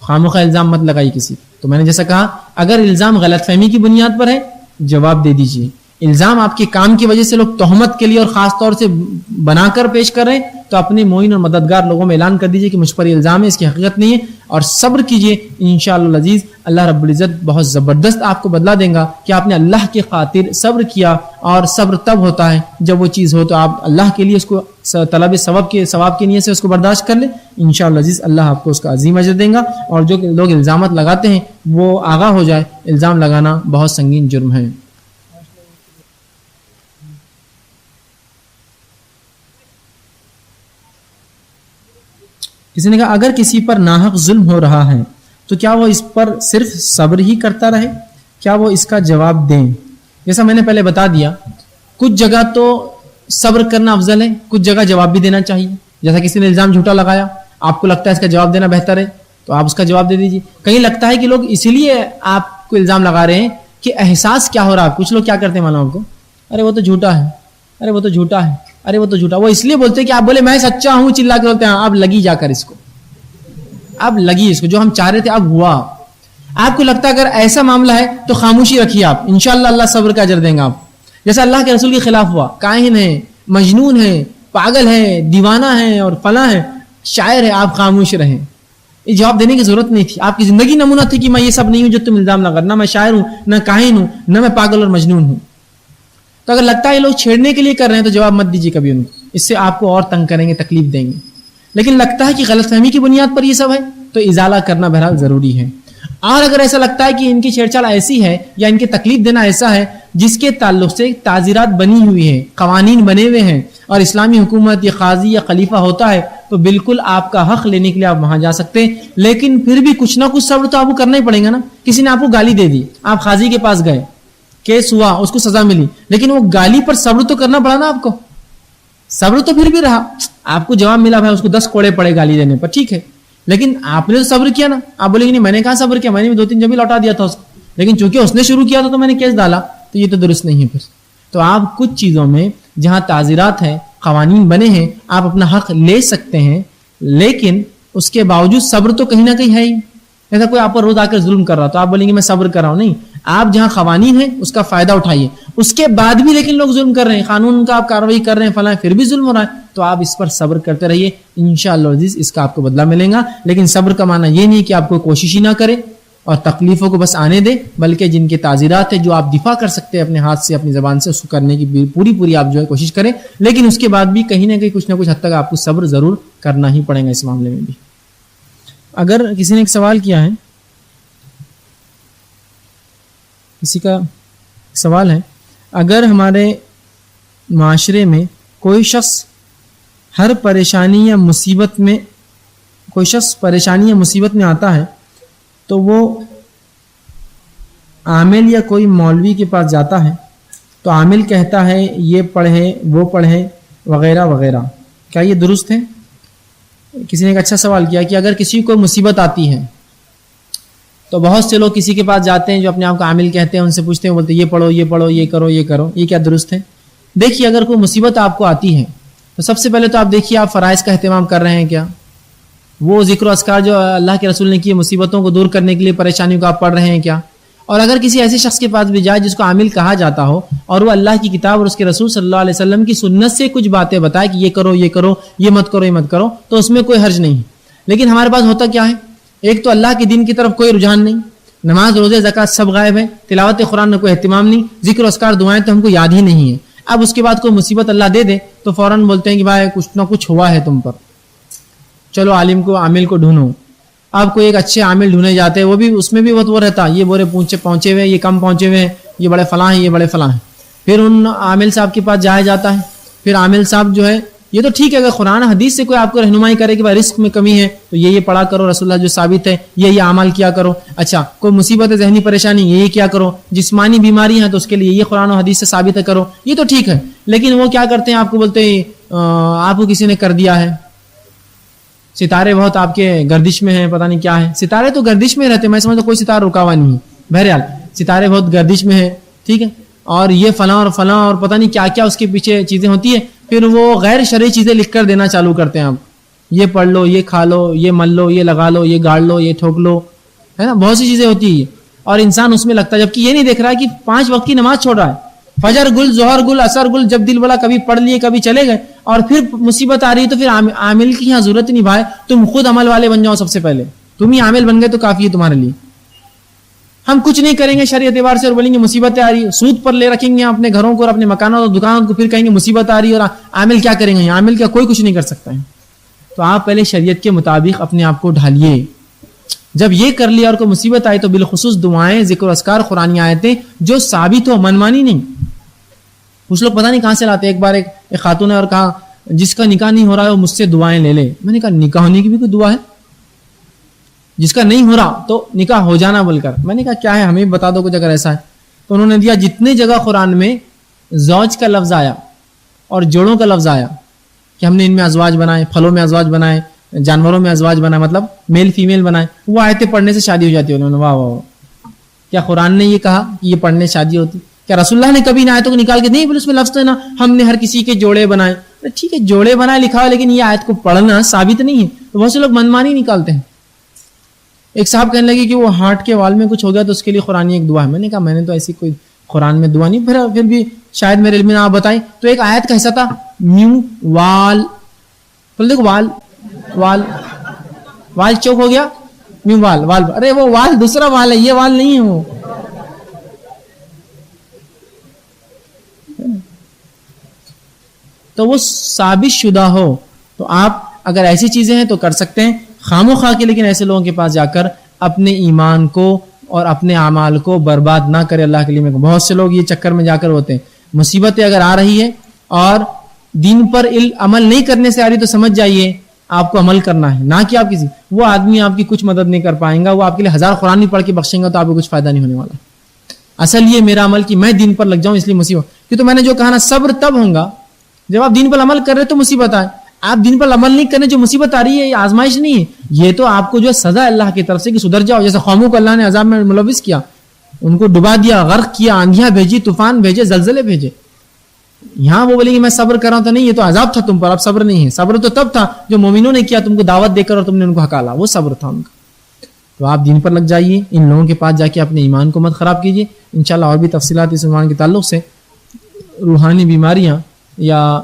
خامخواہ الزام مت لگائی کسی. تو میں نے جیسا کہا اگر الزام غلط فہمی کی بنیاد پر ہے جواب دے دیجیے. الزام آپ کے کام کی وجہ سے لوگ تہمت کے لیے اور خاص طور سے بنا کر پیش کر رہے ہیں تو اپنے معین اور مددگار لوگوں میں اعلان کر دیجیے کہ مجھ پر یہ الزام ہے، اس کی حقیقت نہیں ہے، اور صبر کیجیے. انشاءاللہ العزیز اللہ رب العزت بہت زبردست آپ کو بدلہ دیں گا کہ آپ نے اللہ کی خاطر صبر کیا. اور صبر تب ہوتا ہے جب وہ چیز ہو تو آپ اللہ کے لیے اس کو طلب ثواب کی نیت سے اس کو برداشت کر لیں. انشاءاللہ العزیز اللہ آپ کو اس کا عظیم اجر دیں گا. اور جو لوگ الزامات لگاتے ہیں وہ آگاہ ہو جائے، الزام لگانا بہت سنگین جرم ہے. کسی نے کہا اگر کسی پر ناحق ظلم ہو رہا ہے تو کیا وہ اس پر صرف صبر ہی کرتا رہے، کیا وہ اس کا جواب دیں؟ جیسا میں نے پہلے بتا دیا کچھ جگہ تو صبر کرنا افضل ہے، کچھ جگہ جواب بھی دینا چاہیے. جیسا کسی نے الزام جھوٹا لگایا، آپ کو لگتا ہے اس کا جواب دینا بہتر ہے تو آپ اس کا جواب دے دیجیے. کہیں لگتا ہے کہ لوگ اسی لیے آپ کو الزام لگا رہے ہیں کہ احساس کیا ہو رہا ہے. کچھ لوگ کیا کرتے ہیں معلوم آپ کو، ارے وہ تو جھوٹا ہے، ارے وہ تو جھوٹا ہے، ارے وہ تو جھوٹا. وہ اس لیے بولتے ہیں کہ آپ بولے میں سچا ہوں، چلا کے بولتے ہیں آپ لگی جا کر اس کو. اب لگی اس کو جو ہم چاہ رہے تھے اب ہوا. آپ کو لگتا ہے اگر ایسا معاملہ ہے تو خاموشی رکھیے آپ, انشاءاللہ اللہ صبر کا اجر دیں گا آپ. جیسا اللہ کے رسول کے خلاف ہوا, کاہن ہے, مجنون ہے, پاگل ہے, دیوانہ ہے اور فلاں ہے, شاعر ہے, آپ خاموش رہیں. یہ جواب دینے کی ضرورت نہیں تھی. آپ کی زندگی نمونہ تھی کہ میں یہ سب نہیں ہوں جو تم الزام لگا, نہ میں شاعر ہوں, نہ کاہن ہوں, نہ میں پاگل اور مجنون ہوں. تو اگر لگتا ہے یہ لوگ چھیڑنے کے لیے کر رہے ہیں تو جواب مت دیجیے کبھی ان کو, اس سے آپ کو اور تنگ کریں گے, تکلیف دیں گے. لیکن لگتا ہے کہ غلط فہمی کی بنیاد پر یہ سب ہے تو ازالہ کرنا بہرحال ضروری ہے. اور اگر ایسا لگتا ہے کہ ان کی چھیڑ چھاڑ ایسی ہے یا ان کے تکلیف دینا ایسا ہے جس کے تعلق سے تعزیرات بنی ہوئی ہیں, قوانین بنے ہوئے ہیں اور اسلامی حکومت یا قاضی یا خلیفہ ہوتا ہے, تو بالکل آپ کا حق لینے کے لیے آپ وہاں جا سکتے ہیں. لیکن پھر بھی کچھ نہ کچھ صبر تو آپ کو کرنا ہی پڑے گا نا. کسی نے آپ کو گالی دے دی, آپ قاضی کے پاس گئے, کیس ہوا, اس کو سزا ملی, لیکن وہ گالی پر صبر تو کرنا پڑا نا آپ کو. صبر تو پھر بھی رہا, آپ کو جواب ملا بھائی اس کو 10 کوڑے پڑے گالی دینے پر, ٹھیک ہے, لیکن آپ نے تو صبر کیا نا. آپ بولیں گے نہیں میں نے کہاں صبر کیا, میں نے بھی 2-3 جب لوٹا دیا تھا اس کو, لیکن چونکہ اس نے شروع کیا تھا تو میں نے کیس ڈالا, تو یہ تو درست نہیں ہے پھر. تو آپ کچھ چیزوں میں جہاں تعزیرات ہیں, قوانین بنے ہیں, آپ اپنا حق لے سکتے ہیں, لیکن اس کے باوجود صبر تو کہیں نہ کہیں ہے ہی. ایسا کوئی آپ پر روز آ کر ظلم کر رہا تو آپ بولیں گے میں صبر کر رہا ہوں, نہیں. آپ جہاں قوانین ہیں اس کا فائدہ اٹھائیے. اس کے بعد بھی لیکن لوگ ظلم کر رہے ہیں, قانون کا آپ کارروائی کر رہے ہیں فلاں, پھر بھی ظلم ہو رہا ہے, تو آپ اس پر صبر کرتے رہیے, انشاءاللہ عزیز اس کا آپ کو بدلہ ملے گا. لیکن صبر کا معنی یہ نہیں کہ آپ کو کوشش ہی نہ کرے اور تکلیفوں کو بس آنے دے, بلکہ جن کے تعزیرات ہیں جو آپ دفاع کر سکتے ہیں اپنے ہاتھ سے, اپنی زبان سے, اس کو کرنے کی پوری آپ جو ہے کوشش کریں. لیکن اس کے بعد بھی کہیں نہ کہیں کچھ نہ کچھ حد تک آپ کو صبر ضرور کرنا ہی پڑے گا اس معاملے میں بھی. اگر کسی نے ایک سوال کیا ہے, کسی کا سوال ہے, اگر ہمارے معاشرے میں کوئی شخص پریشانی یا مصیبت میں آتا ہے تو وہ عامل یا کوئی مولوی کے پاس جاتا ہے, تو عامل کہتا ہے یہ پڑھے وہ پڑھے وغیرہ وغیرہ, کیا یہ درست ہے؟ کسی نے ایک اچھا سوال کیا کہ اگر کسی کو مصیبت آتی ہے تو بہت سے لوگ کسی کے پاس جاتے ہیں جو اپنے آپ کو عامل کہتے ہیں, ان سے پوچھتے ہیں, بولتے ہیں یہ پڑھو یہ پڑھو یہ کرو یہ کرو, یہ کیا درست ہے؟ دیکھیے اگر کوئی مصیبت آپ کو آتی ہے تو سب سے پہلے تو آپ دیکھیے آپ فرائض کا اہتمام کر رہے ہیں کیا, وہ ذکر و اذکار جو اللہ کے رسول نے کیے مصیبتوں کو دور کرنے کے لیے پریشانیوں کو آپ پڑھ رہے ہیں کیا. اور اگر کسی ایسے شخص کے پاس بھی جائے جس کو عامل کہا جاتا ہو اور وہ اللہ کی کتاب اور اس کے رسول صلی اللہ علیہ وسلم کی سنت سے کچھ باتیں بتائے کہ یہ کرو یہ کرو یہ مت کرو یہ مت کرو, تو اس میں کوئی حرج نہیں. لیکن ہمارے پاس ہوتا کیا ہے, ایک تو اللہ کے دین کی طرف کوئی رجحان نہیں, نماز روزے زکوٰۃ سب غائب ہے, تلاوت قرآن میں کوئی اہتمام نہیں, ذکر و اذکار دعائیں تو ہم کو یاد ہی نہیں ہے. اب اس کے بعد کوئی مصیبت اللہ دے دے تو فوراً بولتے ہیں کہ بھائی کچھ نہ کچھ ہوا ہے تم پر, چلو عالم کو عامل کو ڈھونڈو. اب کوئی ایک اچھے عامل ڈھونڈے جاتے ہیں, وہ بھی اس میں بھی وہ رہتا, یہ بورے پہنچے ہوئے, یہ کم پہنچے ہوئے ہیں, یہ بڑے فلاں ہیں, یہ بڑے فلاں ہیں. پھر ان عامل صاحب کے پاس جایا جاتا ہے. پھر عامل صاحب جو ہے یہ تو ٹھیک ہے اگر قرآن حدیث سے کوئی آپ کو رہنمائی کرے کہ بھائی رزق میں کمی ہے تو یہ پڑھا کرو, رسول اللہ جو ثابت ہے یہ اعمال کیا کرو. اچھا کوئی مصیبت ہے, ذہنی پریشانی, یہ کیا کرو. جسمانی بیماری ہے تو اس کے لیے یہ قرآن و حدیث سے ثابت ہے کرو, یہ تو ٹھیک ہے. لیکن وہ کیا کرتے ہیں, آپ کو بولتے ہیں آپ کو کسی نے کر دیا ہے, ستارے بہت آپ کے گردش میں ہیں, پتہ نہیں کیا ہے. ستارے تو گردش میں رہتے, میں سمجھتا کوئی ستارہ رکا ہوا نہیں ہے. بہرحال ستارے بہت گردش میں ہیں, ٹھیک ہے, اور یہ فلاں اور فلاں اور پتہ نہیں کیا کیا اس کے پیچھے چیزیں ہوتی ہیں. پھر وہ غیر شرعی چیزیں لکھ کر دینا چالو کرتے ہیں, آپ یہ پڑھ لو, یہ کھا لو, یہ مل لو, یہ لگا لو, یہ گاڑ لو, یہ ٹھوک لو, ہے نا, بہت سی چیزیں ہوتی ہیں. اور انسان اس میں لگتا ہے, جبکہ یہ نہیں دیکھ رہا ہے کہ 5 وقت کی نماز چھوڑ رہا ہے. فجر گل, ظہر گل, عصر گل, جب دل بڑا کبھی پڑھ لیے کبھی چلے گئے, اور پھر مصیبت آ رہی ہے تو پھر عامل کی یہاں ضرورت نہیں بھائی, تم خود عمل والے بن جاؤ. سب سے پہلے تم ہی عامل بن گئے تو کافی ہے تمہارے لیے. ہم کچھ نہیں کریں گے شرعی اعتبار سے اور بولیں گے مصیبتیں آ رہی ہے, سود پر لے رکھیں گے اپنے گھروں کو اور اپنے مکانوں اور دکانوں کو, پھر کہیں گے مصیبت آ رہی ہے, اور عامل کیا کریں گے, عامل کیا کوئی کچھ نہیں کر سکتا ہے. تو آپ پہلے شریعت کے مطابق اپنے آپ کو ڈھالیے. جب یہ کر لیا اور کوئی مصیبت آئی تو بالخصوص دعائیں, ذکر و اذکار, قرآنی آیتیں جو ثابت ہو, منمانی نہیں. کچھ لوگ پتہ نہیں کہاں سے لاتے. ایک بار ایک خاتون نے اور کہا جس کا نکاح نہیں ہو رہا ہے وہ مجھ سے دعائیں لے لے. میں نے کہا نکاح ہونے کی بھی کوئی دعا ہے؟ جس کا نہیں ہو رہا تو نکاح ہو جانا بول کر. میں نے کہا کیا ہے, ہمیں بتا دو کچھ اگر ایسا ہے. تو انہوں نے دیا جتنے جگہ قرآن میں زوج کا لفظ آیا اور جوڑوں کا لفظ آیا کہ ہم نے ان میں ازواج بنائے, پھلوں میں ازواج بنائے, جانوروں میں ازواج بنائے, مطلب میل فیمیل بنائے, وہ آیتیں پڑھنے سے شادی ہو جاتی ہے. انہوں نے واہ واہ, کیا قرآن نے یہ کہا کہ یہ پڑھنے شادی ہوتی؟ کیا رسول اللہ نے کبھی ان آیتوں کو نکال کے نہیں بولے اس میں لفظ ہے نا ہم نے ہر کسی کے جوڑے بنائے؟ ٹھیک ہے جوڑے بنائے لکھا ہو, لیکن یہ آیت کو پڑھنا ثابت نہیں ہے. تو بہت سے لوگ منمانی نکالتے ہیں. ایک صاحب کہنے لگے کہ وہ ہارٹ کے وال میں کچھ ہو گیا تو اس کے لیے قرآن ایک دعا ہے. میں نے کہا میں نے تو ایسی کوئی قرآن میں دعا نہیں پھر بھی شاید میرے علم میں آپ بتائیں. تو ایک آیت کا حصہ تھا میو وال, دیکھو وال وال وال چوک ہو گیا, میو وال وال, ارے وہ وال دوسرا وال ہے, یہ وال نہیں ہے وہ. تو وہ ثابت شدہ ہو تو آپ اگر ایسی چیزیں ہیں تو کر سکتے ہیں خام و خواہ کے, لیکن ایسے لوگوں کے پاس جا کر اپنے ایمان کو اور اپنے اعمال کو برباد نہ کرے اللہ کے لیے. بہت سے لوگ یہ چکر میں جا کر ہوتے ہیں, مصیبتیں اگر آ رہی ہے اور دین پر عمل نہیں کرنے سے آ رہی تو سمجھ جائیے آپ کو عمل کرنا ہے, نہ کہ آپ کسی وہ آدمی آپ کی کچھ مدد نہیں کر پائیں گا, وہ آپ کے لیے 1000 قرآن نہیں پڑھ کے بخشیں گا تو آپ کو کچھ فائدہ نہیں ہونے والا. اصل یہ میرا عمل کہ میں دین پر لگ جاؤں, اس لیے مصیبت, کہ تو میں نے جو کہا نا صبر تب ہوگا جب آپ دین پر عمل کر رہے تو مصیبت آئے. آپ دین پر عمل نہیں کرنے جو مصیبت آ رہی ہے یہ آزمائش نہیں ہے, یہ تو آپ کو جو ہے سزا اللہ کی طرف سے کہ سدھر جاؤ. جیسے قوموں کو اللہ نے عذاب میں ملوث کیا, ان کو ڈبا دیا, غرق کیا, آندھیاں بھیجی, طوفان بھیجے, زلزلے بھیجے. یہاں وہ بولے کہ میں صبر کر رہا ہوں تو نہیں, یہ تو عذاب تھا تم پر, اب صبر نہیں ہے. صبر تو تب تھا جو مومنوں نے کیا, تم کو دعوت دے کر اور تم نے ان کو ہکالا, وہ صبر تھا ان کا. تو آپ دین پر لگ جائیے, ان لوگوں کے پاس جا کے اپنے ایمان کو مت خراب کیجیے. انشاءاللہ اور بھی تفصیلات اس عنوان کے تعلق سے, روحانی بیماریاں یا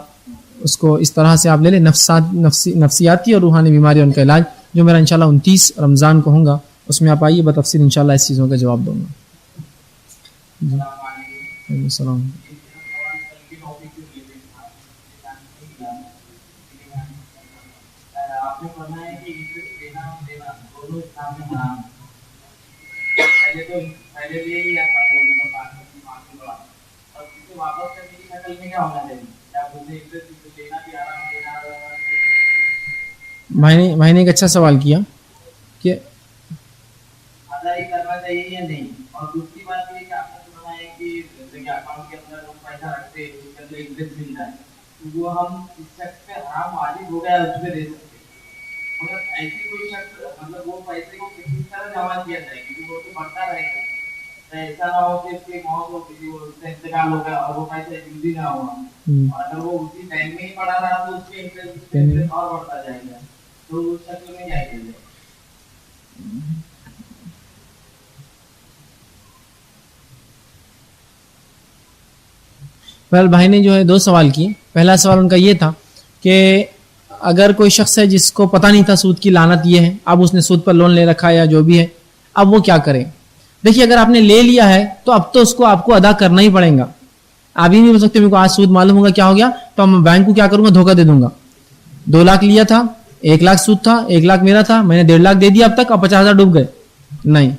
اس کو اس طرح سے آپ لے لیں نفسیاتی اور روحانی بیماریاں, ان کا علاج, جو میرا انشاءاللہ 29 رمضان کو ہوگا, اس میں آپ آئیے بتفصیل انشاءاللہ اس چیزوں کا جواب دوں گا. جی وعلیکم السلام. بھائی نے ایک اچھا سوال کیا کہ کرنا چاہیے یا نہیں, اور دوسری بات یہ کہ آپ نے سنا ہے کہ اکاؤنٹ کے اندر لوگ پیسہ رکھتے ہیں اس کے اندر انٹرسٹ ملتا ہے, تو وہ ہم اس شخص پہ حرام واجب ہو گیا اس پہ دے سکتے ہیں, مگر ایسی کوئی شخص مطلب وہ پیسے کو کسی طرح جمع کیا جائے کیونکہ وہ تو بڑھتا رہے گا, ایسا نہ ہو کہ اس کی موت ہو, کسی کو اس کا انتقال ہو گیا اور وہ پیسہ یوز ہی نہ ہوا, اور اگر وہ اسی ٹائم میں ہی پڑا رہا تو اس کے انٹرسٹ اور بڑھتا جائے گا, تو اس شخص میں کیا کیا جائے. بھائی نے جو ہے 2 سوال کیے. پہلا سوال ان کا یہ تھا کہ اگر کوئی شخص ہے جس کو پتہ نہیں تھا سود کی لعنت یہ ہے, اب اس نے سود پر لون لے رکھا ہے یا جو بھی ہے, اب وہ کیا کرے. دیکھیے اگر آپ نے لے لیا ہے تو اب تو اس کو آپ کو ادا کرنا ہی پڑے گا. آپ ہی نہیں بول سکتے میرے کو آج سود معلوم ہوگا کیا ہو گیا تو میں بینک کو کیا کروں گا, دھوکہ دے دوں گا. 2 لاکھ لیا تھا, 1 لاکھ سود تھا, 1 لاکھ میرا تھا, میں نے 1.5 لاکھ دے دیا اب تک, اب 50,000 ڈوب گئے. نہیں,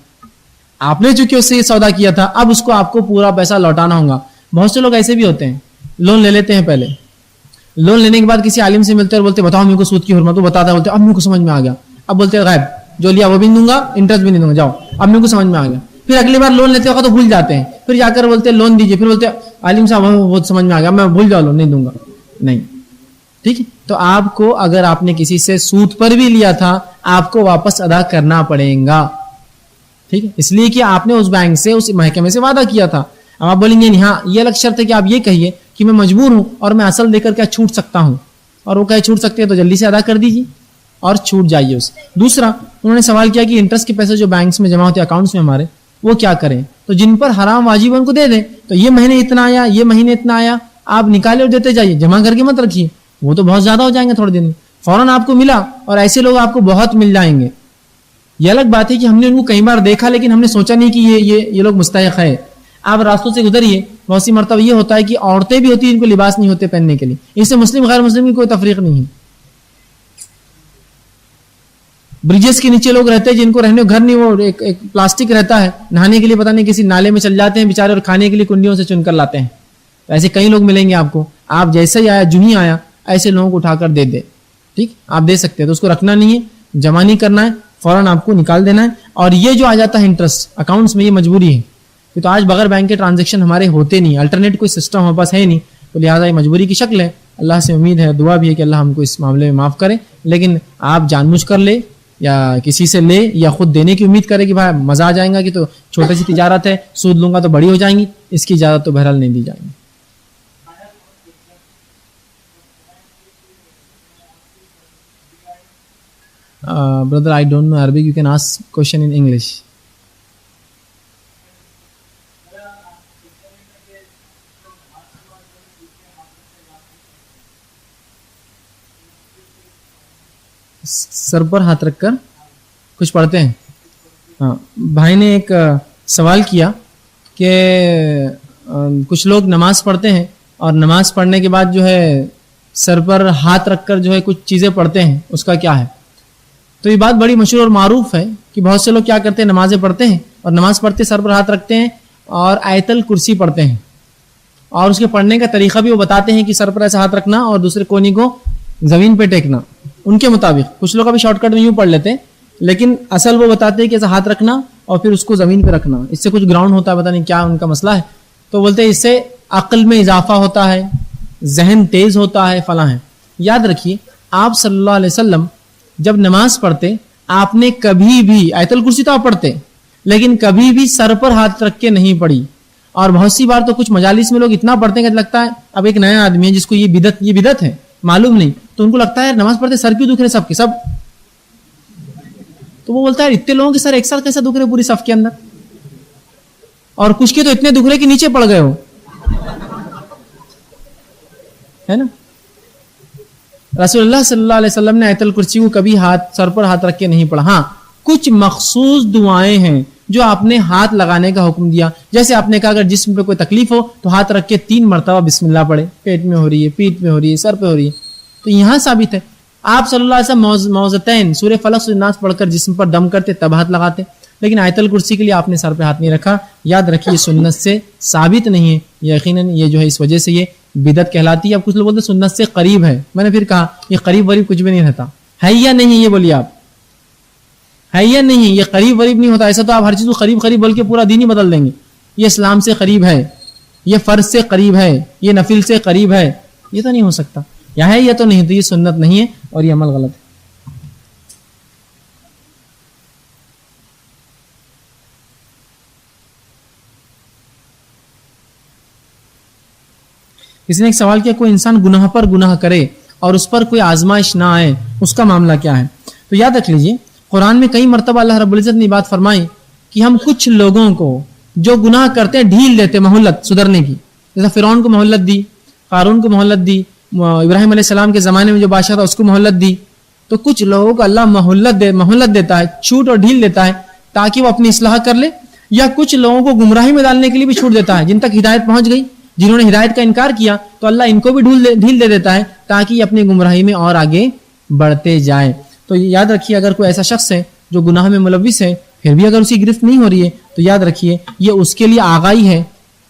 آپ نے چونکہ اس سے یہ سودا کیا تھا اب اس کو آپ کو پورا پیسہ لوٹانا ہوگا. بہت سے لوگ ایسے بھی ہوتے ہیں لون لے لیتے ہیں, پہلے لون لینے کے بعد کسی عالم سے ملتے ہیں اور بولتے بتاؤ میرے کو سود کی حرمت, وہ بتاتا ہے, بولتے اب میرے کو سمجھ میں آ گیا, اب بولتے غائب جو لیا وہ بھی نہیں دوں گا, انٹرسٹ بھی نہیں دوں گا, جاؤ اب میرے کو سمجھ میں آ گیا. پھر اگلی بار لون لیتے وقت تو بھول جاتے ہیں, پھر جا کر بولتے لون دیجیے, پھر بولتے عالم صاحب بہت سمجھ میں آ گیا, میں بھول جاؤ لون نہیں دوں گا. نہیں, ٹھیک ہے. تو آپ کو اگر آپ نے کسی سے سود پر بھی لیا تھا آپ کو واپس ادا کرنا پڑے گا, ٹھیک ہے, اس لیے کہ آپ نے اس بینک سے اس محکمے سے وعدہ کیا تھا. اب آپ بولیں گے نہیں, ہاں یہ الگ شرط ہے کہ آپ یہ کہیے کہ میں مجبور ہوں اور میں اصل دے کر کیا چھوٹ سکتا ہوں, اور وہ کہے چھوٹ سکتے ہیں تو جلدی سے ادا کر دیجیے اور چھوٹ جائیے اس. دوسرا انہوں نے سوال کیا کہ انٹرسٹ کے پیسے جو بینکس میں جمع ہوتے ہیں اکاؤنٹس میں ہمارے, وہ کیا کریں. تو جن پر حرام واجب ہے ان کو دے دیں. تو یہ مہینے اتنا آیا, یہ مہینے اتنا آیا, آپ نکالے اور دیتے جائیے, جمع کر کے مت رکھیے, وہ تو بہت زیادہ ہو جائیں گے تھوڑے دن میں, فوراً آپ کو ملا, اور ایسے لوگ آپ کو بہت مل جائیں گے. یہ الگ بات ہے کہ ہم نے ان کو کئی بار دیکھا لیکن ہم نے سوچا نہیں کہ یہ لوگ مستحق ہے. آپ راستوں سے گزریے, بہت سی مرتبہ یہ ہوتا ہے کہ عورتیں بھی ہوتی ہیں, ان کو لباس نہیں ہوتے پہننے کے لیے, اس سے مسلم غیر مسلم کی کوئی تفریق نہیں ہے. برجز کے نیچے لوگ رہتے ہیں جن کو رہنے گھر نہیں, وہ ایک پلاسٹک رہتا ہے, نہانے کے لیے پتہ نہیں کسی نالے میں چل جاتے ہیں بیچارے, اور کھانے کے لیے کنڈیوں سے چن کر لاتے ہیں. ایسے کئی لوگ ملیں گے آپ کو, آپ جیسے ہی آیا جو ہی آیا ایسے لوگوں کو اٹھا کر دے دے, ٹھیک, آپ دے سکتے ہیں. تو اس کو رکھنا نہیں ہے, جمع نہیں کرنا ہے, فوراً آپ کو نکال دینا ہے. اور یہ جو آ جاتا ہے انٹرسٹ اکاؤنٹس میں, یہ مجبوری ہے. تو آج بغیر بینک کے ٹرانزیکشن ہمارے ہوتے نہیں, الٹرنیٹ کوئی سسٹم ہمارے پاس ہے نہیں, تو لہٰذا یہ مجبوری کی شکل ہے. اللہ سے امید ہے, دعا بھی ہے کہ اللہ ہم کو اس معاملے میں معاف کرے. لیکن آپ جان بوجھ کر لے یا کسی سے لے یا خود دینے کی امید کرے کہ بھائی مزہ آ جائے گا کہ تو چھوٹی سی تجارت ہے, سود لوں گا تو بڑی ہو جائیں گی, اس کی اجازت تو بہرحال نہیں دی جائے گی. brother, I don't know Arabic. You can ask question in English. سر پر ہاتھ رکھ کر کچھ پڑھتے ہیں. ہاں, بھائی نے ایک سوال کیا کہ کچھ لوگ نماز پڑھتے ہیں اور نماز پڑھنے کے بعد جو ہے سر پر ہاتھ رکھ کر جو ہے کچھ چیزیں پڑھتے ہیں, اس کا کیا ہے؟ تو یہ بات بڑی مشہور اور معروف ہے کہ بہت سے لوگ کیا کرتے ہیں, نمازیں پڑھتے ہیں اور نماز پڑھتے سر پر ہاتھ رکھتے ہیں اور آیت الکرسی پڑھتے ہیں, اور اس کے پڑھنے کا طریقہ بھی وہ بتاتے ہیں کہ سر پر ایسا ہاتھ رکھنا اور دوسرے کونے کو زمین پہ ٹیکنا ان کے مطابق. کچھ لوگ ابھی شارٹ کٹ میں یوں پڑھ لیتے ہیں, لیکن اصل وہ بتاتے ہیں کہ ایسا ہاتھ رکھنا اور پھر اس کو زمین پہ رکھنا. اس سے کچھ گراؤنڈ ہوتا ہے, پتہ نہیں کیا ان کا مسئلہ ہے. تو بولتے ہیں اس سے عقل میں اضافہ ہوتا ہے, ذہن تیز ہوتا ہے, فلاں ہے. یاد رکھیے آپ صلی اللہ علیہ وسلم جب نماز پڑھتے آپ نے کبھی بھی آیت الکرسی تو آپ پڑھتے لیکن کبھی بھی سر پر ہاتھ رکھ کے نہیں پڑھی. اور بہت سی بار تو کچھ مجالس میں لوگ اتنا پڑھتے ہیں کہ لگتا ہے اب ایک نیا آدمی ہے جس کو یہ بدعت ہے, معلوم نہیں, تو ان کو لگتا ہے نماز پڑھتے سر کیوں دکھ رہے سب کے سب. تو وہ بولتا ہے اتنے لوگوں کے سر ایک ساتھ کیسے دکھ رہے پوری صف کے اندر, اور کچھ کے تو اتنے دکھ رہے کہ نیچے پڑ گئے ہو, ہے نا. رسول اللہ صلی اللہ علیہ وسلم نے آیت الکرسی کو کبھی سر پر ہاتھ رکھ کے نہیں پڑھا. ہاں کچھ مخصوص دعائیں ہیں جو آپ نے ہاتھ لگانے کا حکم دیا, جیسے آپ نے کہا اگر جسم پہ کوئی تکلیف ہو تو ہاتھ رکھ کے 3 مرتبہ بسم اللہ پڑھے, پیٹ میں ہو رہی ہے, پیٹھ میں ہو رہی ہے, سر پہ ہو رہی ہے, تو یہاں ثابت ہے. آپ صلی اللہ علیہ وسلم موزتین سورہ فلق سورہ ناس پڑھ کر جسم پر دم کرتے تب ہاتھ لگاتے, لیکن آیت الکرسی کے لیے آپ نے سر پہ ہاتھ نہیں رکھا. یاد رکھیے یہ سنت سے ثابت نہیں ہے, یقیناً یہ جو ہے اس وجہ سے یہ بدعت کہلاتی ہے. اب کچھ لوگ بولتے سنت سے قریب ہے, میں نے پھر کہا یہ قریب وریب کچھ بھی نہیں رہتا, ہے یا نہیں یہ بولیے آپ, ہے یا نہیں, یہ قریب وریب نہیں ہوتا. ایسا تو آپ ہر چیز کو قریب قریب بول کے پورا دین ہی بدل دیں گے. یہ اسلام سے قریب ہے, یہ فرض سے قریب ہے, یہ نفل سے قریب ہے, یہ تو نہیں ہو سکتا. یا ہے یا تو نہیں, تو یہ سنت نہیں ہے اور یہ عمل غلط ہے. کسی نے ایک سوال کیا کوئی انسان گناہ پر گناہ کرے اور اس پر کوئی آزمائش نہ آئے, اس کا معاملہ کیا ہے؟ تو یاد رکھ لیجئے قرآن میں کئی مرتبہ اللہ رب العزت نے بات فرمائی کہ ہم کچھ لوگوں کو جو گناہ کرتے ہیں ڈھیل دیتے, مہلت سدھرنے کی. جیسا فرعون کو مہلت دی, قارون کو مہلت دی, ابراہیم علیہ السلام کے زمانے میں جو بادشاہ تھا اس کو مہلت دی. تو کچھ لوگوں کو اللہ مہلت دیتا ہے, چھوٹ اور ڈھیل دیتا ہے تاکہ وہ اپنی اصلاح کر لے, یا کچھ لوگوں کو گمراہی میں ڈالنے کے لیے بھی چھوٹ دیتا ہے. جن تک ہدایت پہنچ گئی, جنہوں نے ہدایت کا انکار کیا, تو اللہ ان کو بھی ڈھیل دے دیتا ہے تاکہ یہ اپنی گمراہی میں اور آگے بڑھتے جائیں. تو یاد رکھیے اگر کوئی ایسا شخص ہے جو گناہ میں ملوث ہے پھر بھی اگر اسی گرفت نہیں ہو رہی ہے تو یاد رکھیے یہ اس کے لیے آگاہی ہے,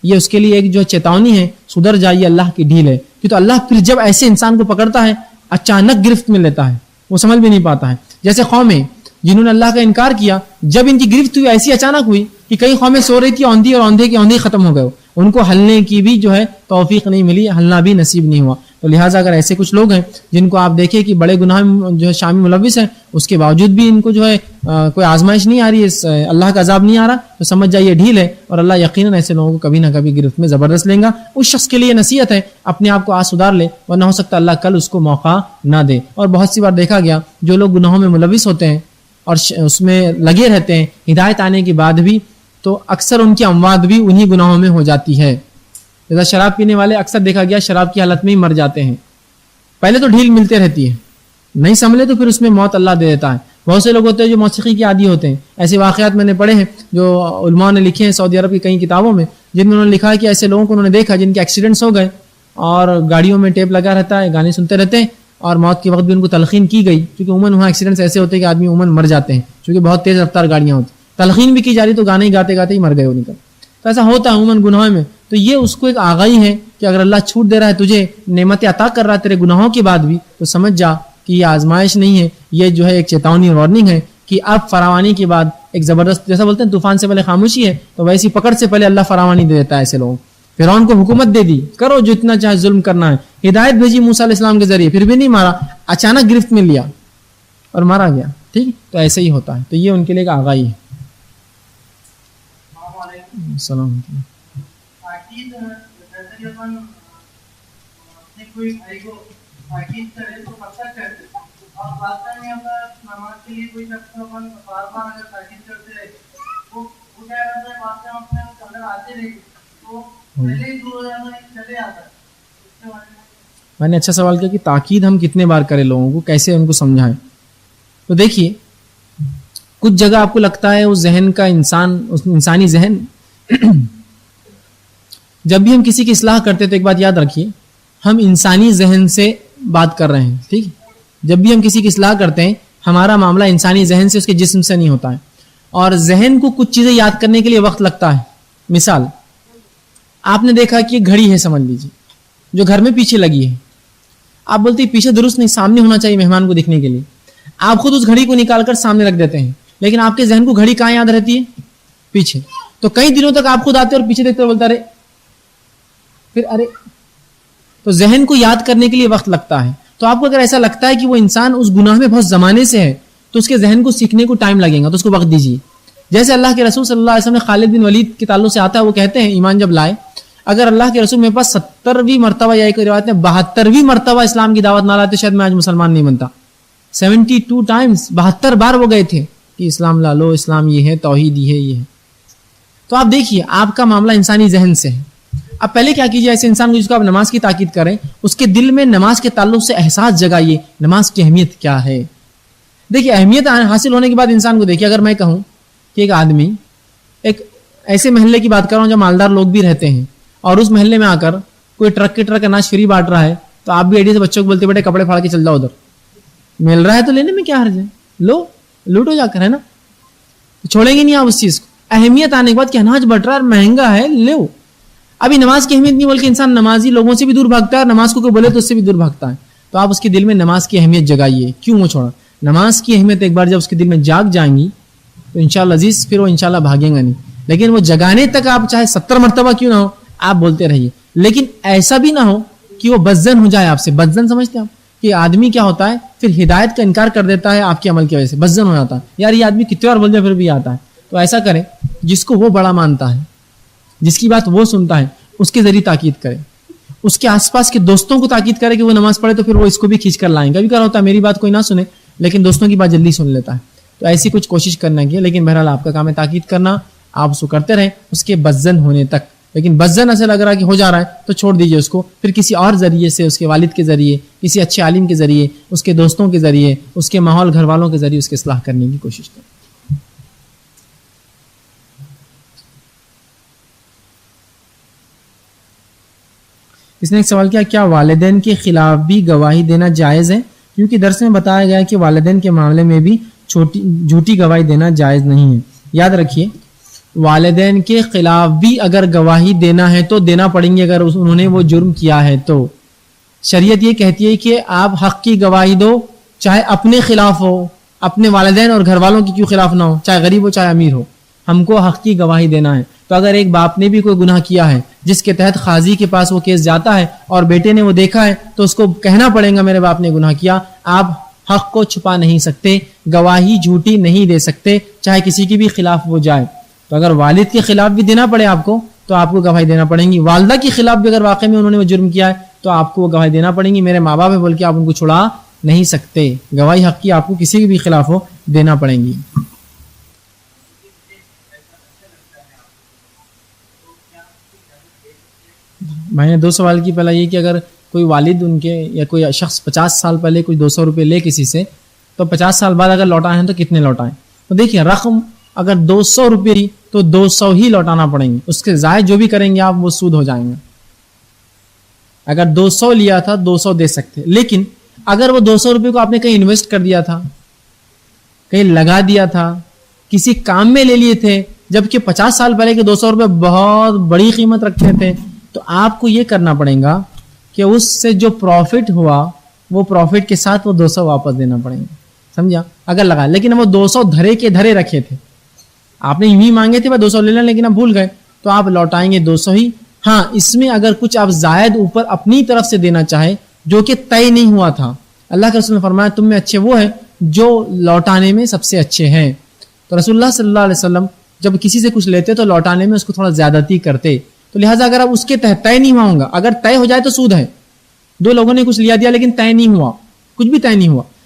یہ اس کے لیے ایک جو چیتونی ہے, سدھر جائیے, اللہ کی ڈھیل ہے. کہ تو اللہ پھر جب ایسے انسان کو پکڑتا ہے اچانک گرفت میں لیتا ہے, وہ سمجھ بھی نہیں پاتا ہے. جیسے قومیں جنہوں نے اللہ کا انکار کیا, جب ان کی گرفت ہوئی ایسی اچانک ہوئی کہ کئی قومیں سو رہی تھی, اوندھی اور اوندھے کی اوندھی ختم ہو گئے, ان کو ہلنے کی بھی جو ہے توفیق نہیں ملی, ہلنا بھی نصیب نہیں ہوا. تو لہٰذا اگر ایسے کچھ لوگ ہیں جن کو آپ دیکھیں کہ بڑے گناہ میں جو ہے شامل ملوث ہیں, اس کے باوجود بھی ان کو جو ہے کوئی آزمائش نہیں آ رہی ہے, اللہ کا عذاب نہیں آ رہا, تو سمجھ جائیے ڈھیل ہے, اور اللہ یقیناً ایسے لوگوں کو کبھی نہ کبھی گرفت میں زبردست لیں گا. اس شخص کے لیے نصیحت ہے اپنے آپ کو آج سدھار لے, ورنہ ہو سکتا اللہ کل اس کو موقع نہ دے. اور بہت سی بار دیکھا گیا جو لوگ گناہوں میں ملوث ہوتے ہیں اور اس میں لگے رہتے ہیں ہدایت آنے کے بعد بھی, تو اکثر ان کی اموات بھی انہی گناہوں میں ہو جاتی ہے. جیسا شراب پینے والے اکثر دیکھا گیا شراب کی حالت میں ہی مر جاتے ہیں. پہلے تو ڈھیل ملتے رہتی ہے, نہیں سنبھلے تو پھر اس میں موت اللہ دے دیتا ہے. بہت سے لوگ ہوتے ہیں جو موسیقی کے عادی ہوتے ہیں. ایسے واقعات میں نے پڑھے ہیں جو علماء نے لکھے ہیں سعودی عرب کی کئی کتابوں میں, جن میں انہوں نے لکھا ہے کہ ایسے لوگوں کو انہوں نے دیکھا جن کے ایکسیڈنٹس ہو گئے اور گاڑیوں میں ٹیپ لگا رہتا ہے, گانے سنتے رہتے ہیں, اور موت کے وقت بھی ان کو تلقین کی گئی, کیونکہ عموماً وہاں ایکسیڈنٹس ایسے ہوتے ہیں کہ آدمی عموماً مر جاتے ہیں, کیونکہ بہت تیز رفتار گاڑیاں ہوتی, تلقین بھی کی جا رہی تو گانے ہی گاتے گاتے ہی مر گئے وہ نکل. تو ایسا ہوتا ہے عموماً گناہوں میں. تو یہ اس کو ایک آگاہی ہے کہ اگر اللہ چھوٹ دے رہا ہے تجھے, نعمت عطا کر رہا ہے تیرے گناہوں کے بعد بھی, تو سمجھ جا کہ یہ آزمائش نہیں ہے, یہ جو ہے ایک چیتونی وارننگ ہے کہ اب فراوانی کے بعد ایک زبردست, جیسا بولتے ہیں طوفان سے پہلے خاموشی ہے, تو ویسی پکڑ سے پہلے اللہ فراوانی دے دیتا ہے ایسے لوگوں. فرعون کو حکومت دے دی, کرو جو اتنا چاہے ظلم کرنا ہے, ہدایت بھیجی موسیٰ علیہ السلام کے ذریعے, پھر بھی نہیں مارا, اچانک گرفت میں لیا اور مارا گیا. ٹھیک, تو ایسے ہی ہوتا ہے. تو یہ ان کے لیے ایک آگاہی ہے. السلام علیکم. کوئی بھائی کو تاکید کرے تو پتہ کرے اور بات میں اگر نماز کے لیے کوئی شخص بار بار اگر تاکید کرتے رہے وہ کیا کرتا ہے بات میں اپنے اندر آتے رہے تو پہلے ہی دور ہو جاتا ہے چلے آتا ہے. اس کے بارے میں نے اچھا سوال کیا کہ تاکید ہم کتنے بار کریں لوگوں کو, کیسے ان کو سمجھائیں. تو دیکھیے کچھ جگہ آپ کو لگتا ہے اس ذہن کا انسانی ذہن جب بھی ہم کسی کی اصلاح کرتے تو ایک بات یاد رکھیے ہم انسانی ذہن سے بات کر رہے ہیں. ٹھیک, جب بھی ہم کسی کی اصلاح کرتے ہیں ہمارا معاملہ انسانی ذہن سے, اس کے جسم سے نہیں ہوتا ہے. اور ذہن کو کچھ چیزیں یاد کرنے کے لیے وقت لگتا ہے. مثال آپ نے دیکھا کہ ایک گھڑی ہے سمجھ لیجیے جو گھر میں پیچھے لگی ہے, آپ بولتے ہیں پیچھے درست نہیں, سامنے ہونا چاہیے مہمان کو دکھنے کے لیے. آپ خود اس گھڑی کو نکال کر سامنے رکھ دیتے ہیں, لیکن آپ کے ذہن کو گھڑی کہاں یاد رہتی ہے؟ پیچھے. تو کئی دنوں تک آپ خود آتے اور پیچھے دیکھتے بولتا ارے پھر ارے. تو ذہن کو یاد کرنے کے لیے وقت لگتا ہے. تو آپ کو اگر ایسا لگتا ہے کہ وہ انسان اس گناہ میں بہت زمانے سے ہے تو اس کے ذہن کو سیکھنے کو ٹائم لگے گا, تو اس کو وقت دیجیے. جیسے اللہ کے رسول صلی اللہ علیہ وسلم نے خالد بن ولید کے تعلق سے آتا ہے, وہ کہتے ہیں ایمان جب لائے اگر اللہ کے رسول میرے پاس 70ویں مرتبہ یا ایک روایت میں 72ویں مرتبہ اسلام کی دعوت نہ لاتے شاید میں آج مسلمان نہیں بنتا. 72 ٹائمز 72 بار وہ گئے تھے کہ اسلام لا لو, اسلام یہ ہے, توحید یہ ہے. تو آپ دیکھیے آپ کا معاملہ انسانی ذہن سے ہے. اب پہلے کیا کیجیے, ایسے انسان کو جس کو آپ نماز کی تاکید کریں اس کے دل میں نماز کے تعلق سے احساس جگائیے نماز کی اہمیت کیا ہے. دیکھیے اہمیت حاصل ہونے کے بعد انسان کو دیکھیے, اگر میں کہوں کہ ایک آدمی ایک ایسے محلے کی بات کر رہا ہوں جہاں مالدار لوگ بھی رہتے ہیں اور اس محلے میں آ کر کوئی ٹرک کے ٹرک اناج فری بانٹ رہا ہے, تو آپ بھی آئیڈیا سے بچوں کو بولتے بیٹے کپڑے پھاڑ کے چل جاؤ, ادھر مل رہا ہے تو لینے میں کیا حرج ہے, لو لوٹو جا کر, ہے نا. چھوڑیں گے نہیں آپ اس چیز کو. اہمیت آنے کے بعد کہ اناج بٹ رہا ہے مہنگا ہے لو. ابھی نماز کی اہمیت نہیں بلکہ انسان نمازی لوگوں سے بھی دور بھاگتا ہے, نماز کو کوئی بولے تو اس سے بھی دور بھاگتا ہے. تو آپ اس کے دل میں نماز کی اہمیت جگائیے. کیوں وہ چھوڑا؟ نماز کی اہمیت ایک بار جب اس کے دل میں جاگ جائیں گی تو انشاءاللہ عزیز پھر وہ انشاءاللہ بھاگیں گا نہیں. لیکن وہ جگانے تک آپ چاہے 70 مرتبہ کیوں نہ ہو آپ بولتے رہیے, لیکن ایسا بھی نہ ہو کہ وہ بدزن ہو جائے آپ سے. بدزن سمجھتے ہیں آپ کہ آدمی کیا ہوتا ہے پھر ہدایت کا انکار کر دیتا ہے آپ کے عمل کی وجہ سے, بدزن ہو جاتا ہے. یار یہ آدمی کتنے بار بول جائے پھر بھی آتا ہے. تو ایسا کریں جس کو وہ بڑا مانتا ہے, جس کی بات وہ سنتا ہے, اس کے ذریعے تاکید کرے. اس کے آس پاس کے دوستوں کو تاکید کرے کہ وہ نماز پڑھے, تو پھر وہ اس کو بھی کھینچ کر لائیں. کبھی کیا ہوتا ہے میری بات کوئی نہ سنے لیکن دوستوں کی بات جلدی سن لیتا ہے. تو ایسی کچھ کوشش کرنا کی, لیکن بہرحال آپ کا کام ہے تاکید کرنا. آپ اس کو کرتے رہیں اس کے بدزن ہونے تک. لیکن بدزن ایسا لگ رہا ہے کہ ہو جا رہا ہے تو چھوڑ دیجئے اس کو. پھر کسی اور ذریعے سے, اس کے والد کے ذریعے, کسی اچھے عالم کے ذریعے, اس کے دوستوں کے ذریعے, اس کے ماحول گھر والوں کے ذریعے اس کی اصلاح کرنے کی کوشش کریں. اس نے ایک سوال کیا, کیا والدین کے خلاف بھی گواہی دینا جائز ہے؟ کیونکہ درس میں بتایا گیا ہے کہ والدین کے معاملے میں بھی جھوٹی گواہی دینا جائز نہیں ہے. یاد رکھیے والدین کے خلاف بھی اگر گواہی دینا ہے تو دینا پڑیں گے اگر انہوں نے وہ جرم کیا ہے تو. شریعت یہ کہتی ہے کہ آپ حق کی گواہی دو چاہے اپنے خلاف ہو, اپنے والدین اور گھر والوں کی کیوں خلاف نہ ہو, چاہے غریب ہو چاہے امیر ہو, ہم کو حق کی گواہی دینا ہے. تو اگر ایک باپ نے بھی کوئی گناہ کیا ہے جس کے تحت قاضی کے پاس وہ کیس جاتا ہے اور بیٹے نے وہ دیکھا ہے تو اس کو کہنا پڑے گا میرے باپ نے گناہ کیا. آپ حق کو چھپا نہیں سکتے, گواہی جھوٹی نہیں دے سکتے چاہے کسی کے بھی خلاف وہ جائے. تو اگر والد کے خلاف بھی دینا پڑے آپ کو تو آپ کو گواہی دینا پڑیں گی. والدہ کے خلاف بھی اگر واقعی میں انہوں نے وہ جرم کیا ہے تو آپ کو وہ گواہی دینا پڑیں گی. میرے ماں باپ ہے بول کے آپ ان کو چھڑا نہیں سکتے. گواہی حق کی آپ کو کسی کے بھی خلاف ہو دینا پڑیں گی. میں نے 2 سوال کی. پہلا یہ کہ اگر کوئی والد ان کے یا کوئی شخص 50 سال پہلے کوئی 200 روپے لے کسی سے تو 50 سال بعد اگر لوٹائیں ہیں تو کتنے لوٹائیں؟ تو دیکھیے رقم اگر 200 روپے تو 200 ہی لوٹانا پڑیں گے. اس کے زائد جو بھی کریں گے آپ وہ سود ہو جائیں گے. اگر 200 لیا تھا 200 دے سکتے, لیکن اگر وہ 200 روپے کو آپ نے کہیں انویسٹ کر دیا تھا, کہیں لگا دیا تھا, کسی کام میں لے لیے تھے, جبکہ 50 سال پہلے کے 200 روپے بہت بڑی قیمت رکھتے تھے, تو آپ کو یہ کرنا پڑے گا کہ اس سے جو پروفٹ ہوا وہ پروفٹ کے ساتھ وہ 200 واپس دینا پڑیں گے. سمجھا؟ اگر لگا, لیکن وہ 200 دھرے کے دھرے رکھے تھے, آپ نے یوں ہی مانگے تھے 200 لے لیں لیکن آپ بھول گئے, تو آپ لوٹائیں گے 200 ہی. ہاں اس میں اگر کچھ آپ زائد اوپر اپنی طرف سے دینا چاہے جو کہ طے نہیں ہوا تھا, اللہ کے رسول نے فرمایا تم میں اچھے وہ ہیں جو لوٹانے میں سب سے اچھے ہیں. تو رسول اللہ صلی اللہ علیہ وسلم جب کسی سے کچھ لیتے تو لوٹانے میں اس کو تھوڑا زیادتی کرتے. تو لہٰذا اگر آپ اس کے تحت طے نہیں ہوا ہوگا, اگر طے ہو جائے تو سود ہے. 2 لوگوں نے کچھ لیا دیا لیکن طے نہیں ہوا, کچھ بھی طے نہیں ہوا,